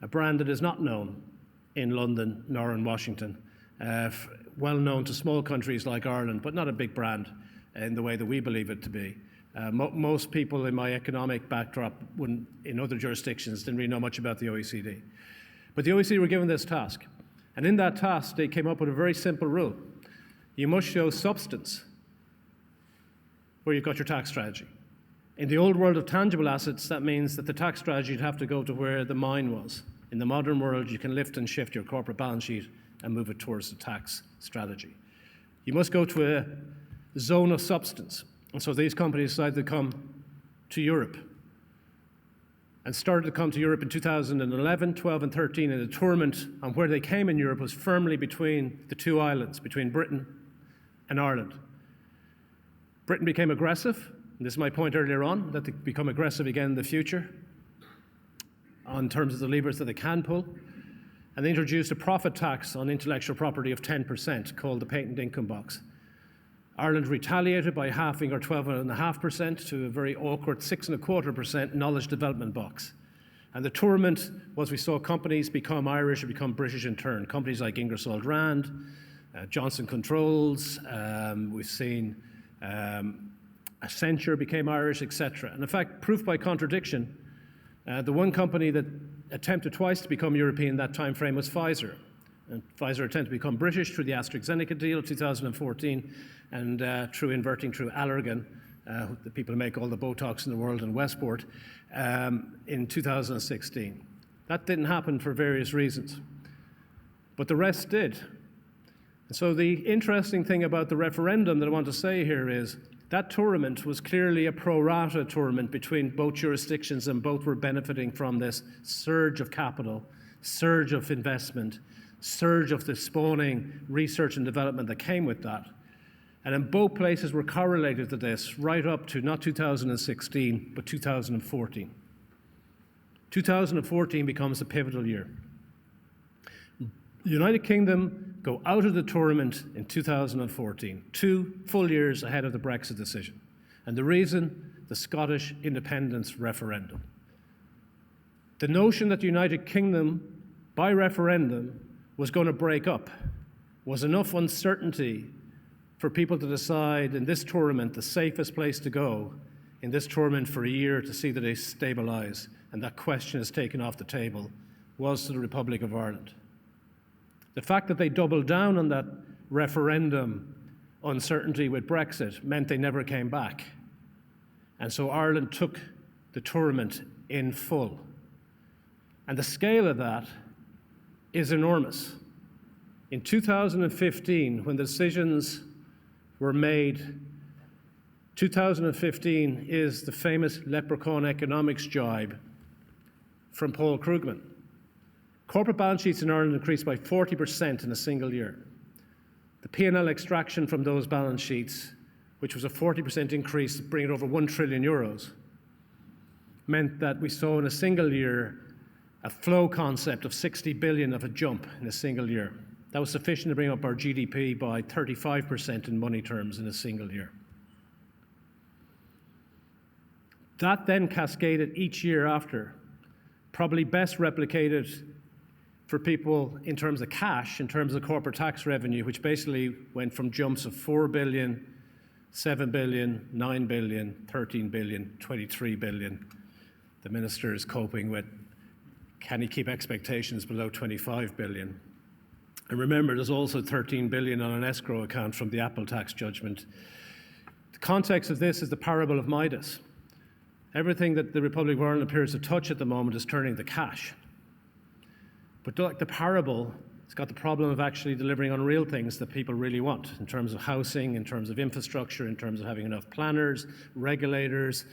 a brand that is not known in London nor in Washington, well known to small countries like Ireland, but not a big brand in the way that we believe it to be. Most people in my economic backdrop in other jurisdictions didn't really know much about the OECD. But the OECD were given this task. And in that task, they came up with a very simple rule. You must show substance where you've got your tax strategy. In the old world of tangible assets, that means that the tax strategy would have to go to where the mine was. In the modern world, you can lift and shift your corporate balance sheet and move it towards the tax strategy. You must go to a zone of substance. And so these companies decided to come to Europe and started to come to Europe in 2011, 12, and 13. And the tournament on where they came in Europe was firmly between the two islands, between Britain and Ireland. Britain became aggressive. And this is my point earlier on, that they become aggressive again in the future on terms of the levers that they can pull. And they introduced a profit tax on intellectual property of 10% called the patent income box. Ireland retaliated by halving or 12.5% to a very awkward 6.25% knowledge development box. And the tournament was we saw companies become Irish or become British in turn. Companies like Ingersoll Rand, Johnson Controls, we've seen Accenture became Irish, etc. And in fact, proof by contradiction, the one company that attempted twice to become European in that time frame was Pfizer. And Pfizer attempted to become British through the AstraZeneca deal of 2014 and through Allergan, the people who make all the Botox in the world in Westport, in 2016. That didn't happen for various reasons, but the rest did. And so the interesting thing about the referendum that I want to say here is That tournament was clearly a pro rata tournament between both jurisdictions, and both were benefiting from this surge of capital, surge of investment, surge of the spawning research and development that came with that. And in both places were correlated to this right up to not 2016, but 2014. 2014 becomes a pivotal year. The United Kingdom go out of the tournament in 2014, 2 full years ahead of the Brexit decision. And the reason, the Scottish independence referendum. The notion that the United Kingdom, by referendum, was going to break up was enough uncertainty for people to decide in this tournament the safest place to go in this tournament for a year to see that they stabilise and that question is taken off the table was to the Republic of Ireland. The fact that they doubled down on that referendum uncertainty with Brexit meant they never came back. And so Ireland took the tournament in full. And the scale of that is enormous. In 2015, when the decisions were made, 2015 is the famous leprechaun economics jibe from Paul Krugman. Corporate balance sheets in Ireland increased by 40% in a single year. The P&L extraction from those balance sheets, which was a 40% increase, bringing it over 1 trillion euros, meant that we saw in a single year a flow concept of 60 billion of a jump in a single year. That was sufficient to bring up our GDP by 35% in money terms in a single year. That then cascaded each year after, probably best replicated for people in terms of cash, in terms of corporate tax revenue, which basically went from jumps of 4 billion, 7 billion, 9 billion, 13 billion, 23 billion. The minister is coping with, can he keep expectations below 25 billion? And remember, there's also 13 billion on an escrow account from the Apple tax judgment. The context of this is the parable of Midas. Everything that the Republic of Ireland appears to touch at the moment is turning to cash. But like the parable, it's got the problem of actually delivering on real things that people really want in terms of housing, in terms of infrastructure, in terms of having enough planners, regulators,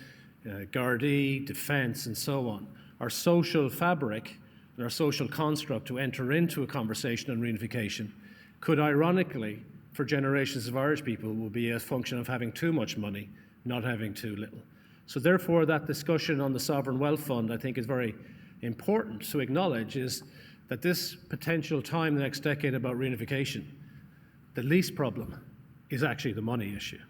Gardaí, defence, and so on. Our social fabric and our social construct to enter into a conversation on reunification could ironically, for generations of Irish people, will be a function of having too much money, not having too little. So therefore, that discussion on the Sovereign Wealth Fund, I think, is very important to acknowledge, is that this potential time the next decade about reunification, the least problem is actually the money issue.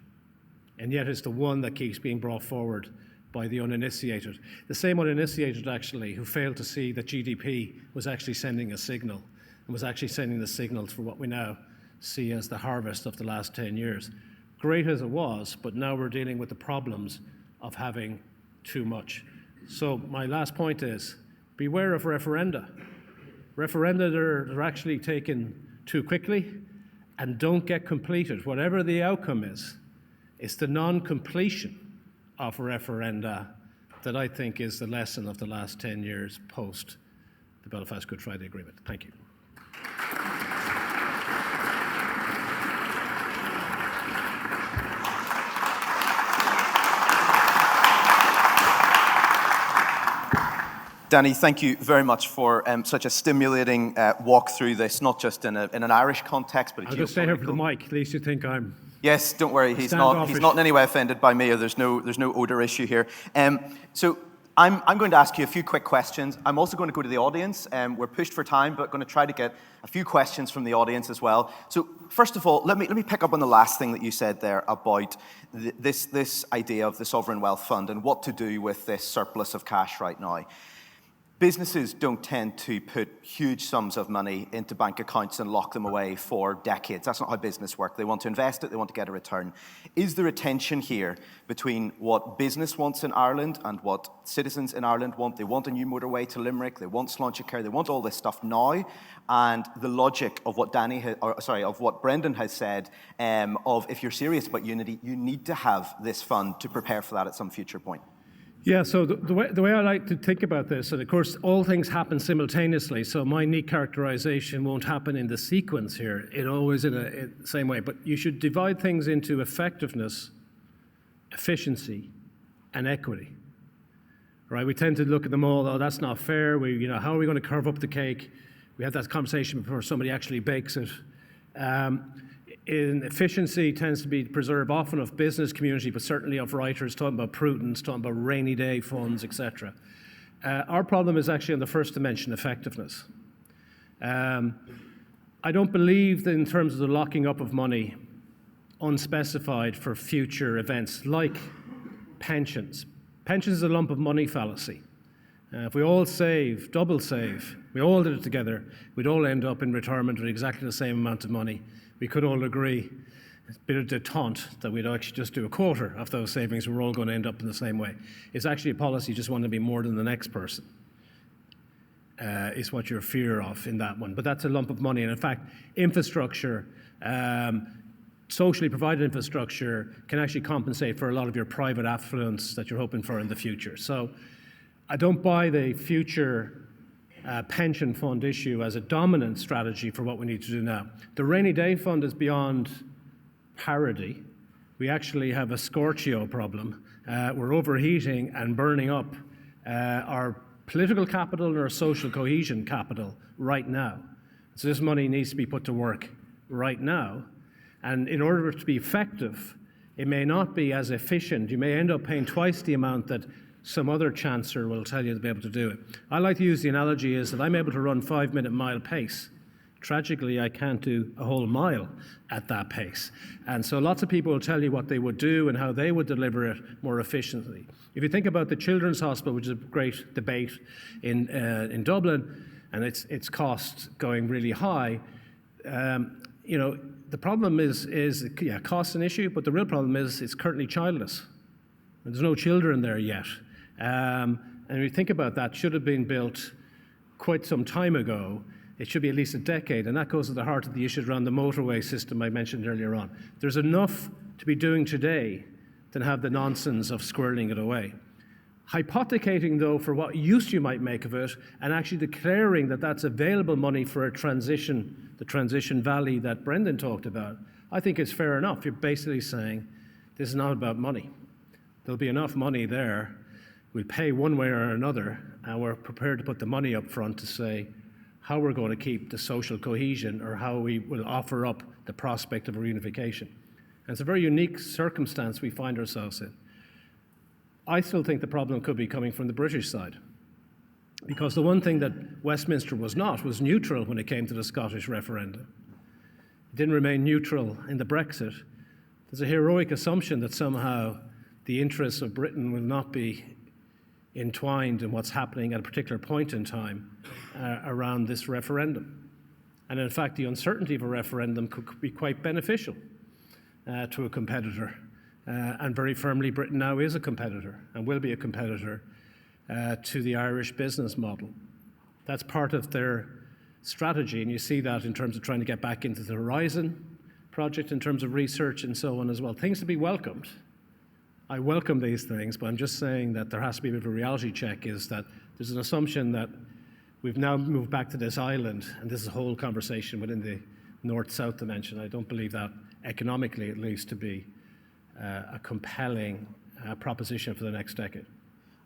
And yet it's the one that keeps being brought forward by the uninitiated. The same uninitiated, actually, who failed to see that GDP was actually sending a signal, and was actually sending the signals for what we now see as the harvest of the last 10 years. Great as it was, but now we're dealing with the problems of having too much. So my last point is, beware of referenda. Referenda are actually taken too quickly and don't get completed. Whatever the outcome is, it's the non-completion of referenda that I think is the lesson of the last 10 years post the Belfast Good Friday Agreement. Thank you.
Danny, thank you very much for such a stimulating walk through this, not just in an Irish context, but a
I'll just stay here for the mic, at least you think I'm...
Yes, don't worry, he's not in any way offended by me, or there's no odor issue here. So I'm going to ask you a few quick questions. I'm also going to go to the audience. We're pushed for time, but going to try to get a few questions from the audience as well. So first of all, let me pick up on the last thing that you said there about this idea of the Sovereign Wealth Fund and what to do with this surplus of cash right now. Businesses don't tend to put huge sums of money into bank accounts and lock them away for decades. That's not how business works. They want to invest it, they want to get a return. Is there a tension here between what business wants in Ireland and what citizens in Ireland want? They want a new motorway to Limerick, they want Sláintecare, they want all this stuff now, and the logic of what of what Brendan has said, of if you're serious about unity, you need to have this fund to prepare for that at some future point.
Yeah, so the way I like to think about this, and of course all things happen simultaneously, so my neat characterization won't happen in the sequence here, it always in the same way, but you should divide things into effectiveness efficiency, and equity. Right? We tend to look at them all, oh, that's not fair. How are we going to carve up the cake? We have that conversation before somebody actually bakes it. In efficiency tends to be preserved often of business community, but certainly of writers talking about prudence, talking about rainy day funds, etc. Our problem is actually on the first dimension, effectiveness. I don't believe that in terms of the locking up of money unspecified for future events like pensions. Pensions is a lump of money fallacy. If we all save, double save, we all did it together, we'd all end up in retirement with exactly the same amount of money. We could all agree, it's a bit of detente, that we'd actually just do a quarter of those savings, we're all going to end up in the same way. It's actually a policy just wanting to be more than the next person. Is what your fear of in that one. But that's a lump of money. And in fact, infrastructure, socially provided infrastructure can actually compensate for a lot of your private affluence that you're hoping for in the future. So I don't buy the future pension fund issue as a dominant strategy for what we need to do now. The rainy day fund is beyond parody. We actually have a Scorchio problem. We're overheating and burning up our political capital and our social cohesion capital right now. So this money needs to be put to work right now. And in order for it to be effective, it may not be as efficient. You may end up paying twice the amount that some other chancer will tell you to be able to do it. I like to use the analogy is that I'm able to run 5-minute mile pace. Tragically, I can't do a whole mile at that pace. And so lots of people will tell you what they would do and how they would deliver it more efficiently. If you think about the Children's Hospital, which is a great debate in Dublin, and its cost going really high, the problem is cost's an issue, but the real problem is it's currently childless. There's no children there yet. And when you think about that, should have been built quite some time ago. It should be at least a decade, and that goes to the heart of the issues around the motorway system I mentioned earlier on. There's enough to be doing today than have the nonsense of squirreling it away. Hypothecating, though, for what use you might make of it, and actually declaring that that's available money for a transition, the transition valley that Brendan talked about, I think is fair enough. You're basically saying this is not about money. There'll be enough money there. We'll pay one way or another, and we're prepared to put the money up front to say how we're going to keep the social cohesion or how we will offer up the prospect of a reunification. And it's a very unique circumstance we find ourselves in. I still think the problem could be coming from the British side, because the one thing that Westminster was not was neutral when it came to the Scottish referendum. It didn't remain neutral in the Brexit. There's a heroic assumption that somehow the interests of Britain will not be entwined in what's happening at a particular point in time around this referendum. And in fact, the uncertainty of a referendum could be quite beneficial to a competitor. And very firmly, Britain now is a competitor and will be a competitor to the Irish business model. That's part of their strategy, and you see that in terms of trying to get back into the Horizon project, in terms of research and so on as well. Things to be welcomed. I welcome these things, but I'm just saying that there has to be a bit of a reality check, is that there's an assumption that we've now moved back to this island, and this is a whole conversation within the north-south dimension. I don't believe that, economically at least, to be a compelling proposition for the next decade.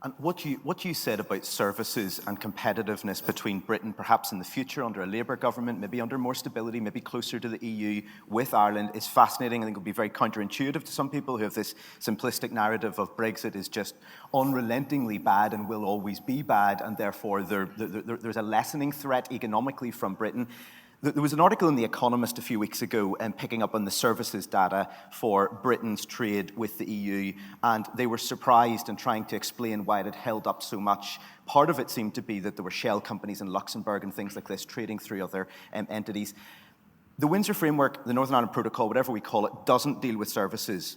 And what you said about services and competitiveness between Britain, perhaps in the future under a Labour government, maybe under more stability, maybe closer to the EU with Ireland, is fascinating. I think it would be very counterintuitive to some people who have this simplistic narrative of Brexit is just unrelentingly bad and will always be bad, and therefore there's a lessening threat economically from Britain. There was an article in The Economist a few weeks ago picking up on the services data for Britain's trade with the EU, and they were surprised and trying to explain why it had held up so much. Part of it seemed to be that there were shell companies in Luxembourg and things like this trading through other entities. The Windsor Framework, the Northern Ireland Protocol, whatever we call it, doesn't deal with services.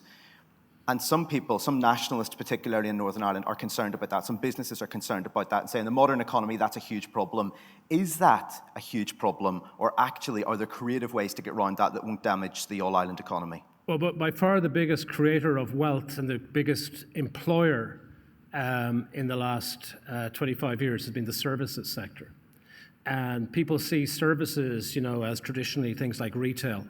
And some people, some nationalists particularly in Northern Ireland, are concerned about that. Some businesses are concerned about that and say in the modern economy that's a huge problem. Is that a huge problem, or actually are there creative ways to get around that won't damage the all-island economy?
Well, but by far the biggest creator of wealth and the biggest employer in the last 25 years has been the services sector. And people see services, as traditionally things like retail.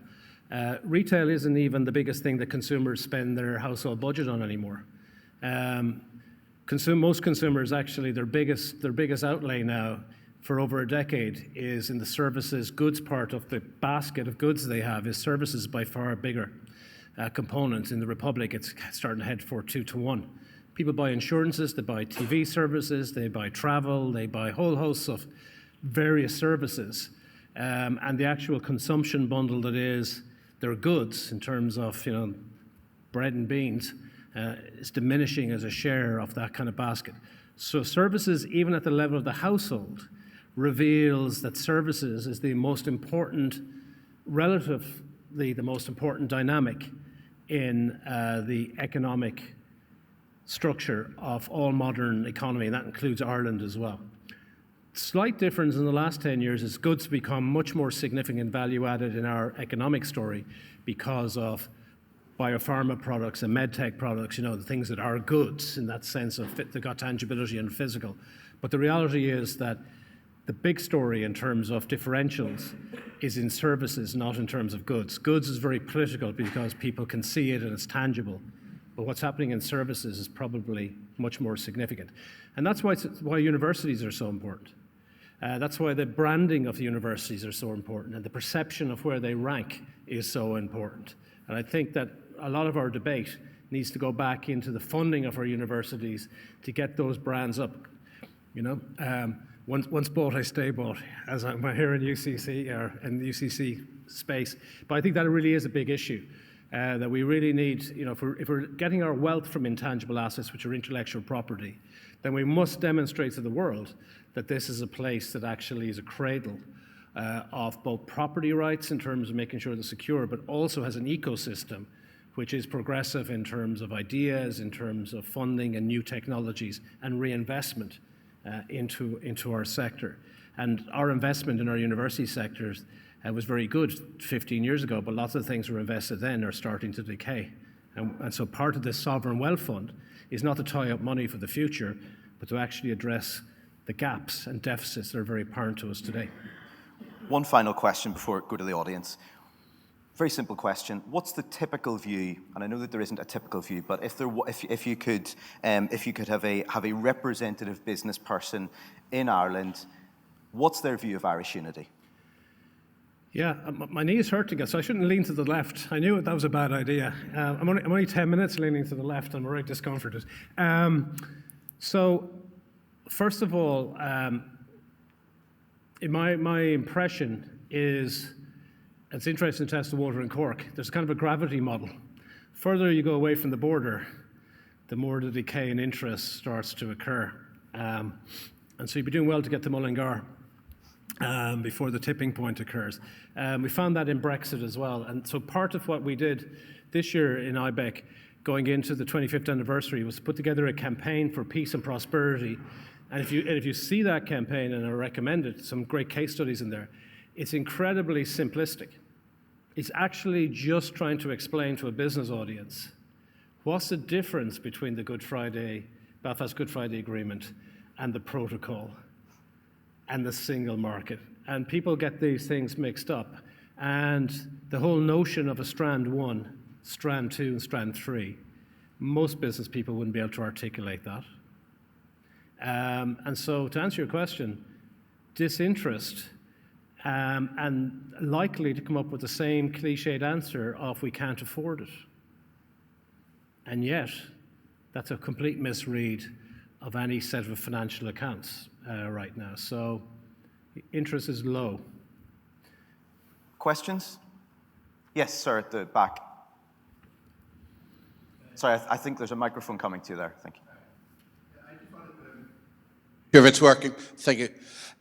Retail isn't even the biggest thing that consumers spend their household budget on anymore. Most consumers, actually, their biggest outlay now for over a decade is in the services goods part of the basket of goods they have. Is services by far a bigger component. In the Republic, it's starting to head for 2 to 1. People buy insurances, they buy TV services, they buy travel, they buy whole hosts of various services. And the actual consumption bundle that is their goods in terms of, bread and beans is diminishing as a share of that kind of basket. So services, even at the level of the household, reveals that services is the most important, relatively the most important dynamic in the economic structure of all modern economy, and that includes Ireland as well. Slight difference in the last 10 years is goods become much more significant value added in our economic story because of biopharma products and medtech products, the things that are goods in that sense of they've got tangibility and physical. But the reality is that the big story in terms of differentials is in services, not in terms of goods. Goods is very political because people can see it and it's tangible. But what's happening in services is probably much more significant. And that's why universities are so important. That's why the branding of the universities are so important, and the perception of where they rank is so important. And I think that a lot of our debate needs to go back into the funding of our universities to get those brands up. Once bought, I stay bought, as I'm here in UCC or in the UCC space. But I think that really is a big issue. That we really need, if we're getting our wealth from intangible assets, which are intellectual property, then we must demonstrate to the world that this is a place that actually is a cradle of both property rights in terms of making sure they're secure, but also has an ecosystem which is progressive in terms of ideas, in terms of funding and new technologies and reinvestment into our sector. And our investment in our university sectors was very good 15 years ago, but lots of things were invested then are starting to decay. And so part of this sovereign wealth fund is not to tie up money for the future, but to actually address the gaps and deficits that are very apparent to us today.
One final question before I go to the audience. Very simple question. What's the typical view? And I know that there isn't a typical view, but if you could have a representative business person in Ireland, what's their view of Irish unity?
Yeah, my knee is hurting us, so I shouldn't lean to the left. I knew that was a bad idea. I'm only 10 minutes leaning to the left. I'm already discomforted. So, first of all, my impression is, it's interesting to test the water in Cork. There's kind of a gravity model. Further you go away from the border, the more the decay in interest starts to occur. And so you'd be doing well to get to Mullingar before the tipping point occurs. We found that in Brexit as well. And so part of what we did this year in Ibec, going into the 25th anniversary, was to put together a campaign for peace and prosperity. And if you see that campaign, and I recommend it, some great case studies in there, it's incredibly simplistic. It's actually just trying to explain to a business audience what's the difference between the Belfast Good Friday Agreement and the protocol and the single market. And people get these things mixed up. And the whole notion of a strand 1, strand 2, and strand 3, most business people wouldn't be able to articulate that. And so to answer your question, disinterest and likely to come up with the same cliched answer of we can't afford it. And yet, that's a complete misread of any set of financial accounts right now. So interest is low.
Questions? Yes, sir, at the back. Sorry, I think there's a microphone coming to you there. Thank you.
Sure, if it's working. Thank you.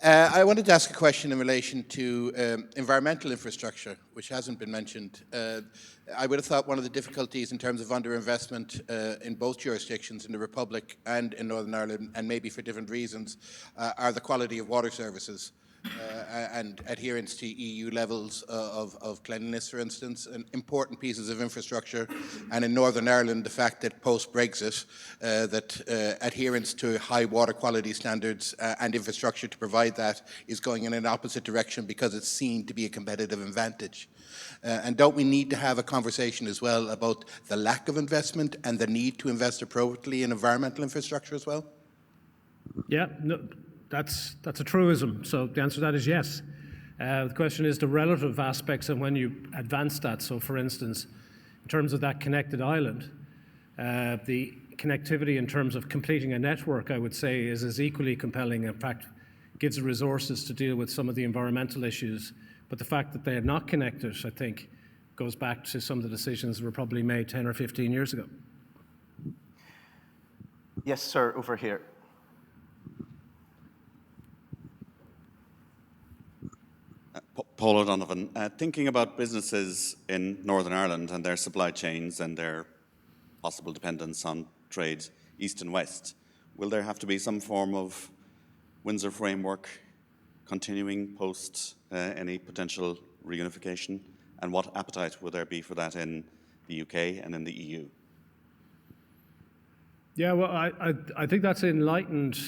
I wanted to ask a question in relation to environmental infrastructure, which hasn't been mentioned. I would have thought one of the difficulties in terms of underinvestment in both jurisdictions, in the Republic and in Northern Ireland, and maybe for different reasons, are the quality of water services. and adherence to EU levels of cleanliness, for instance, and important pieces of infrastructure. And in Northern Ireland, the fact that post-Brexit, that adherence to high water quality standards and infrastructure to provide that is going in an opposite direction because it's seen to be a competitive advantage. And don't we need to have a conversation as well about the lack of investment and the need to invest appropriately in environmental infrastructure as well?
Yeah, no, that's a truism. So the answer to that is yes. The question is the relative aspects and when you advance that. So for instance, in terms of that connected island, the connectivity in terms of completing a network, I would say, is as equally compelling. In fact, gives the resources to deal with some of the environmental issues. But the fact that they are not connected, I think, goes back to some of the decisions that were probably made 10 or 15 years ago.
Yes, sir, over here.
Paul O'Donovan, thinking about businesses in Northern Ireland and their supply chains and their possible dependence on trade east and west, will there have to be some form of Windsor framework continuing post any potential reunification? And what appetite would there be for that in the UK and in the EU?
Yeah, well, I think that's enlightened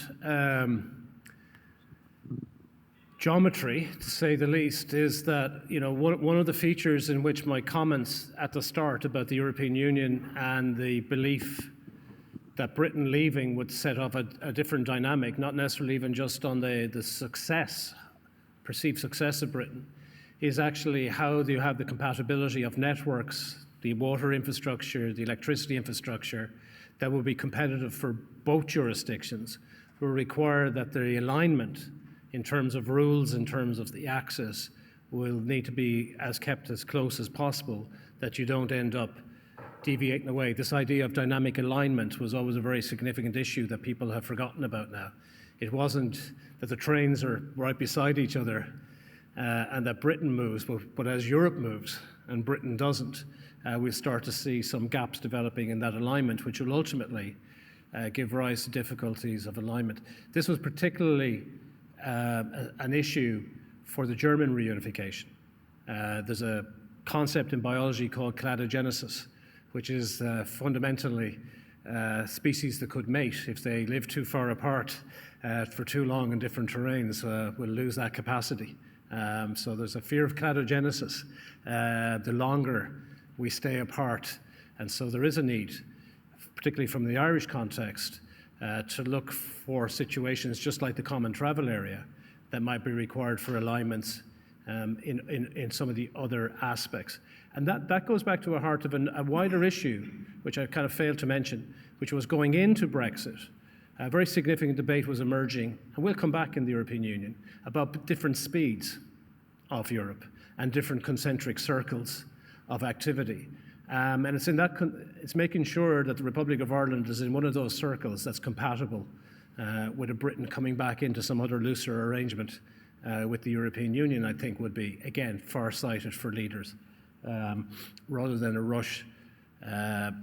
geometry, to say the least, is that, you know, one of the features in which my comments at the start about the European Union and the belief that Britain leaving would set off a different dynamic, not necessarily even just on the success, perceived success of Britain, is actually how do you have the compatibility of networks, the water infrastructure, the electricity infrastructure, that will be competitive for both jurisdictions, will require that the alignment in terms of rules, in terms of the access, will need to be kept as close as possible, that you don't end up deviating away. This idea of dynamic alignment was always a very significant issue that people have forgotten about now. It wasn't that the trains are right beside each other and that Britain moves, but as Europe moves and Britain doesn't, we'll start to see some gaps developing in that alignment, which will ultimately give rise to difficulties of alignment. This was particularly an issue for the German reunification. There's a concept in biology called cladogenesis, which is fundamentally species that could mate. If they live too far apart for too long in different terrains, will lose that capacity. So there's a fear of cladogenesis the longer we stay apart. And so there is a need, particularly from the Irish context, to look for situations just like the common travel area that might be required for alignments in some of the other aspects. And that goes back to the heart of a wider issue, which I kind of failed to mention, which was going into Brexit. A very significant debate was emerging, and we'll come back in the European Union, about different speeds of Europe and different concentric circles of activity. And it's making sure that the Republic of Ireland is in one of those circles that's compatible with a Britain coming back into some other looser arrangement with the European Union, I think would be, again, far-sighted for leaders, rather than a rush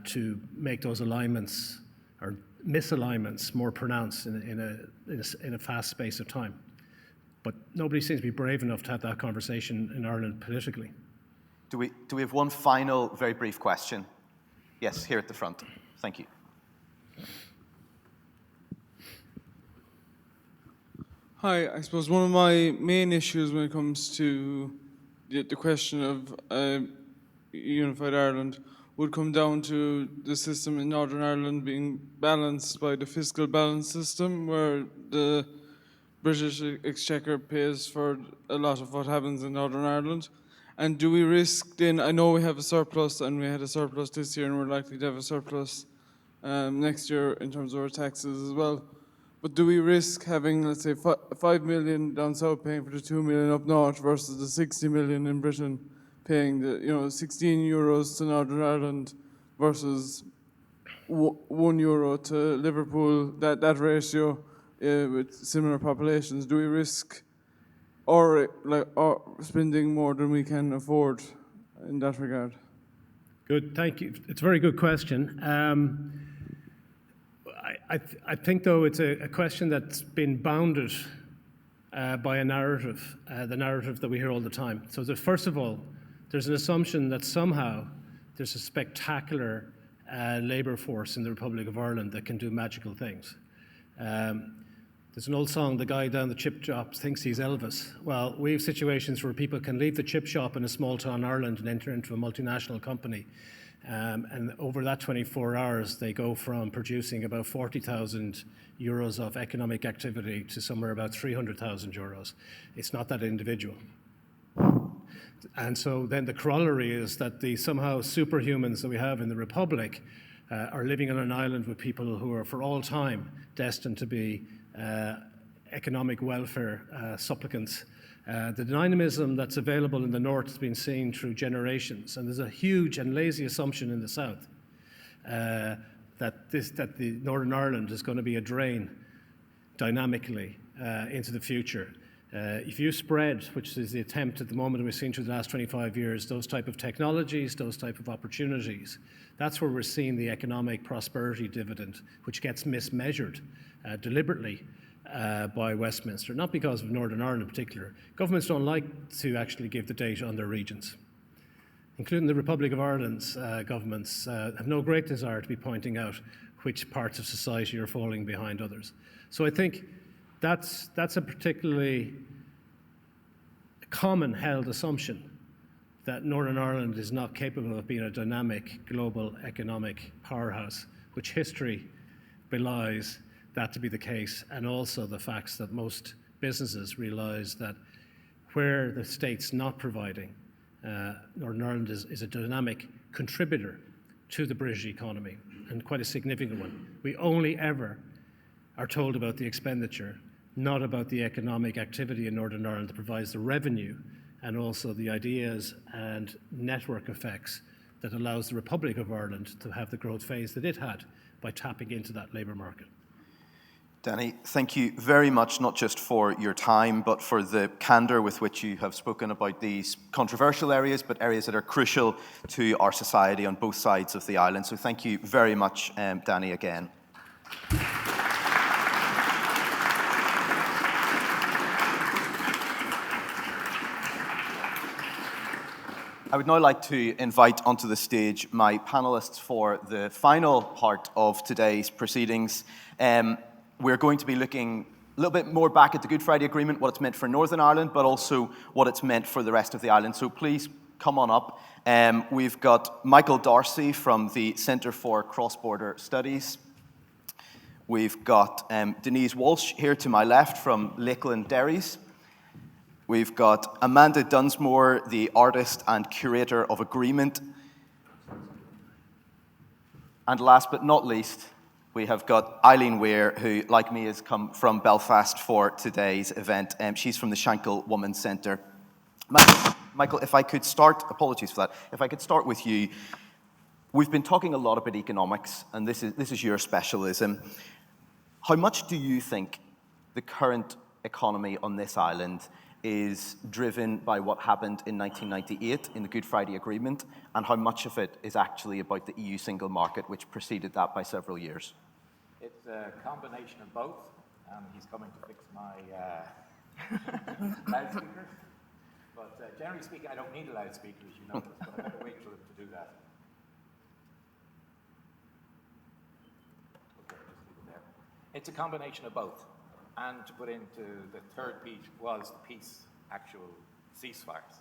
to make those alignments or misalignments more pronounced in a fast space of time. But nobody seems to be brave enough to have that conversation in Ireland politically.
Do we have one final, very brief question? Yes, here at the front. Thank you.
Hi, I suppose one of my main issues when it comes to the question of unified Ireland would come down to the system in Northern Ireland being balanced by the fiscal balance system, where the British Exchequer pays for a lot of what happens in Northern Ireland. And do we risk then, I know we have a surplus and we had a surplus this year and we're likely to have a surplus next year in terms of our taxes as well. But do we risk having, let's say, 5 million down south paying for the 2 million up north versus the 60 million in Britain paying the 16 euros to Northern Ireland versus €1 to Liverpool, that ratio with similar populations? Do we risk or spending more than we can afford in that regard?
Good, thank you. It's a very good question. I think, though, it's a question that's been bounded by a narrative, the narrative that we hear all the time. So first of all, there's an assumption that somehow there's a spectacular labour force in the Republic of Ireland that can do magical things. There's an old song, the guy down the chip shop thinks he's Elvis. Well, we have situations where people can leave the chip shop in a small town Ireland and enter into a multinational company. And over that 24 hours, they go from producing about 40,000 euros of economic activity to somewhere about 300,000 euros. It's not that individual. And so then the corollary is that the somehow superhumans that we have in the Republic are living on an island with people who are for all time destined to be economic welfare supplicants. The dynamism that's available in the north has been seen through generations, and there's a huge and lazy assumption in the south that the Northern Ireland is going to be a drain dynamically into the future. If you spread, which is the attempt at the moment we've seen through the last 25 years, those type of technologies, those type of opportunities, that's where we're seeing the economic prosperity dividend, which gets mismeasured deliberately by Westminster, not because of Northern Ireland in particular. Governments don't like to actually give the data on their regions, including the Republic of Ireland's governments have no great desire to be pointing out which parts of society are falling behind others. So I think that's a particularly common held assumption that Northern Ireland is not capable of being a dynamic global economic powerhouse, which history belies that to be the case, and also the facts that most businesses realise that where the state's not providing, Northern Ireland is a dynamic contributor to the British economy, and quite a significant one. We only ever are told about the expenditure, not about the economic activity in Northern Ireland that provides the revenue and also the ideas and network effects that allows the Republic of Ireland to have the growth phase that it had by tapping into that labour market.
Danny, thank you very much, not just for your time, but for the candour with which you have spoken about these controversial areas, but areas that are crucial to our society on both sides of the island. So thank you very much, Danny, again. I would now like to invite onto the stage my panellists for the final part of today's proceedings. We're going to be looking a little bit more back at the Good Friday Agreement, what it's meant for Northern Ireland, but also what it's meant for the rest of the island. So please come on up. We've got Michael Darcy from the Centre for Cross-Border Studies. We've got Denise Walsh here to my left from Lakeland Dairies. We've got Amanda Dunsmore, the artist and curator of Agreement. And last but not least, we have got Eileen Weir, who, like me, has come from Belfast for today's event. She's from the Shankill Women's Centre. Michael, if I could start, apologies for that, if I could start with you. We've been talking a lot about economics, and this is your specialism. How much do you think the current economy on this island is driven by what happened in 1998 in the Good Friday Agreement, and how much of it is actually about the EU single market, which preceded that by several years?
It's a combination of both. He's coming to fix my loudspeakers. But generally speaking, I don't need a loudspeaker, as you notice, but I better wait for him to do that. Okay, just leave it there. It's a combination of both. And to put into the third piece was the peace, actual ceasefires.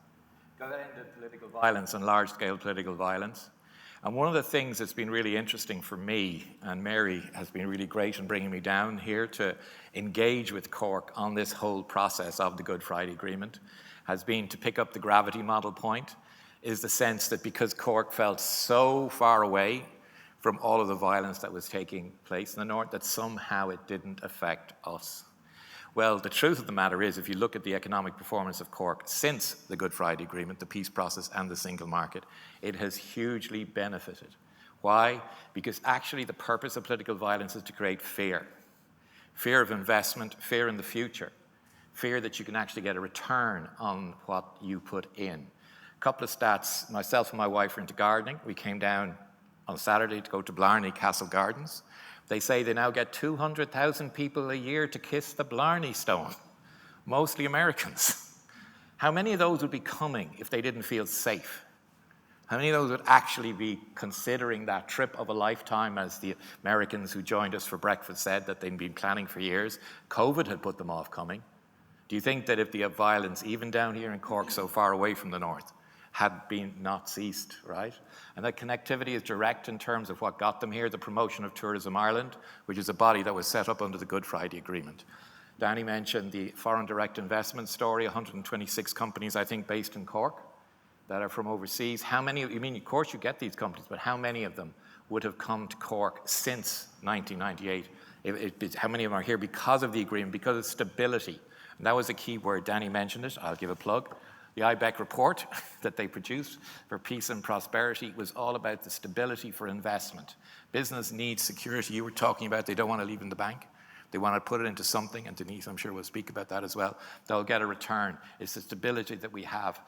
Because that ended political violence and large-scale political violence. And one of the things that's been really interesting for me, and Mary has been really great in bringing me down here to engage with Cork on this whole process of the Good Friday Agreement, has been to pick up the gravity model point, is the sense that because Cork felt so far away from all of the violence that was taking place in the north, that somehow it didn't affect us. Well, the truth of the matter is, if you look at the economic performance of Cork since the Good Friday Agreement, the peace process and the single market, it has hugely benefited. Why? Because actually the purpose of political violence is to create fear. Fear of investment, fear in the future, fear that you can actually get a return on what you put in. A couple of stats, myself and my wife are into gardening. We came down on Saturday to go to Blarney Castle Gardens. They say they now get 200,000 people a year to kiss the Blarney Stone. mostly Americans. How many of those would be coming if they didn't feel safe? How many of those would actually be considering that trip of a lifetime, as the Americans who joined us for breakfast said that they'd been planning for years? COVID had put them off coming. Do you think that if the violence, even down here in Cork, so far away from the north, had been not ceased, right? And that connectivity is direct in terms of what got them here, the promotion of Tourism Ireland, which is a body that was set up under the Good Friday Agreement. Danny mentioned the foreign direct investment story, 126 companies, I think, based in Cork that are from overseas. How many, I mean, of course you get these companies, but how many of them would have come to Cork since 1998? How many of them are here because of the agreement, because of stability? And that was a key word. Danny mentioned it. I'll give a plug. The Ibec report that they produced for peace and prosperity was all about the stability for investment. Business needs security. You were talking about they don't want to leave in the bank. They want to put it into something, and Denise, I'm sure, will speak about that as well. They'll get a return. It's the stability that we have.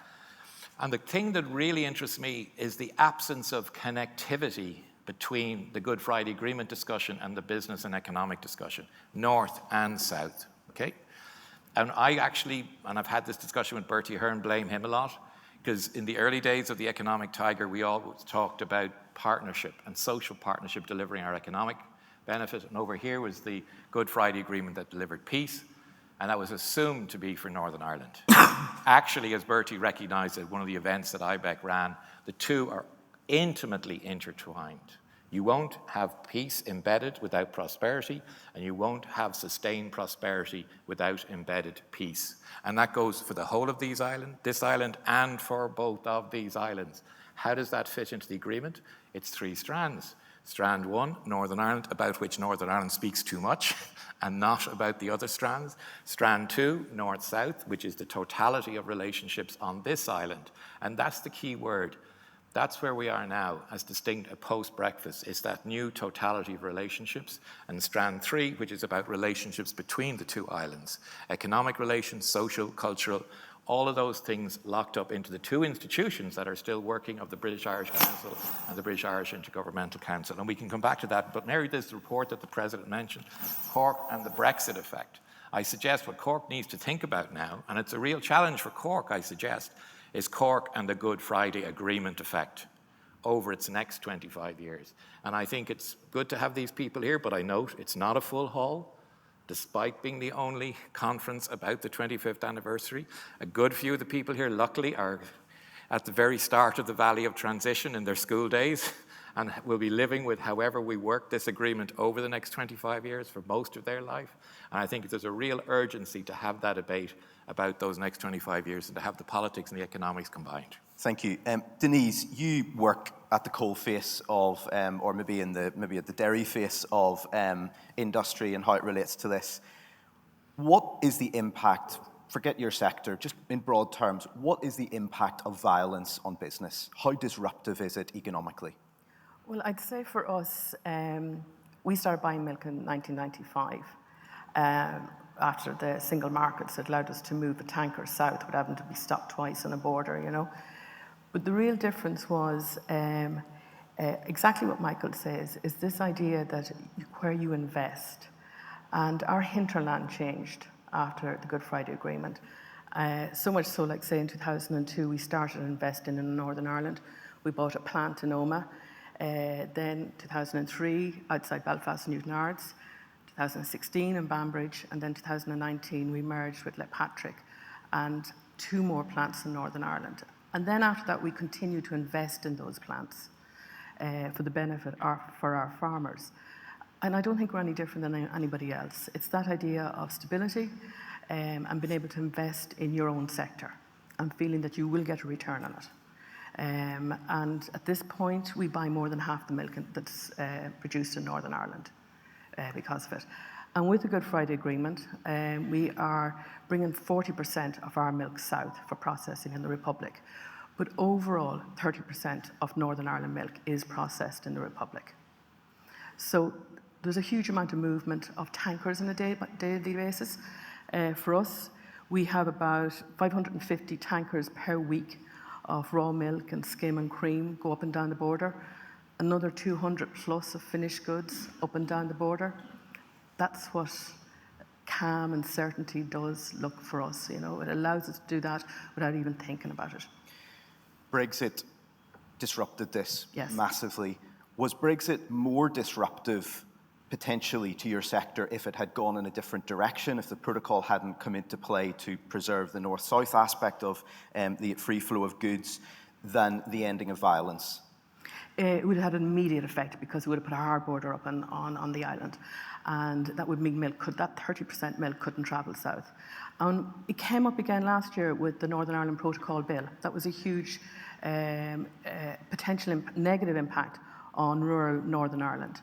And the thing that really interests me is the absence of connectivity between the Good Friday Agreement discussion and the business and economic discussion, north and south, okay? And I actually, and I've had this discussion with Bertie Ahern, blame him a lot, because in the early days of the economic tiger, we always talked about partnership and social partnership delivering our economic benefit. And over here was the Good Friday Agreement that delivered peace, and that was assumed to be for Northern Ireland. Actually, as Bertie recognised at one of the events that Ibec ran, the two are intimately intertwined. You won't have peace embedded without prosperity, and you won't have sustained prosperity without embedded peace. And that goes for the whole of this island, and for both of these islands. How does that fit into the agreement? It's 3 strands. Strand 1, Northern Ireland, about which Northern Ireland speaks too much, and not about the other strands. Strand 2, North-South, which is the totality of relationships on this island. And that's the key word. That's where we are now, as distinct a post-breakfast. It's that new totality of relationships. And Strand 3, which is about relationships between the 2 islands. Economic relations, social, cultural, all of those things locked up into the 2 institutions that are still working, of the British Irish Council and the British Irish Intergovernmental Council. And we can come back to that. But Mary, there's the report that the President mentioned, Cork and the Brexit effect. I suggest what Cork needs to think about now, and it's a real challenge for Cork, I suggest, is Cork and the Good Friday Agreement effect over its next 25 years. And I think it's good to have these people here, but I note it's not a full hall. Despite being the only conference about the 25th anniversary. A good few of the people here, luckily, are at the very start of the Valley of Transition in their school days, and will be living with however we work this agreement over the next 25 years for most of their life. And I think there's a real urgency to have that debate about those next 25 years and to have the politics and the economics combined.
Thank you. Denise, you work at the coal face of, or maybe at the dairy face of industry and how it relates to this. What is the impact, forget your sector, just in broad terms, what is the impact of violence on business? How disruptive is it economically?
Well, I'd say for us, we started buying milk in 1995. After the single markets had allowed us to move a tanker south without having to be stopped twice on a border, you know. But the real difference was exactly what Michael says, is this idea that where you invest. And our hinterland changed after the Good Friday Agreement. So much so, like say in 2002, we started investing in Northern Ireland. We bought a plant in Oma. Then 2003, outside Belfast, Newton Ards. 2016 in Banbridge, and then 2019 we merged with Patrick, and 2 more plants in Northern Ireland. And then after that we continue to invest in those plants for the benefit for our farmers. And I don't think we're any different than anybody else. It's that idea of stability and being able to invest in your own sector and feeling that you will get a return on it. And at this point we buy more than half the milk that's produced in Northern Ireland. Because of it. And with the Good Friday Agreement, we are bringing 40% of our milk south for processing in the Republic. But overall, 30% of Northern Ireland milk is processed in the Republic. So there's a huge amount of movement of tankers on a daily basis. For us, we have about 550 tankers per week of raw milk and skim and cream go up and down the border. Another 200 plus of finished goods up and down the border. That's what calm and certainty does look for us. You know, it allows us to do that without even thinking about it.
Brexit disrupted this
Yes.
massively. Was Brexit more disruptive potentially to your sector if it had gone in a different direction, if the protocol hadn't come into play to preserve the north-south aspect of the free flow of goods, than the ending of violence?
It would have had an immediate effect because it would have put a hard border up on the island, and that would mean that 30% milk couldn't travel south. And it came up again last year with the Northern Ireland Protocol Bill. That was a huge potential negative impact on rural Northern Ireland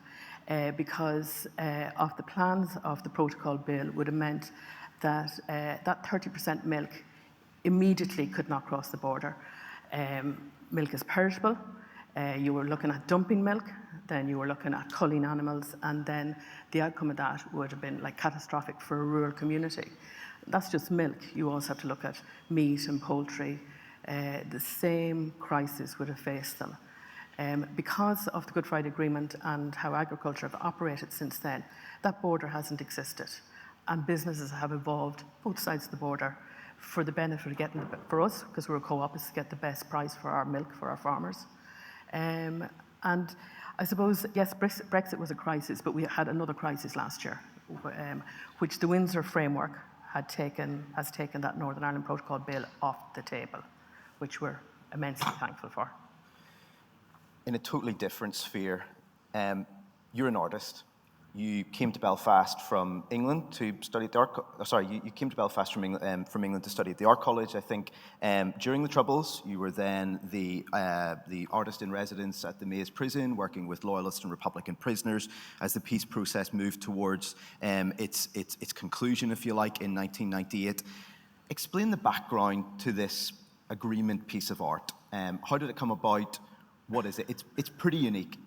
because of the plans of the Protocol Bill would have meant that that 30% milk immediately could not cross the border. Milk is perishable. You were looking at dumping milk, then you were looking at culling animals, and then the outcome of that would have been like catastrophic for a rural community. That's just milk. You also have to look at meat and poultry. The same crisis would have faced them. Because of the Good Friday Agreement and how agriculture have operated since then, that border hasn't existed. And businesses have evolved, both sides of the border, for the benefit of getting, for us, because we're a co-op, is to get the best price for our milk for our farmers. And I suppose, yes, Brexit was a crisis, but we had another crisis last year, which the Windsor framework has taken that Northern Ireland Protocol Bill off the table, which we're immensely thankful for.
In a totally different sphere, you're an artist. You came to Belfast from England to study at the art. You came to Belfast from England to study at the Art College. I think during the Troubles, you were then the artist in residence at the Maze Prison, working with Loyalist and Republican prisoners as the peace process moved towards its conclusion, if you like, in 1998. Explain the background to this agreement piece of art. How did it come about? What is it? It's pretty unique.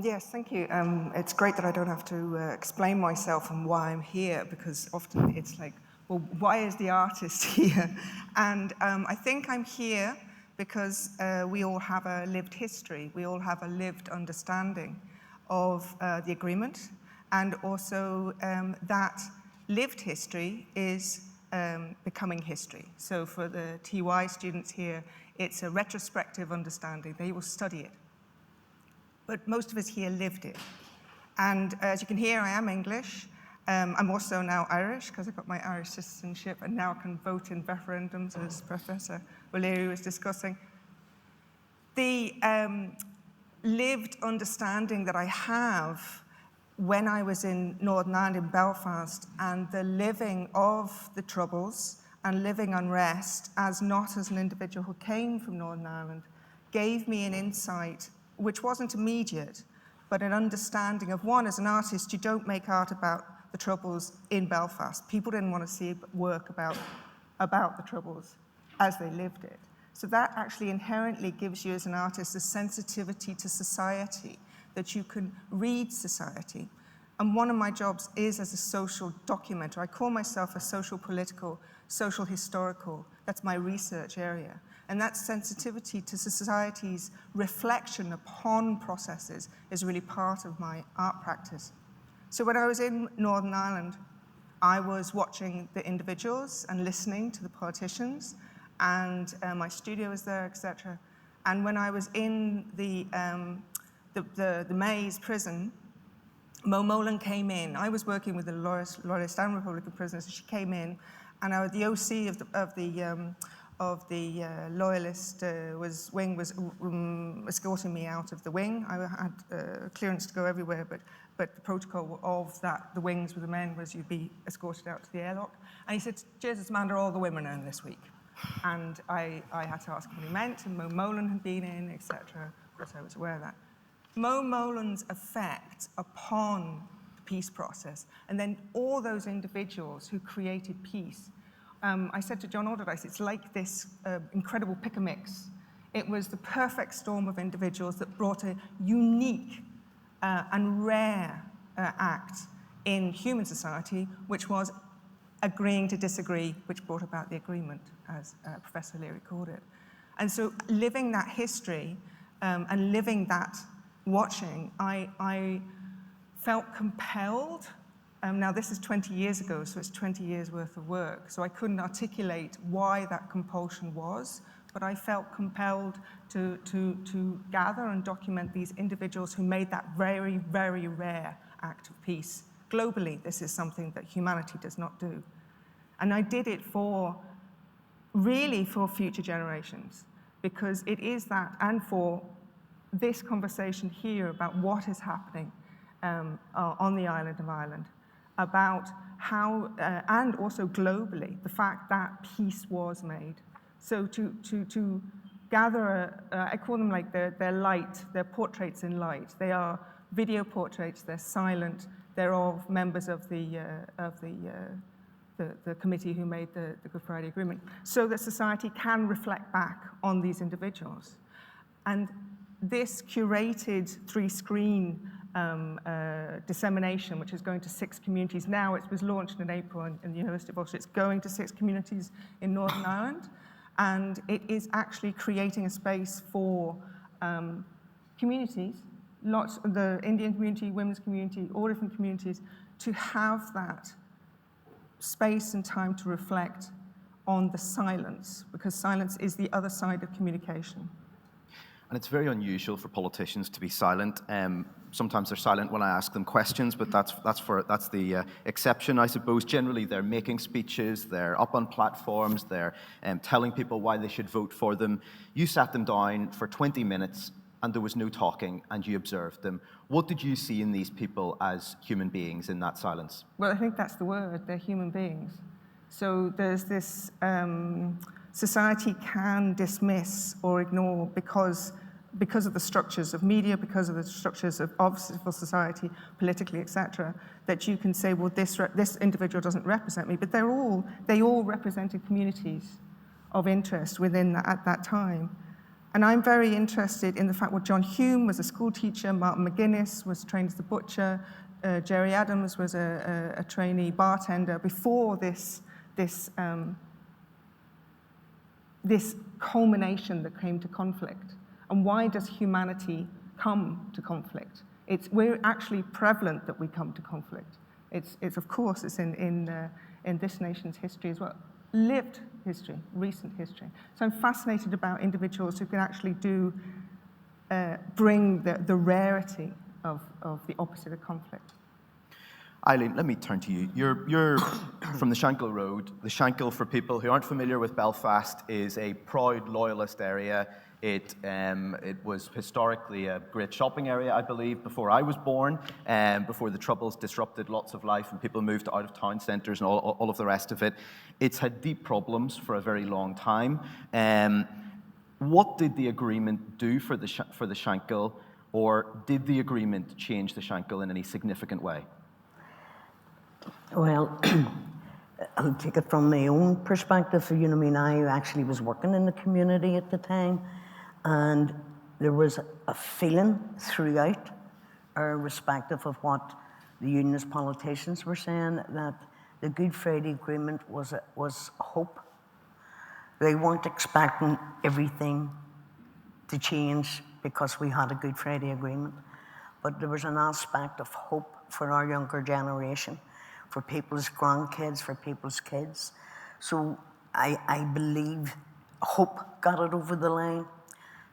Yes, thank you. It's great that I don't have to explain myself and why I'm here, because often it's like, well, why is the artist here? And I think I'm here because we all have a lived history. We all have a lived understanding of the agreement, and also that lived history is becoming history. So for the TY students here, it's a retrospective understanding. They will study it. But most of us here lived it. And as you can hear, I am English. I'm also now Irish, because I got my Irish citizenship and now can vote in referendums, as Professor O'Leary was discussing. The lived understanding that I have when I was in Northern Ireland, in Belfast, and the living of the Troubles and living unrest not as an individual who came from Northern Ireland, gave me an insight which wasn't immediate, but an understanding of, one, as an artist, you don't make art about the Troubles in Belfast. People didn't want to see work about the Troubles as they lived it. So that actually inherently gives you, as an artist, a sensitivity to society, that you can read society. And one of my jobs is as a social documenter. I call myself a social political, social historical. That's my research area. And that sensitivity to society's reflection upon processes is really part of my art practice. So when I was in Northern Ireland, I was watching the individuals and listening to the politicians, and my studio was there, etc. And when I was in the Maze prison, Mo Molan came in. I was working with the Loyalist and Republican prisoners, and she came in, and the OC of the Loyalist wing was escorting me out of the wing. I had clearance to go everywhere, but the protocol of the wings with the men was you'd be escorted out to the airlock. And he said, Jesus, Amanda, all the women are in this week. And I had to ask what he meant, and Mo Molan had been in, etc. Of course, I was aware of that. Mo Molan's effect upon the peace process, and then all those individuals who created peace. I said to John Alderdice, it's like this incredible pick-a-mix. It was the perfect storm of individuals that brought a unique and rare act in human society, which was agreeing to disagree, which brought about the agreement, as Professor O'Leary called it. And so living that history and living that watching, I felt compelled Now, this is 20 years ago, so it's 20 years worth of work. So I couldn't articulate why that compulsion was, but I felt compelled to gather and document these individuals who made that very, very rare act of peace. Globally, this is something that humanity does not do. And I did it really for future generations, because it is that, and for this conversation here about what is happening on the island of Ireland, about how, and also globally, the fact that peace was made. So to gather, I call them like they're light, they're portraits in light. They are video portraits, they're silent, they're of members of the committee who made the Good Friday Agreement, so that society can reflect back on these individuals. And this curated 3-screen dissemination, which is going to 6 communities now. It was launched in April in the University of Ulster. It's going to 6 communities in Northern Ireland, and it is actually creating a space for communities, lots of the Indian community, women's community, all different communities, to have that space and time to reflect on the silence, because silence is the other side of communication.
And it's very unusual for politicians to be silent. Sometimes they're silent when I ask them questions, but that's the exception, I suppose. Generally, they're making speeches, they're up on platforms, they're telling people why they should vote for them. You sat them down for 20 minutes, and there was no talking, and you observed them. What did you see in these people as human beings in that silence?
Well, I think that's the word. They're human beings. So there's this society can dismiss or ignore because of the structures of media, because of the structures of civil society, politically, etc., that you can say, well, this individual doesn't represent me, but they all represented communities of interest within at that time. And I'm very interested in the fact, well, John Hume was a school teacher, Martin McGuinness was trained as a butcher, Jerry Adams was a trainee bartender before this culmination that came to conflict. And why does humanity come to conflict? We're actually prevalent that we come to conflict. It's of course, it's in this nation's history as well. Lived history, recent history. So I'm fascinated about individuals who can actually bring the rarity of the opposite of conflict.
Eileen, let me turn to you. You're from the Shankill Road. The Shankill, for people who aren't familiar with Belfast, is a proud loyalist area. It was historically a great shopping area, I believe, before I was born, before the Troubles disrupted lots of life and people moved to out-of-town centres and all of the rest of it. It's had deep problems for a very long time. What did the agreement do for the Shankill, or did the agreement change the Shankill in any significant way?
Well, I'll take it from my own perspective. You know, I mean, I actually was working in the community at the time, and there was a feeling throughout, irrespective of what the unionist politicians were saying, that the Good Friday Agreement was hope. They weren't expecting everything to change because we had a Good Friday Agreement, but there was an aspect of hope for our younger generation, for people's grandkids, for people's kids. So I believe hope got it over the line.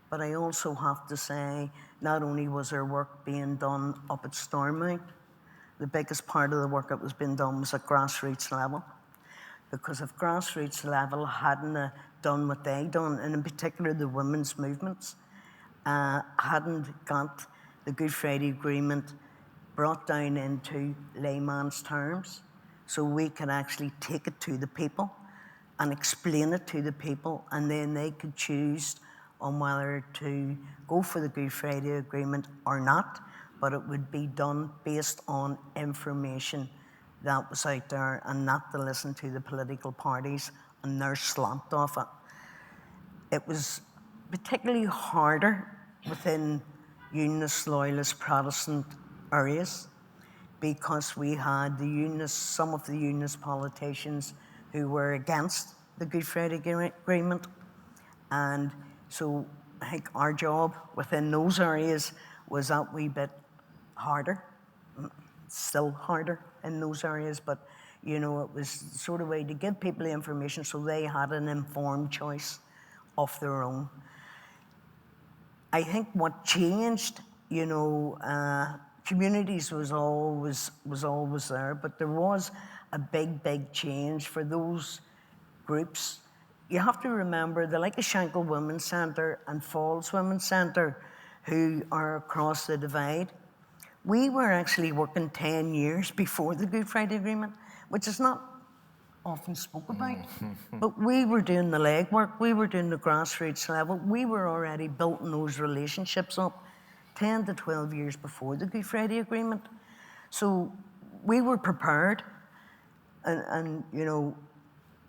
But I also have to say, not only was there work being done up at Stormont, the biggest part of the work that was being done was at grassroots level. Because if grassroots level hadn't done what they done, and in particular the women's movements, hadn't got the Good Friday Agreement brought down into layman's terms, so we could actually take it to the people and explain it to the people, and then they could choose on whether to go for the Good Friday Agreement or not, but it would be done based on information that was out there and not to listen to the political parties and their slant of it. It was particularly harder within unionist, loyalist, Protestant areas, because we had some of the unionist politicians who were against the Good Friday Agreement. And so I think our job within those areas was that wee bit harder. still harder in those areas, but you know, it was sort of way to give people the information so they had an informed choice of their own. I think what changed, you know, communities was always there, but there was a big change for those groups. You have to remember the like of Shankill Women's Centre and Falls Women's Centre, who are across the divide. We were actually working 10 years before the Good Friday Agreement, which is not often spoke about. But we were doing the legwork, we were doing the grassroots level, we were already building those relationships up 10 to 12 years before the Good Friday Agreement. So we were prepared, and you know,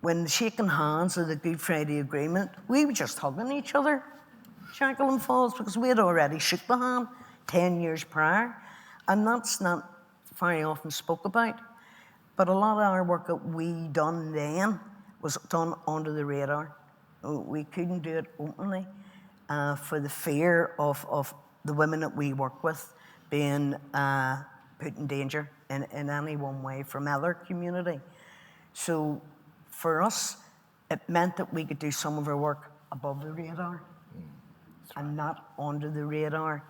when shaking hands of the Good Friday Agreement, we were just hugging each other, Shankill and Falls, because we had already shook the hand 10 years prior, and that's not very often spoke about. But a lot of our work that we done then was done under the radar. We couldn't do it openly for the fear of the women that we work with being put in danger in any one way from other community. So for us, it meant that we could do some of our work above the radar and not under the radar.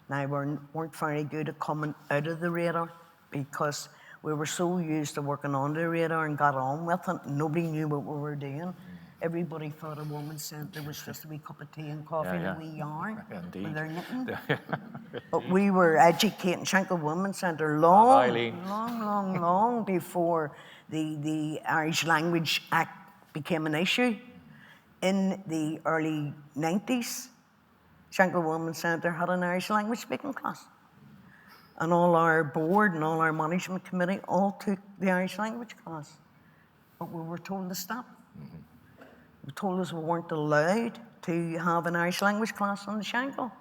Now, we weren't very good at coming out of the radar because we were so used to working on the radar and got on with it. Nobody knew what we were doing. Everybody thought a woman's centre was just a wee cup of tea and coffee and a wee yarn when they're knitting. But we were educating Shankill Women's Centre long before the Irish Language Act became an issue. In the early 90s, Shankill Women's Centre had an Irish language speaking class. And all our board and all our management committee all took the Irish language class. But we were told to stop. They told us we weren't allowed to have an Irish language class on the Shankill.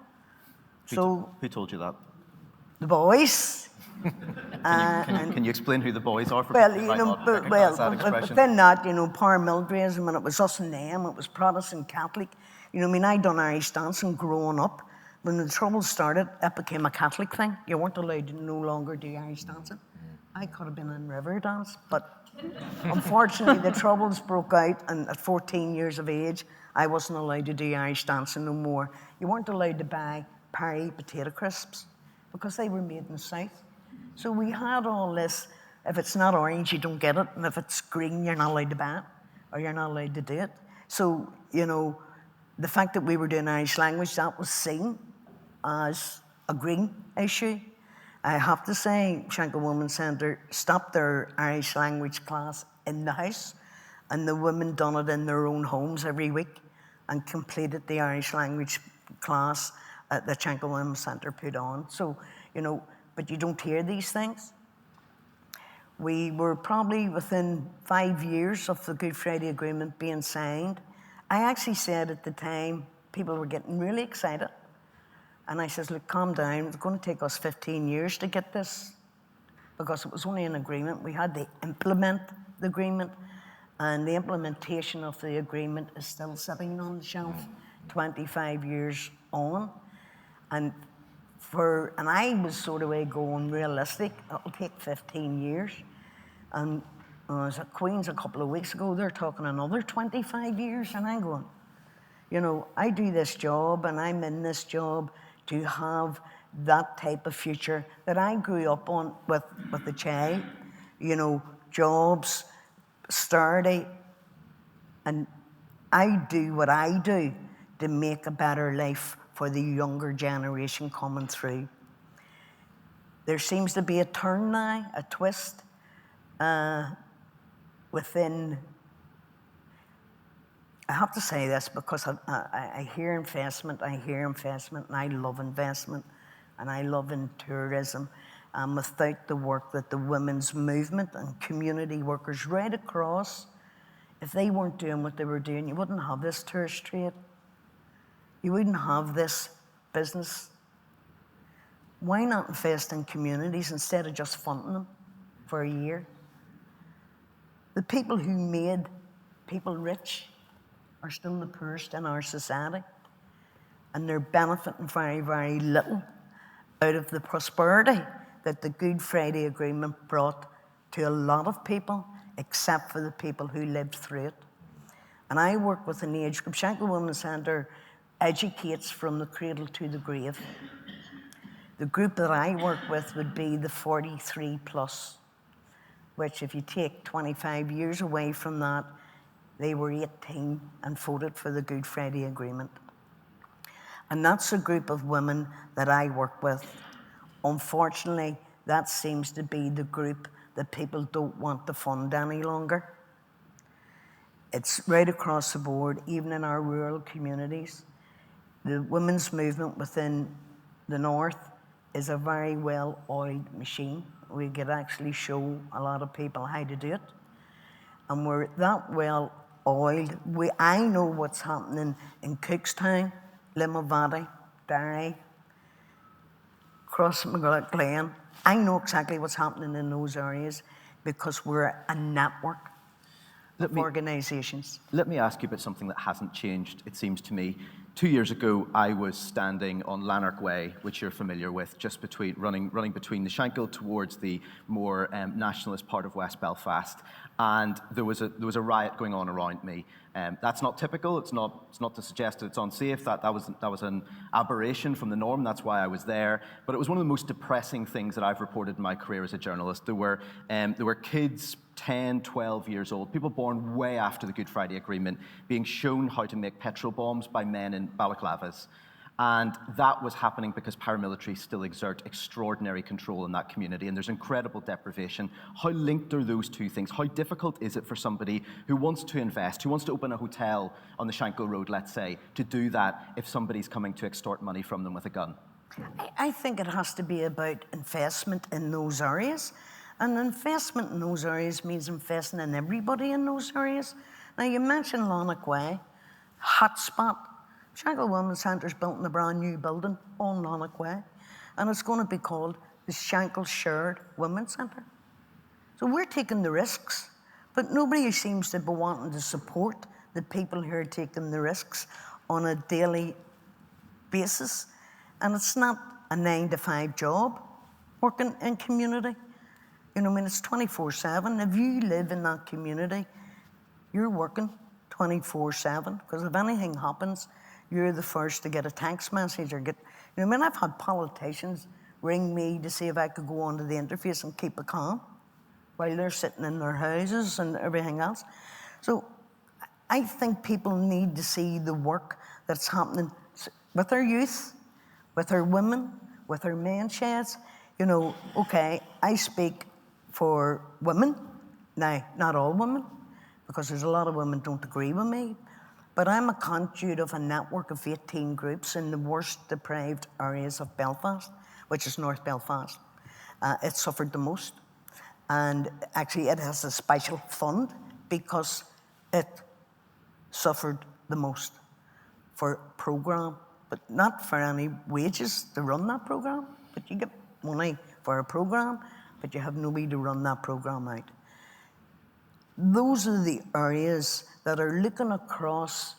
So
who told you that?
the boys.
Can you explain who the boys are? For
Well, you know, but within that, you know, paramilitarism, and it was us and them, it was Protestant, Catholic. You know, I mean, I'd done Irish dancing growing up. When the Troubles started, it became a Catholic thing. You weren't allowed to no longer do Irish dancing. I could have been in river dance, but unfortunately the Troubles broke out, and at 14 years of age, I wasn't allowed to do Irish dancing no more. You weren't allowed to buy Perry potato crisps because they were made in the South. So we had all this, if it's not orange, you don't get it, and if it's green, you're not allowed to buy it, or you're not allowed to do it. So, you know, the fact that we were doing Irish language, that was seen as a green issue. I have to say, Shankill Women's Centre stopped their Irish language class in the house, and the women done it in their own homes every week and completed the Irish language class that Shankill Women's Centre put on. So, you know, but you don't hear these things. We were probably within 5 years of the Good Friday Agreement being signed. I actually said at the time, people were getting really excited. And I says, look, calm down. It's going to take us 15 years to get this because it was only an agreement. We had to implement the agreement, and the implementation of the agreement is still sitting on the shelf 25 years on. And I was sort of going realistic, it'll take 15 years. And I was at Queen's a couple of weeks ago, they're talking another 25 years, and I'm going, you know, I do this job and I'm in this job to have that type of future that I grew up on with the child, you know, jobs, sturdy, and I do what I do to make a better life for the younger generation coming through. There seems to be a turn now, a twist within. I have to say this because I hear investment, and I love investment, and I love in tourism. And without the work that the women's movement and community workers right across, if they weren't doing what they were doing, you wouldn't have this tourist trade. You wouldn't have this business. Why not invest in communities instead of just funding them for a year? The people who made people rich are still the poorest in our society, and they're benefiting very, very little out of the prosperity that the Good Friday Agreement brought to a lot of people, except for the people who lived through it. And I work with an age group. Shankill Women's Centre educates from the cradle to the grave. The group that I work with would be the 43 plus, which if you take 25 years away from that, they were 18 and voted for the Good Friday Agreement. And that's a group of women that I work with. Unfortunately, that seems to be the group that people don't want to fund any longer. It's right across the board, even in our rural communities. The women's movement within the north is a very well-oiled machine. We could actually show a lot of people how to do it. And we're that well-oiled. I know what's happening in Cookstown, Limavady, Derry, Cross McGlen. I know exactly what's happening in those areas because we're a network of organisations.
Let me ask you about something that hasn't changed, it seems to me. 2 years ago, I was standing on Lanark Way, which you're familiar with, just running between the Shankill towards the more nationalist part of West Belfast, and there was a riot going on around me. That's not typical. It's not to suggest that it's unsafe. That was an aberration from the norm. That's why I was there. But it was one of the most depressing things that I've reported in my career as a journalist. There were kids 10, 12 years old, people born way after the Good Friday Agreement, being shown how to make petrol bombs by men in balaclavas. And that was happening because paramilitaries still exert extraordinary control in that community, and there's incredible deprivation. How linked are those two things? How difficult is it for somebody who wants to invest, who wants to open a hotel on the Shankill Road, let's say, to do that if somebody's coming to extort money from them with a gun?
I think it has to be about investment in those areas. And investment in those areas means investing in everybody in those areas. Now, you mentioned Lanark Way, hotspot. Shankill Women's Centre's built in a brand new building on Lanark Way, and it's going to be called the Shankill Shared Women's Centre. So we're taking the risks, but nobody seems to be wanting to support the people who are taking the risks on a daily basis. And it's not a 9-to-5 job working in community. You know, I mean, it's 24/7. If you live in that community, you're working 24/7, because if anything happens, you're the first to get a text message or get, you know, I mean, I've had politicians ring me to see if I could go onto the interface and keep it calm while they're sitting in their houses and everything else. So I think people need to see the work that's happening with our youth, with our women, with our men sheds. You know, okay, I speak for women. Now, not all women, because there's a lot of women don't agree with me, but I'm a conduit of a network of 18 groups in the worst deprived areas of Belfast, which is North Belfast. It suffered the most, and actually it has a special fund because it suffered the most for programme, but not for any wages to run that programme, but you get money for a programme, but you have nobody to run that programme out. Those are the areas that are looking across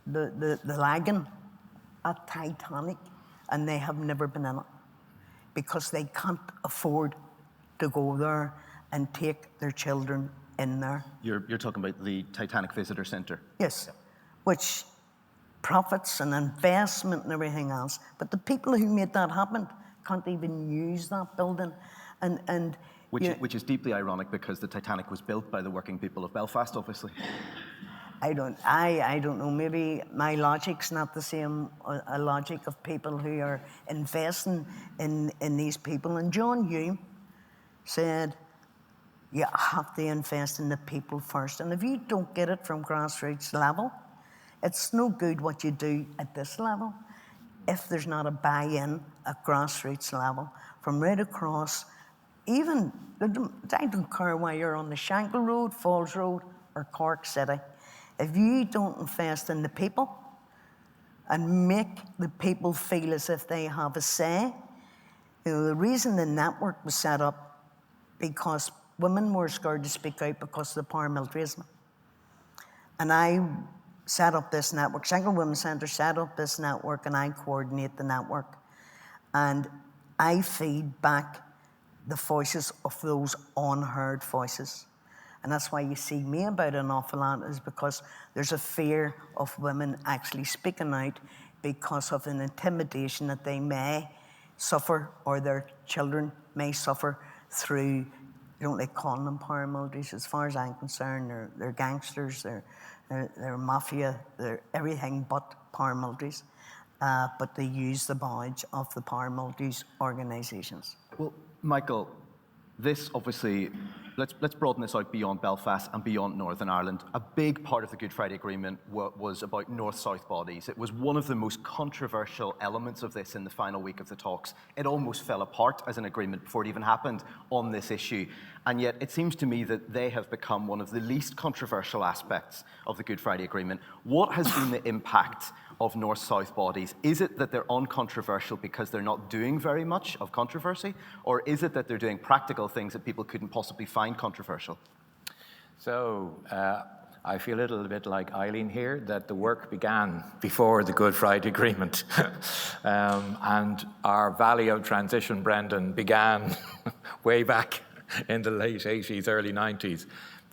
the lagoon at Titanic, and they have never been in it because they can't afford to go there and take their children in there.
You're talking about the Titanic Visitor Centre?
Yes, which profits and investment and everything else, but the people who made that happen can't even use that building. And
which is deeply ironic because the Titanic was built by the working people of Belfast, obviously.
I don't know, maybe my logic's not the same a logic of people who are investing in these people. And John Hume said, you have to invest in the people first. And if you don't get it from grassroots level, it's no good what you do at this level if there's not a buy-in at grassroots level from right across. Even, I don't care why you're on the Shankill Road, Falls Road, or Cork City. If you don't invest in the people and make the people feel as if they have a say, you know, the reason the network was set up because women were scared to speak out because of the paramilitarism. And I set up this network. Shankill Women's Centre set up this network, and I coordinate the network. And I feed back the voices of those unheard voices. And that's why you see me about an awful lot, is because there's a fear of women actually speaking out because of an intimidation that they may suffer or their children may suffer through, I don't like calling them paramilitaries. As far as I'm concerned, they're gangsters, they're mafia, they're everything but paramilitaries. But they use the badge of the paramilitaries organisations.
Well, Michael, this obviously, let's broaden this out beyond Belfast and beyond Northern Ireland. A big part of the Good Friday Agreement was about North-South bodies. It was one of the most controversial elements of this in the final week of the talks. It almost fell apart as an agreement before it even happened on this issue. And yet it seems to me that they have become one of the least controversial aspects of the Good Friday Agreement. What has been the impact of North-South bodies? Is it that they're uncontroversial because they're not doing very much of controversy? Or is it that they're doing practical things that people couldn't possibly find controversial?
So I feel a little bit like Eileen here, that the work began before the Good Friday Agreement. And our Valley of Transition, Brendan, began way back in the late 80s, early 90s.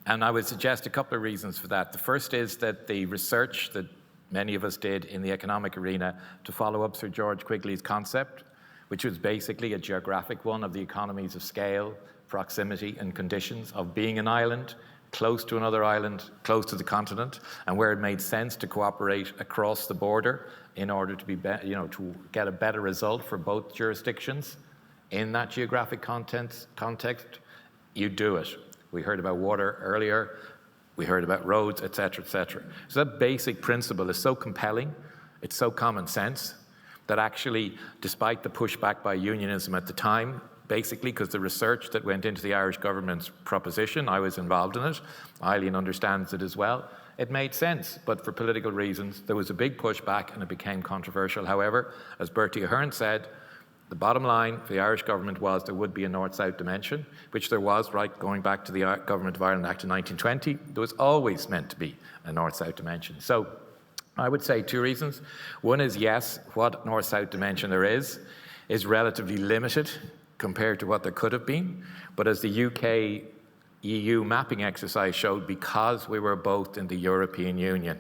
And I would suggest a couple of reasons for that. The first is that the research that many of us did in the economic arena to follow up Sir George Quigley's concept, which was basically a geographic one of the economies of scale, proximity and conditions of being an island, close to another island, close to the continent, and where it made sense to cooperate across the border in order to to get a better result for both jurisdictions in that geographic context, you do it. We heard about water earlier. We heard about roads, et cetera, et cetera. So that basic principle is so compelling, it's so common sense, that actually, despite the pushback by unionism at the time, basically because the research that went into the Irish government's proposition, I was involved in it, Eileen understands it as well, it made sense, but for political reasons, there was a big pushback and it became controversial. However, as Bertie Ahern said, the bottom line for the Irish government was there would be a North-South dimension, which there was, right, going back to the Government of Ireland Act of 1920. There was always meant to be a North-South dimension. So I would say two reasons. One is, yes, what North-South dimension there is relatively limited compared to what there could have been. But as the UK-EU mapping exercise showed, because we were both in the European Union,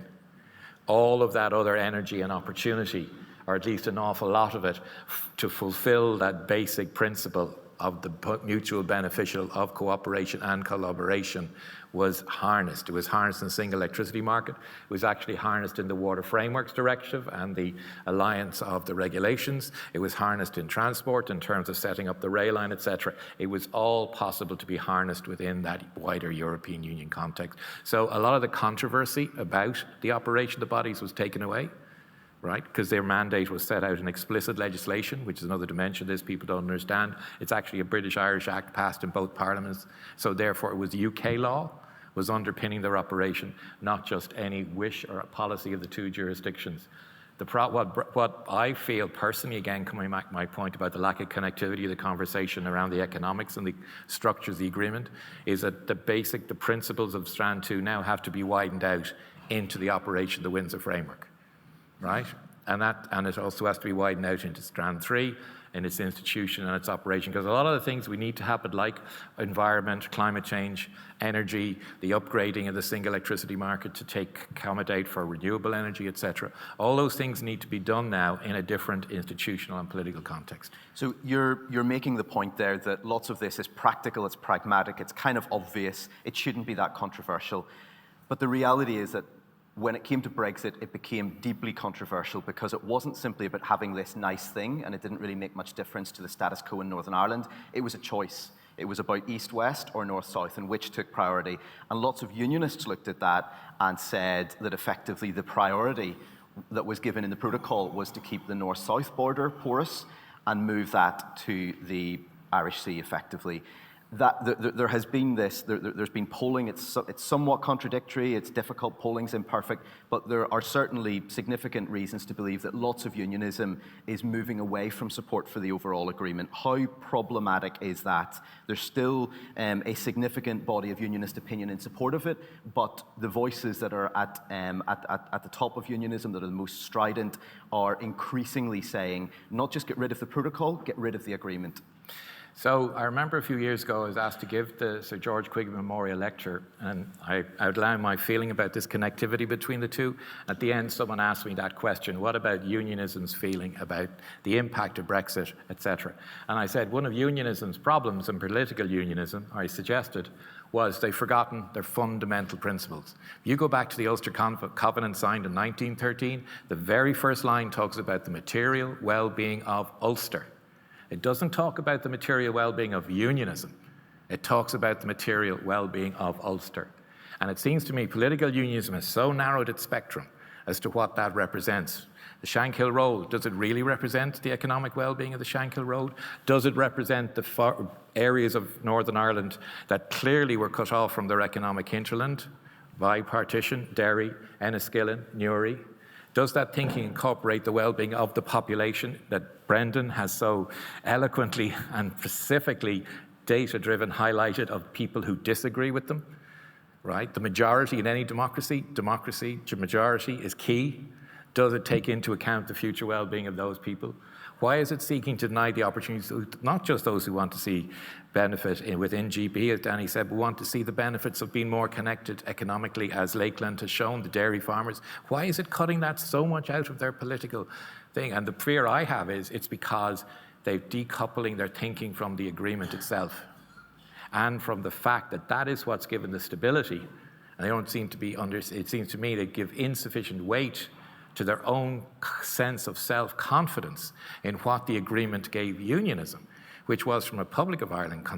all of that other energy and opportunity, or at least an awful lot of it, to fulfill that basic principle of the mutual beneficial of cooperation and collaboration was harnessed. It was harnessed in the single electricity market. It was actually harnessed in the Water Frameworks Directive and the alliance of the regulations. It was harnessed in transport in terms of setting up the rail line, etc. It was all possible to be harnessed within that wider European Union context. So a lot of the controversy about the operation of the bodies was taken away, right? Because their mandate was set out in explicit legislation, which is another dimension this people don't understand. It's actually a British-Irish Act passed in both parliaments. So therefore it was UK law was underpinning their operation, not just any wish or policy of the two jurisdictions. What I feel personally, again, coming back to my point about the lack of connectivity of the conversation around the economics and the structures of the agreement, is that the principles of Strand 2 now have to be widened out into the operation of the Windsor Framework. Right? And it also has to be widened out into Strand 3 in its institution and its operation, because a lot of the things we need to happen, like environment, climate change, energy, the upgrading of the single electricity market to accommodate for renewable energy, etc. All those things need to be done now in a different institutional and political context.
So you're making the point there that lots of this is practical, it's pragmatic, it's kind of obvious, it shouldn't be that controversial. But the reality is that when it came to Brexit, it became deeply controversial because it wasn't simply about having this nice thing and it didn't really make much difference to the status quo in Northern Ireland. It was a choice. It was about east-west or north-south and which took priority. And lots of unionists looked at that and said that effectively the priority that was given in the protocol was to keep the north-south border porous and move that to the Irish Sea effectively.
there has been this, there's been polling, it's somewhat contradictory, it's difficult, polling's imperfect, but there are certainly significant reasons to believe that lots of unionism is moving away from support for the overall agreement. How problematic is that? There's still a significant body of unionist opinion in support of it, but the voices that are at the top of unionism, that are the most strident, are increasingly saying, not just get rid of the protocol, get rid of the agreement.
So I remember a few years ago I was asked to give the Sir George Quigley Memorial Lecture, and I outlined my feeling about this connectivity between the two. At the end, someone asked me that question: what about unionism's feeling about the impact of Brexit, etc.? And I said one of unionism's problems, and political unionism, I suggested, was they've forgotten their fundamental principles. You go back to the Ulster Covenant signed in 1913, the very first line talks about the material well-being of Ulster. It doesn't talk about the material well-being of unionism. It talks about the material well-being of Ulster. And it seems to me political unionism has so narrowed its spectrum as to what that represents. The Shankill Road, does it really represent the economic well-being of the Shankill Road? Does it represent the areas of Northern Ireland that clearly were cut off from their economic hinterland by partition, Derry, Enniskillen, Newry? Does that thinking incorporate the well-being of the population that Brendan has so eloquently and specifically data-driven highlighted of people who disagree with them, right? The majority in any democracy, majority is key. Does it take into account the future well-being of those people? Why is it seeking to deny the opportunities, not just those who want to see benefit within GB, as Danny said, but want to see the benefits of being more connected economically, as Lakeland has shown, the dairy farmers? Why is it cutting that so much out of their political thing? And the fear I have is it's because they're decoupling their thinking from the agreement itself and from the fact that that is what's given the stability. And they don't seem to be it seems to me they give insufficient weight to their own sense of self-confidence in what the agreement gave unionism, which was, from a Republic of Ireland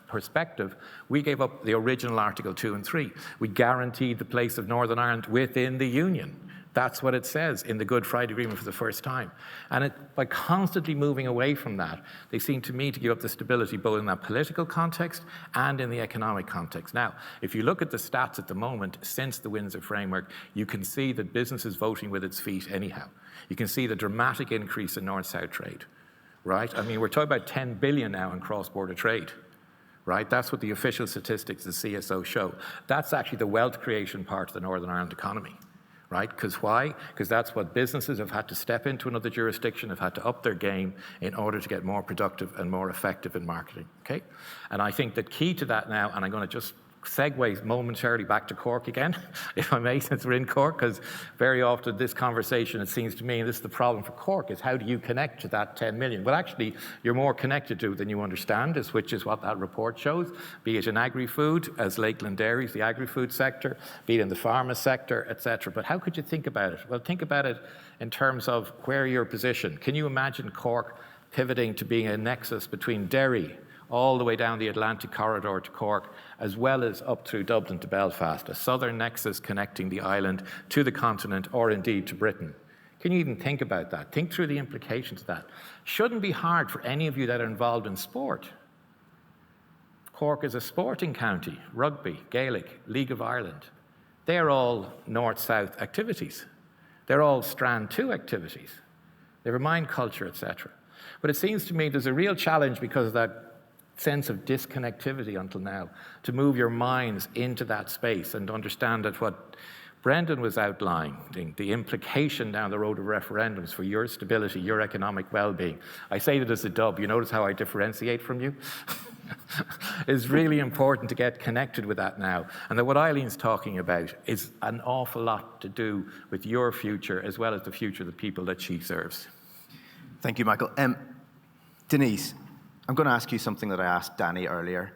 perspective, we gave up the original Article 2 and 3. We guaranteed the place of Northern Ireland within the Union. That's what it says in the Good Friday Agreement for the first time. And by constantly moving away from that, they seem to me to give up the stability both in that political context and in the economic context. Now, if you look at the stats at the moment, since the Windsor Framework, you can see that business is voting with its feet anyhow. You can see the dramatic increase in North-South trade, right? I mean, we're talking about 10 billion now in cross-border trade, right? That's what the official statistics of CSO show. That's actually the wealth creation part of the Northern Ireland economy. Right? Because why? Because that's what businesses have had to step into another jurisdiction, have had to up their game in order to get more productive and more effective in marketing. Okay? And I think that key to that now, and I'm going to just segue momentarily back to Cork again, if I may, since we're in Cork, because very often this conversation, it seems to me, and this is the problem for Cork, is how do you connect to that 10 million? Well, actually, you're more connected to it than you understand, which is what that report shows, be it in agri-food, as Lakeland Dairies, the agri-food sector, be it in the pharma sector, etc. But how could you think about it? Well, think about it in terms of where you're positioned. Can you imagine Cork pivoting to being a nexus between Derry, all the way down the Atlantic corridor to Cork, as well as up through Dublin to Belfast, a southern nexus connecting the island to the continent or indeed to Britain? Can you even think about that? Think through the implications of that. Shouldn't be hard for any of you that are involved in sport. Cork is a sporting county, rugby, Gaelic, League of Ireland. They're all north-south activities. They're all Strand 2 activities. They remind culture, etc. But it seems to me there's a real challenge because of that sense of disconnectivity until now, to move your minds into that space and understand that what Brendan was outlining, the implication down the road of referendums for your stability, your economic well-being. I say that as a dub, you notice how I differentiate from you? It's really important to get connected with that now. And that what Eileen's talking about is an awful lot to do with your future as well as the future of the people that she serves.
Thank you, Michael. Denise, I'm going to ask you something that I asked Danny earlier.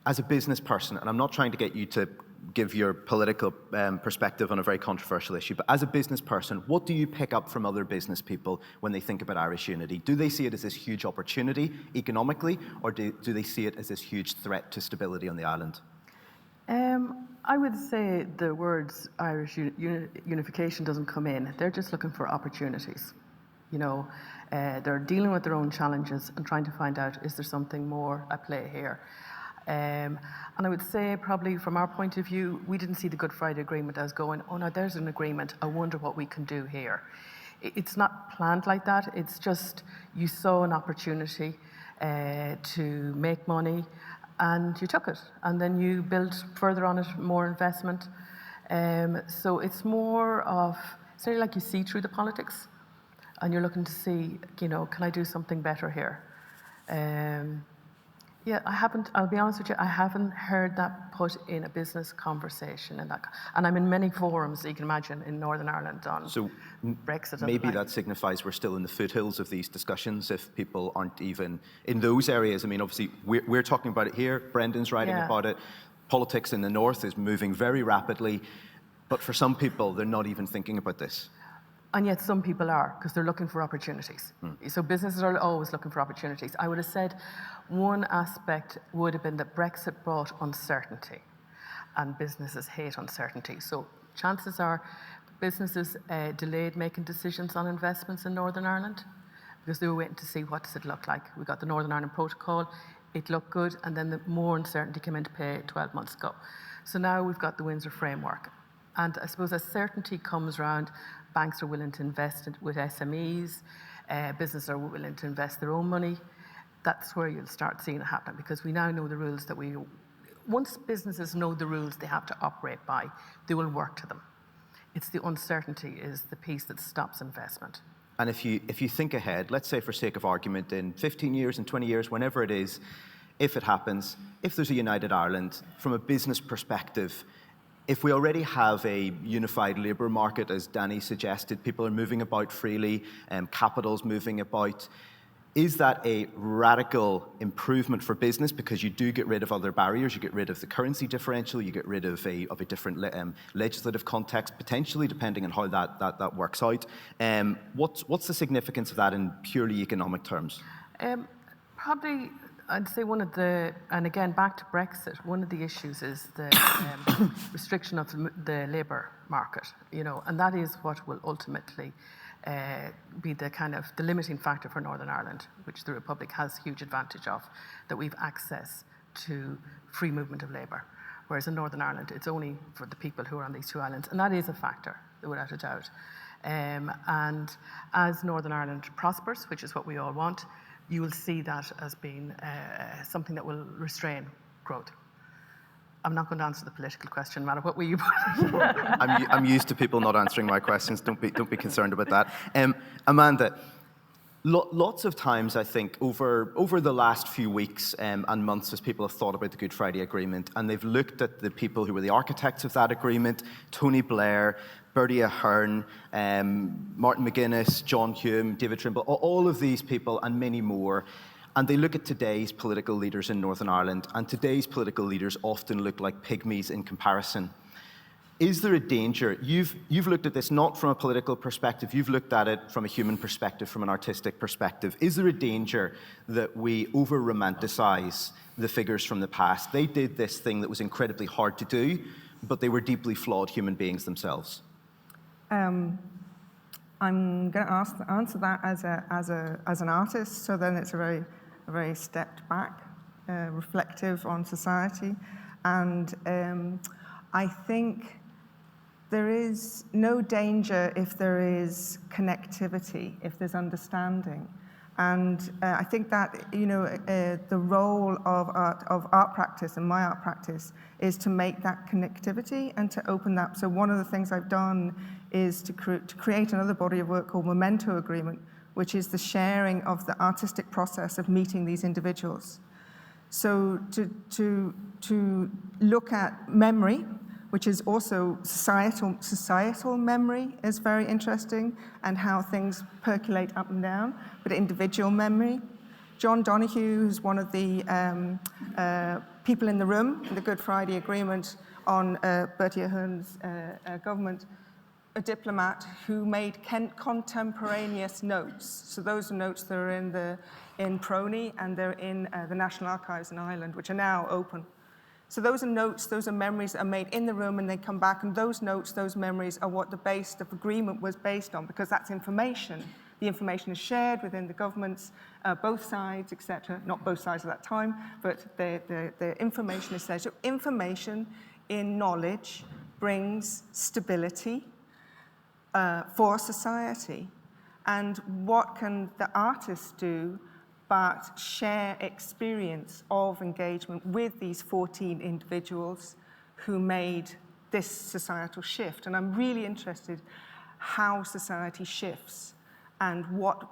As a business person, and I'm not trying to get you to give your political perspective on a very controversial issue, but as a business person, what do you pick up from other business people when they think about Irish unity? Do they see it as this huge opportunity economically, or do they see it as this huge threat to stability on the island?
I would say the words Irish unification doesn't come in. They're just looking for opportunities. You know, They're dealing with their own challenges and trying to find out, is there something more at play here? And I would say probably from our point of view, we didn't see the Good Friday Agreement as going, oh no, there's an agreement, I wonder what we can do here. It's not planned like that, it's just you saw an opportunity to make money and you took it. And then you build further on it, more investment. So it's more of, it's really like you see through the politics and you're looking to see, you know, can I do something better here? Yeah, I'll be honest with you, I haven't heard that put in a business conversation. And I'm in many forums, you can imagine, in Northern Ireland on Brexit.
Maybe that signifies we're still in the foothills of these discussions if people aren't even in those areas. I mean, obviously, we're talking about it here, Brendan's writing about it, politics in the north is moving very rapidly, but for some people, they're not even thinking about this.
And yet some people are, because they're looking for opportunities. So businesses are always looking for opportunities. I would have said one aspect would have been that Brexit brought uncertainty, and businesses hate uncertainty. So chances are businesses delayed making decisions on investments in Northern Ireland because they were waiting to see what does it look like. We got the Northern Ireland Protocol, it looked good, and then the more uncertainty came into play 12 months ago. So now we've got the Windsor Framework. And I suppose as certainty comes around, banks are willing to invest with SMEs, businesses are willing to invest their own money. That's where you'll start seeing it happen, because we now know the rules that once businesses know the rules they have to operate by, they will work to them. It's the uncertainty is the piece that stops investment.
And if you think ahead, let's say for sake of argument, in 15 years, in 20 years, whenever it is, if it happens, if there's a united Ireland, from a business perspective, if we already have a unified labour market, as Danny suggested, people are moving about freely, capital's moving about, is that a radical improvement for business because you do get rid of other barriers, you get rid of the currency differential, you get rid of a different legislative context, potentially, depending on how that works out. What's the significance of that in purely economic terms?
Probably, I'd say one of the, and again, back to Brexit, one of the issues is the restriction of the labour market, you know, and that is what will ultimately be the kind of the limiting factor for Northern Ireland, which the Republic has huge advantage of, that we've access to free movement of labour. Whereas in Northern Ireland, it's only for the people who are on these two islands, and that is a factor, without a doubt. And as Northern Ireland prospers, which is what we all want, you will see that as being something that will restrain growth. I'm not going to answer the political question, no matter what way you put it.
I'm used to people not answering my questions. Don't be concerned about that. Amanda, lots of times, I think, over the last few weeks and months, as people have thought about the Good Friday Agreement, and they've looked at the people who were the architects of that agreement, Tony Blair, Bertie Ahern, Martin McGuinness, John Hume, David Trimble, all of these people and many more, and they look at today's political leaders in Northern Ireland, and today's political leaders often look like pygmies in comparison. Is there a danger? You've looked at this not from a political perspective, you've looked at it from a human perspective, from an artistic perspective. Is there a danger that we over-romanticize the figures from the past? They did this thing that was incredibly hard to do, but they were deeply flawed human beings themselves.
I'm going to answer that as an artist, so then it's a very stepped back, reflective on society, and I think there is no danger if there is connectivity, if there's understanding. And I think that, you know, the role of art practice and my art practice is to make that connectivity and to open that. So one of the things I've done is to create another body of work called Memento Agreement, which is the sharing of the artistic process of meeting these individuals. So to look at memory, which is also societal memory is very interesting, and how things percolate up and down, but individual memory. John Donoghue, who's one of the people in the room in the Good Friday Agreement on Bertie Ahern's government, a diplomat who made contemporaneous notes. So those are notes that are in Prony, and they're in the National Archives in Ireland, which are now open. So those are notes, those are memories that are made in the room, and they come back, and those notes, those memories are what the base of agreement was based on, because that's information The information is shared within the governments, both sides, etc. Not both sides at that time, but the information is shared. So information in knowledge brings stability for society. And what can the artists do but share experience of engagement with these 14 individuals who made this societal shift? And I'm really interested how society shifts and what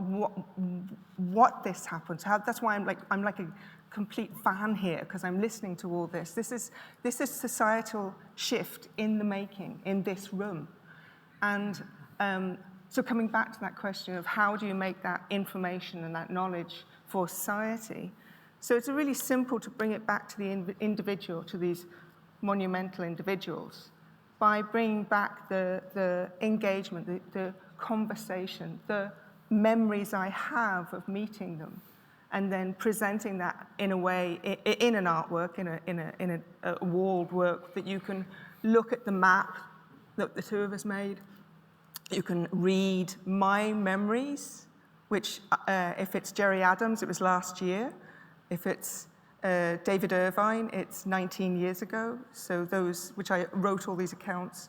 this happens. That's why I'm like a complete fan here, because I'm listening to all this. This is societal shift in the making in this room. And so coming back to that question of how do you make that information and that knowledge for society? So it's really simple to bring it back to the individual, to these monumental individuals, by bringing back the engagement, the conversation, the memories I have of meeting them, and then presenting that in a way, in an artwork, in a walled work that you can look at the map that the two of us made. You can read my memories, which if it's Jerry Adams, it was last year. If it's David Irvine, it's 19 years ago. So those, which I wrote all these accounts,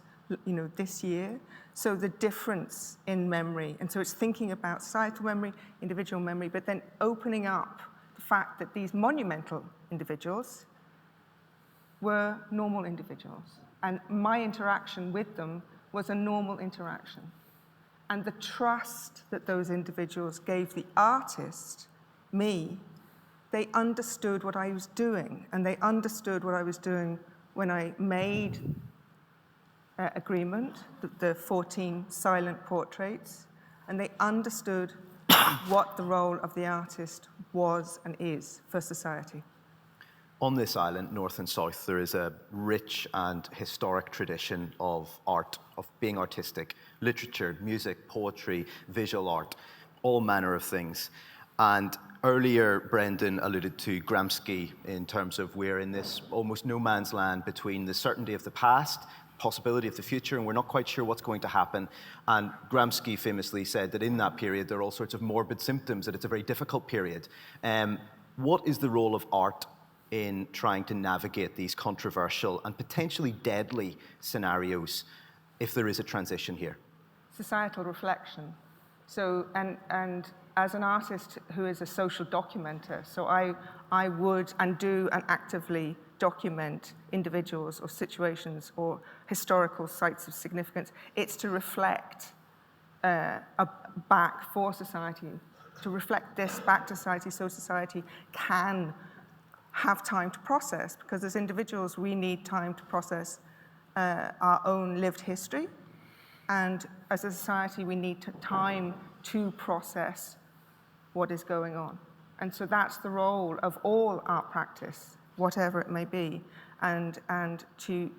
this year. So the difference in memory. And so it's thinking about societal memory, individual memory, but then opening up the fact that these monumental individuals were normal individuals. And my interaction with them was a normal interaction. And the trust that those individuals gave the artist, me, they understood what I was doing. And they understood what I was doing when I made agreement, the 14 silent portraits. And they understood what the role of the artist was and is for society.
On this island, north and south, there is a rich and historic tradition of art, of being artistic, literature, music, poetry, visual art, all manner of things. And earlier, Brendan alluded to Gramsci in terms of we're in this almost no man's land between the certainty of the past, possibility of the future, and we're not quite sure what's going to happen. And Gramsci famously said that in that period, there are all sorts of morbid symptoms, that it's a very difficult period. What is the role of art in trying to navigate these controversial and potentially deadly scenarios if there is a transition here?
Societal reflection. So, and as an artist who is a social documenter, so I would and do and actively document individuals or situations or historical sites of significance. It's to reflect back for society, to reflect this back to society so society can have time to process, because as individuals we need time to process our own lived history, and as a society we need time to process what is going on. And so that's the role of all art practice, whatever it may be, and to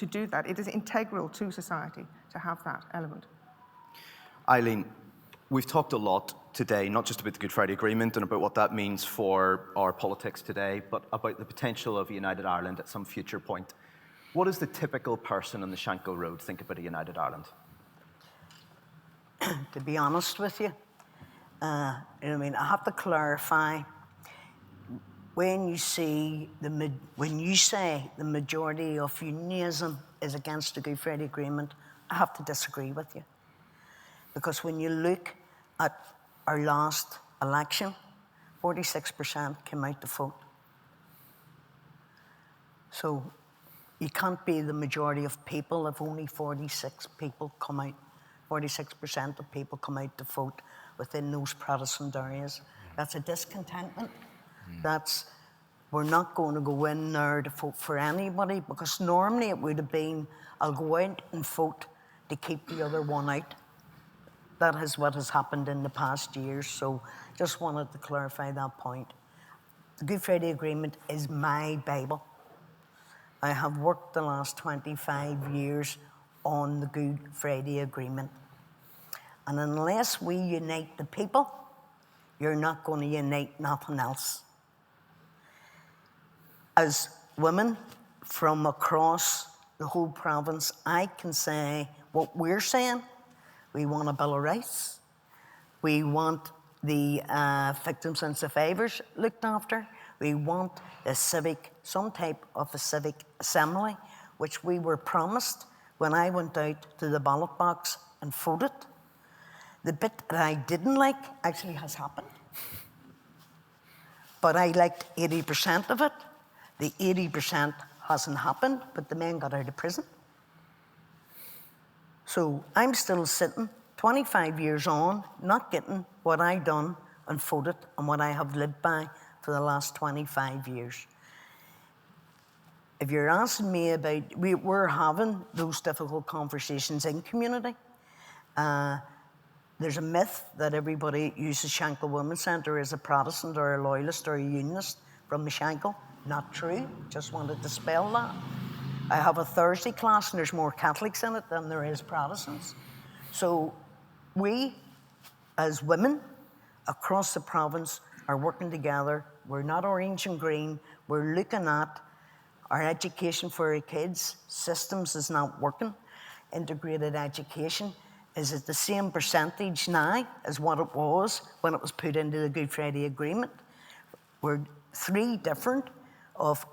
do that. It is integral to society to have that element.
Eileen, we've talked a lot today, not just about the Good Friday Agreement and about what that means for our politics today, but about the potential of a united Ireland at some future point. What does the typical person on the Shankill Road think about a united Ireland?
To be honest with you, I have to clarify. When you say the majority of unionism is against the Good Friday Agreement, I have to disagree with you. Because when you look at our last election, 46% came out to vote. So you can't be the majority of people if only 46 people come out. 46% of people come out to vote within those Protestant areas. That's a discontentment. We're not going to go in there to vote for anybody, because normally it would have been, I'll go out and vote to keep the other one out. That is what has happened in the past years, so just wanted to clarify that point. The Good Friday Agreement is my Bible. I have worked the last 25 years on the Good Friday Agreement. And unless we unite the people, you're not going to unite nothing else. As women from across the whole province, I can say what we're saying. We want a Bill of Rights. We want the victims and survivors looked after. We want some type of a civic assembly, which we were promised when I went out to the ballot box and voted. The bit that I didn't like actually has happened. But I liked 80% of it. The 80% hasn't happened, but the men got out of prison. So I'm still sitting 25 years on, not getting what I done and voted and what I have lived by for the last 25 years. If you're asking me about, we're having those difficult conversations in community. There's a myth that everybody uses Shankill Women's Centre as a Protestant or a Loyalist or a Unionist from the Shankill. Not true, just wanted to dispel that. I have a Thursday class and there's more Catholics in it than there is Protestants. So we, as women across the province, are working together. We're not orange and green. We're looking at our education for our kids. Systems is not working. Integrated education. Is it the same percentage now as what it was when it was put into the Good Friday Agreement? We're three different of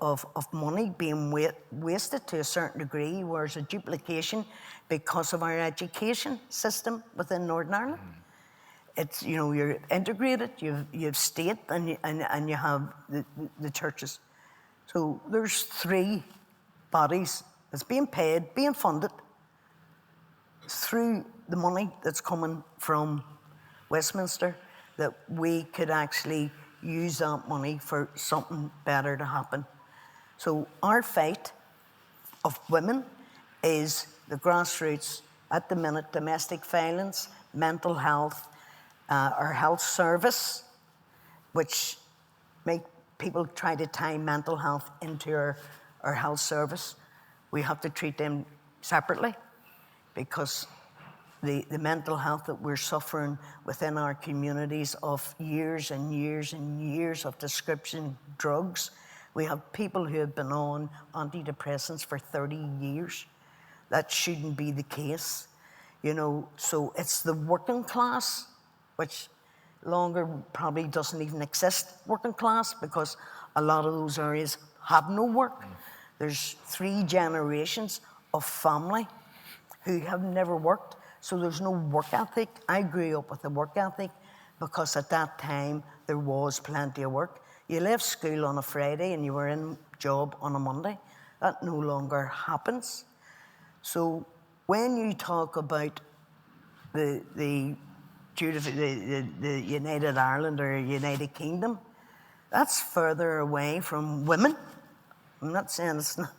money being wasted to a certain degree, whereas a duplication because of our education system within Northern Ireland. It's, you know, you're integrated, you have state and you have the churches. So there's three bodies that's being paid, being funded through the money that's coming from Westminster, that we could actually use that money for something better to happen. So our fight of women is the grassroots at the minute: domestic violence, mental health, our health service, which make people try to tie mental health into our health service. We have to treat them separately, because the mental health that we're suffering within our communities of years and years and years of prescription drugs. We have people who have been on antidepressants for 30 years. That shouldn't be the case. You know, so it's the working class, which longer probably doesn't even exist, working class, because a lot of those areas have no work. There's 3 generations of family who have never worked, so there's no work ethic. I grew up with a work ethic because at that time there was plenty of work. You left school on a Friday and you were in job on a Monday. That no longer happens. So when you talk about the United Ireland or United Kingdom, that's further away from women. I'm not saying it's not,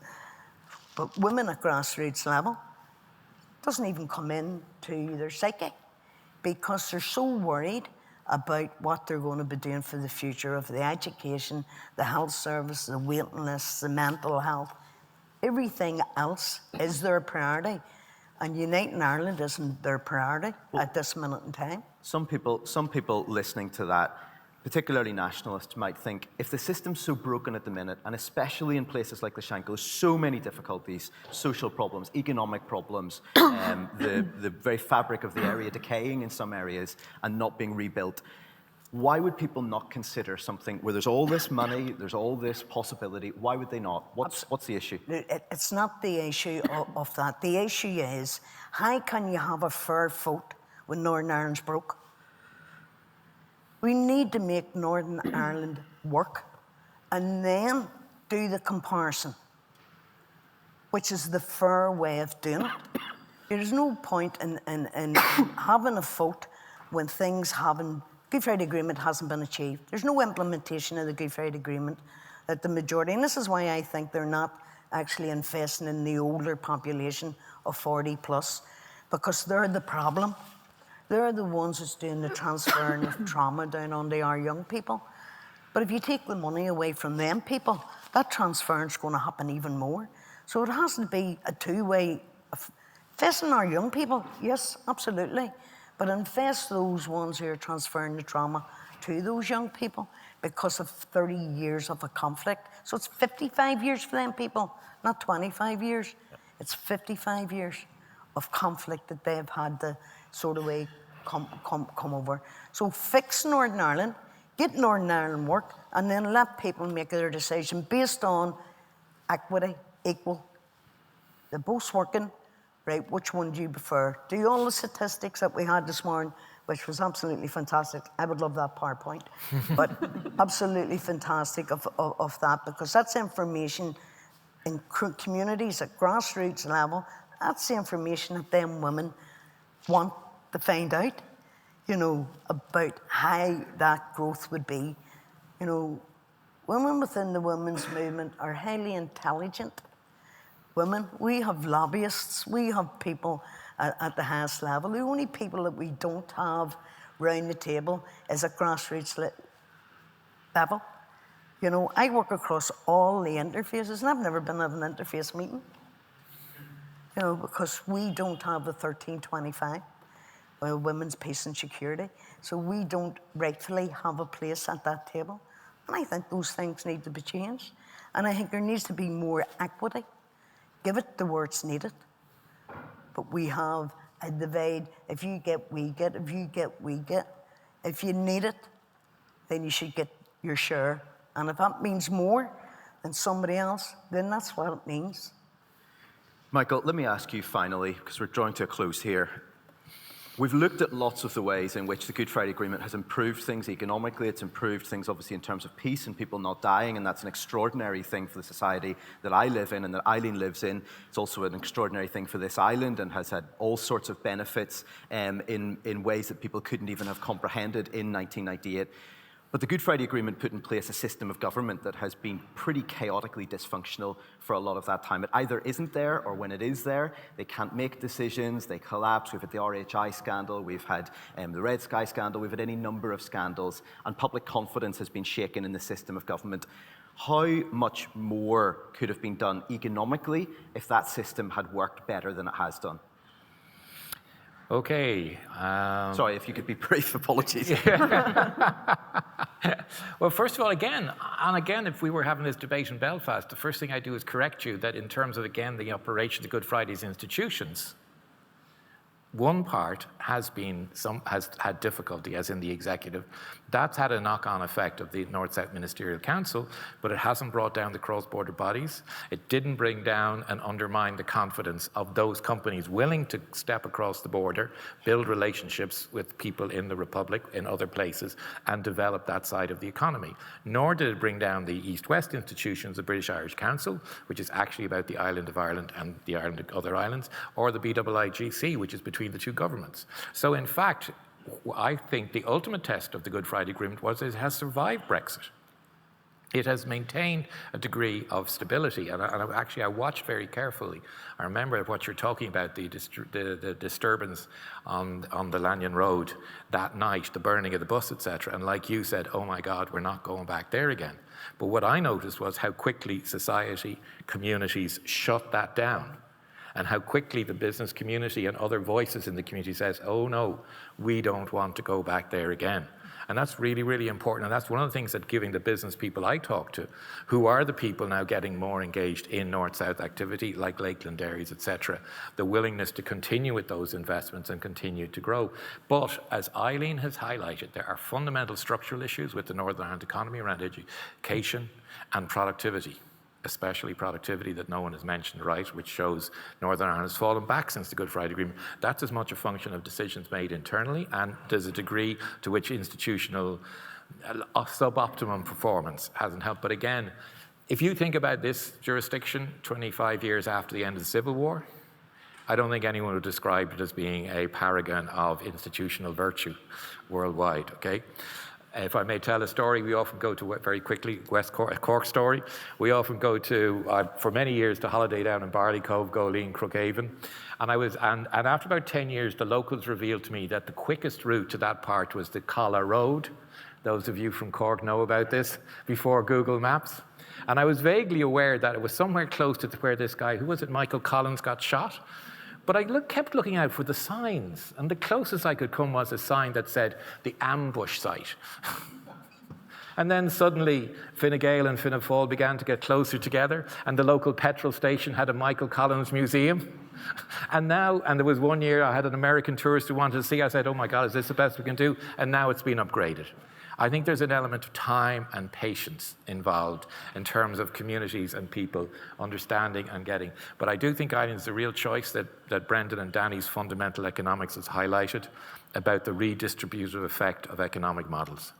but women at grassroots level doesn't even come into their psyche, because they're so worried about what they're going to be doing for the future of the education, the health service, the waiting lists, the mental health. Everything else is their priority, and Uniting Ireland isn't their priority at this minute in time.
Some people listening to that, particularly nationalists, might think, if the system's so broken at the minute, and especially in places like the Shankill, so many difficulties, social problems, economic problems, the very fabric of the area decaying in some areas and not being rebuilt, why would people not consider something where there's all this money, there's all this possibility? Why would they not? What's the issue?
It's not the issue of that. The issue is, how can you have a fair vote when Northern Ireland's broke? We need to make Northern Ireland work and then do the comparison, which is the fair way of doing it. There's no point in having a vote when things haven't, Good Friday Agreement hasn't been achieved. There's no implementation of the Good Friday Agreement at the majority, and this is why I think they're not actually investing in the older population of 40 plus, because they're the problem. They're the ones that's doing the transferring of trauma down onto our young people. But if you take the money away from them people, that transference is going to happen even more. So it has to be a two-way. Invest in our young people, yes, absolutely. But invest those ones who are transferring the trauma to those young people because of 30 years of a conflict. So it's 55 years for them people, not 25 years. It's 55 years of conflict that they've had to sort of way come over. So fix Northern Ireland, get Northern Ireland work, and then let people make their decision based on equity, equal. They're both working, right? Which one do you prefer? Do all the statistics that we had this morning, which was absolutely fantastic. I would love that PowerPoint, but absolutely fantastic of that, because that's information in communities at grassroots level. That's the information that them women want to find out, you know, about how that growth would be. You know, women within the women's movement are highly intelligent women. We have lobbyists, we have people at the highest level. The only people that we don't have round the table is at grassroots level. You know, I work across all the interfaces, and I've never been at an interface meeting. You know, because we don't have the 1325, Women's Peace and Security, so we don't rightfully have a place at that table. And I think those things need to be changed. And I think there needs to be more equity. Give it the where it's needed. But we have a divide. If you get, we get. If you get, we get. If you need it, then you should get your share. And if that means more than somebody else, then that's what it means.
Michael, let me ask you finally, because we're drawing to a close here. We've looked at lots of the ways in which the Good Friday Agreement has improved things economically. It's improved things, obviously, in terms of peace and people not dying, and that's an extraordinary thing for the society that I live in and that Eileen lives in. It's also an extraordinary thing for this island and has had all sorts of benefits in ways that people couldn't even have comprehended in 1998. But the Good Friday Agreement put in place a system of government that has been pretty chaotically dysfunctional for a lot of that time. It either isn't there, or when it is there, they can't make decisions, they collapse. We've had the RHI scandal, we've had the Red Sky scandal, we've had any number of scandals, and public confidence has been shaken in the system of government. How much more could have been done economically if that system had worked better than it has done?
Okay.
Sorry, if you could be brief, apologies.
Well, first of all, again, if we were having this debate in Belfast, the first thing I do is correct you that in terms of, again, the operation of Good Friday's institutions, one part has had difficulty, as in the executive. That's had a knock-on effect of the North-South Ministerial Council, but it hasn't brought down the cross-border bodies. It didn't bring down and undermine the confidence of those companies willing to step across the border, build relationships with people in the Republic, in other places, and develop that side of the economy. Nor did it bring down the East-West institutions, the British-Irish Council, which is actually about the island of Ireland and the other islands, or the BIIGC, which is between the two governments. So in fact, I think the ultimate test of the Good Friday Agreement was it has survived Brexit. It has maintained a degree of stability, and I watched very carefully. I remember what you're talking about, the disturbance on the Lanyon Road that night, the burning of the bus, etc. And like you said, oh my God, we're not going back there again. But what I noticed was how quickly society, communities shut that down. And how quickly the business community and other voices in the community says, oh no, we don't want to go back there again. And that's really, really important. And that's one of the things that giving the business people I talk to, who are the people now getting more engaged in North-South activity, like Lakeland Dairies, etc., the willingness to continue with those investments and continue to grow. But as Eileen has highlighted, there are fundamental structural issues with the Northern Ireland economy around education and productivity. Especially productivity that no one has mentioned, right, which shows Northern Ireland has fallen back since the Good Friday Agreement. That's as much a function of decisions made internally, and there's a degree to which institutional suboptimum performance hasn't helped. But again, if you think about this jurisdiction 25 years after the end of the Civil War, I don't think anyone would describe it as being a paragon of institutional virtue worldwide, okay? If I may tell a story, we often go to, very quickly, Cork story. We often go to, for many years, to holiday down in Barley Cove, Goleen, Crookhaven. And after about 10 years, the locals revealed to me that the quickest route to that part was the Collar Road. Those of you from Cork know about this, before Google Maps. And I was vaguely aware that it was somewhere close to where this guy, who was it, Michael Collins, got shot. But I kept looking out for the signs, and the closest I could come was a sign that said, the ambush site. And then suddenly, Fine Gael and Fianna Fáil began to get closer together, and the local petrol station had a Michael Collins museum. And there was one year I had an American tourist who wanted to see. I said, oh my God, is this the best we can do? And now it's been upgraded. I think there's an element of time and patience involved in terms of communities and people understanding and getting. But I do think, Eileen, it's a real choice that Brendan and Danny's fundamental economics has highlighted about the redistributive effect of economic models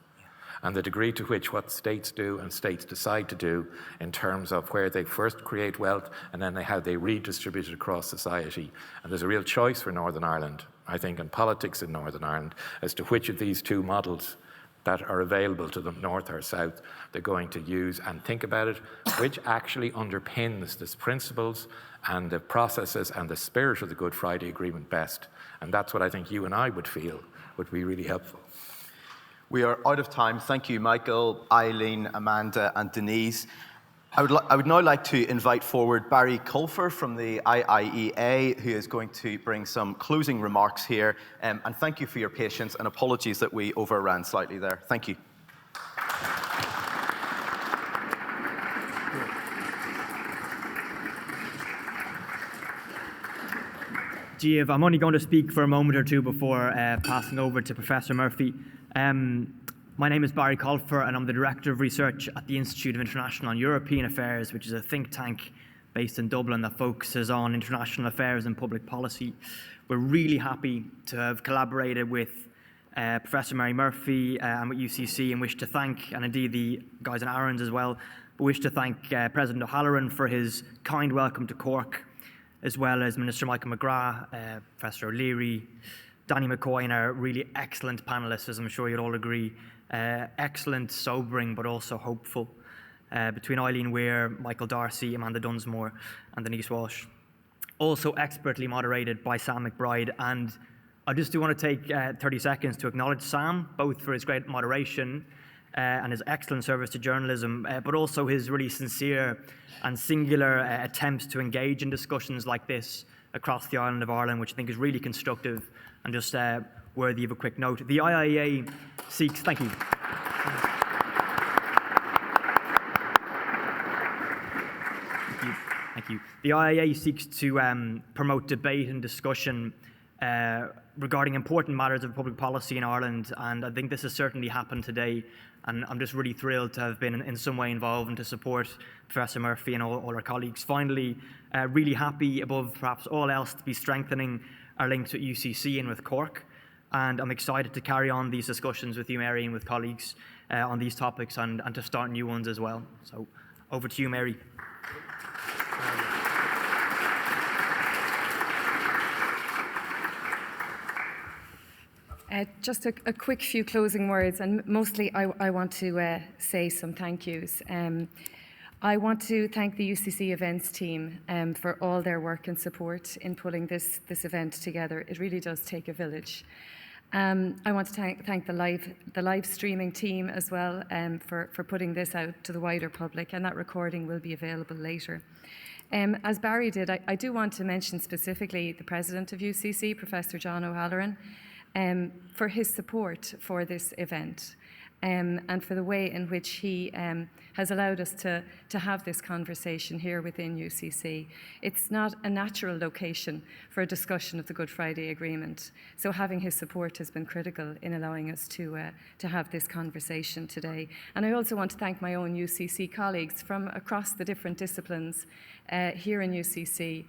and the degree to which what states do and states decide to do in terms of where they first create wealth and then how they redistribute it across society. And there's a real choice for Northern Ireland, I think, and politics in Northern Ireland as to which of these two models that are available to them, north or south, they're going to use and think about it, which actually underpins the principles and the processes and the spirit of the Good Friday Agreement best. And that's what I think you and I would feel would be really helpful.
We are out of time. Thank you, Michael, Eileen, Amanda, and Denise. I would now like to invite forward Barry Culfer from the IIEA, who is going to bring some closing remarks here. And thank you for your patience, and apologies that we overran slightly there. Thank you.
Jeev, I'm only going to speak for a moment or two before passing over to Professor Murphy. My name is Barry Culfer, and I'm the Director of Research at the Institute of International and European Affairs, which is a think tank based in Dublin that focuses on international affairs and public policy. We're really happy to have collaborated with Professor Mary Murphy and with UCC, and wish to thank, and indeed the guys in Aaron's as well, but wish to thank President O'Halloran for his kind welcome to Cork, as well as Minister Michael McGrath, Professor O'Leary, Danny McCoy, and our really excellent panellists, as I'm sure you'll all agree. Excellent, sobering, but also hopeful, between Eileen Weir, Michael Darcy, Amanda Dunsmore, and Denise Walsh. Also expertly moderated by Sam McBride. And I just do want to take 30 seconds to acknowledge Sam, both for his great moderation and his excellent service to journalism, but also his really sincere and singular attempts to engage in discussions like this across the island of Ireland, which I think is really constructive and just worthy of a quick note. The IIEA seeks, thank you. Thank you. The IIEA seeks to promote debate and discussion regarding important matters of public policy in Ireland, and I think this has certainly happened today, and I'm just really thrilled to have been in some way involved and to support Professor Murphy and all our colleagues. Finally, really happy above perhaps all else to be strengthening our links with UCC and with Cork. And I'm excited to carry on these discussions with you, Mary, and with colleagues on these topics, and to start new ones as well. So over to you, Mary.
Just a quick few closing words, and mostly I want to say some thank yous. I want to thank the UCC events team for all their work and support in putting this event together. It really does take a village. I want to thank the live streaming team as well for putting this out to the wider public, and that recording will be available later. As Barry did, I do want to mention specifically the president of UCC, Professor John O'Halloran, for his support for this event. And for the way in which he has allowed us to have this conversation here within UCC. It's not a natural location for a discussion of the Good Friday Agreement, so having his support has been critical in allowing us to have this conversation today. And I also want to thank my own UCC colleagues from across the different disciplines here in UCC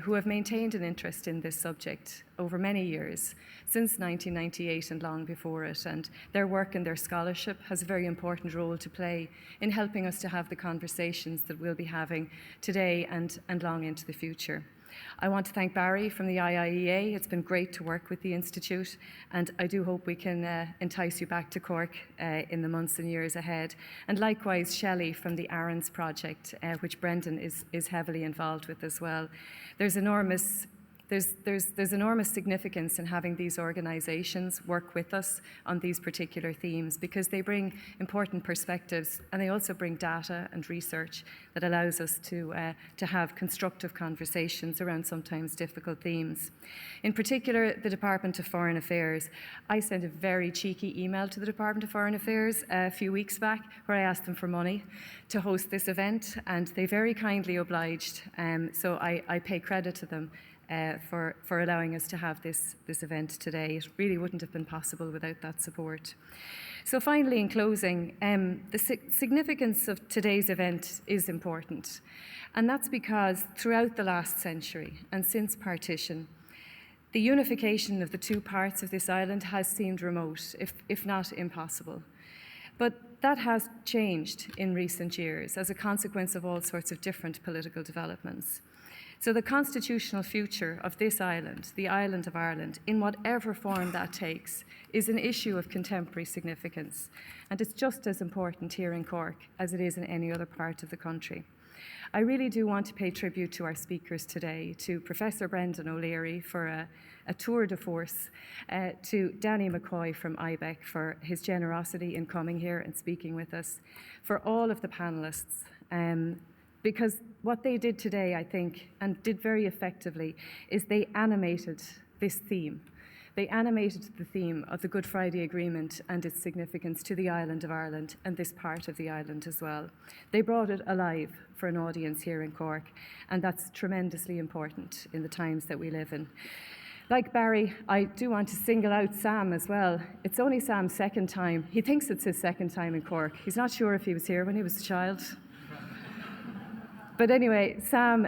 who have maintained an interest in this subject over many years, since 1998 and long before it, and their work and their scholarship has a very important role to play in helping us to have the conversations that we'll be having today and long into the future. I want to thank Barry from the IIEA. It's been great to work with the Institute, and I do hope we can entice you back to Cork in the months and years ahead. And likewise, Shelley from the Aaron's project, which Brendan is heavily involved with as well. There's enormous significance in having these organisations work with us on these particular themes, because they bring important perspectives and they also bring data and research that allows us to have constructive conversations around sometimes difficult themes. In particular, the Department of Foreign Affairs. I sent a very cheeky email to the Department of Foreign Affairs a few weeks back where I asked them for money to host this event, and they very kindly obliged, so I pay credit to them for allowing us to have this event today. It really wouldn't have been possible without that support. So finally, in closing, the significance of today's event is important. And that's because throughout the last century and since partition, the unification of the two parts of this island has seemed remote, if not impossible. But that has changed in recent years as a consequence of all sorts of different political developments. So the constitutional future of this island, the island of Ireland, in whatever form that takes, is an issue of contemporary significance. And it's just as important here in Cork as it is in any other part of the country. I really do want to pay tribute to our speakers today, to Professor Brendan O'Leary for a tour de force, to Danny McCoy from Ibec for his generosity in coming here and speaking with us, for all of the panellists, because what they did today, I think, and did very effectively, is they animated this theme. They animated the theme of the Good Friday Agreement and its significance to the island of Ireland and this part of the island as well. They brought it alive for an audience here in Cork, and that's tremendously important in the times that we live in. Like Barry, I do want to single out Sam as well. It's only Sam's second time. He thinks it's his second time in Cork. He's not sure if he was here when he was a child. But anyway, Sam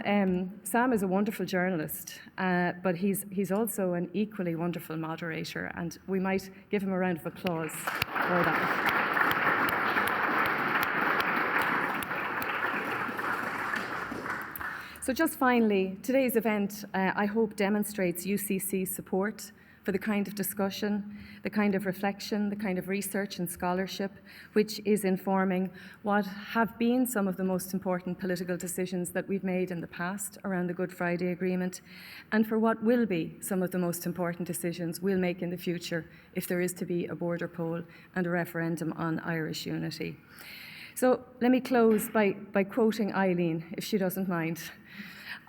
is a wonderful journalist, but he's also an equally wonderful moderator, and we might give him a round of applause for that. So just finally, today's event, I hope, demonstrates UCC's support for the kind of discussion, the kind of reflection, the kind of research and scholarship which is informing what have been some of the most important political decisions that we've made in the past around the Good Friday Agreement, and for what will be some of the most important decisions we'll make in the future if there is to be a border poll and a referendum on Irish unity. So let me close by quoting Eileen, if she doesn't mind.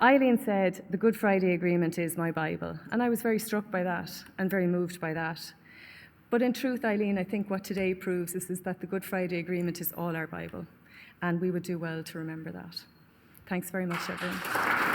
Eileen said, "The Good Friday Agreement is my Bible." And I was very struck by that and very moved by that. But in truth, Eileen, I think what today proves is that the Good Friday Agreement is all our Bible. And we would do well to remember that. Thanks very much, everyone.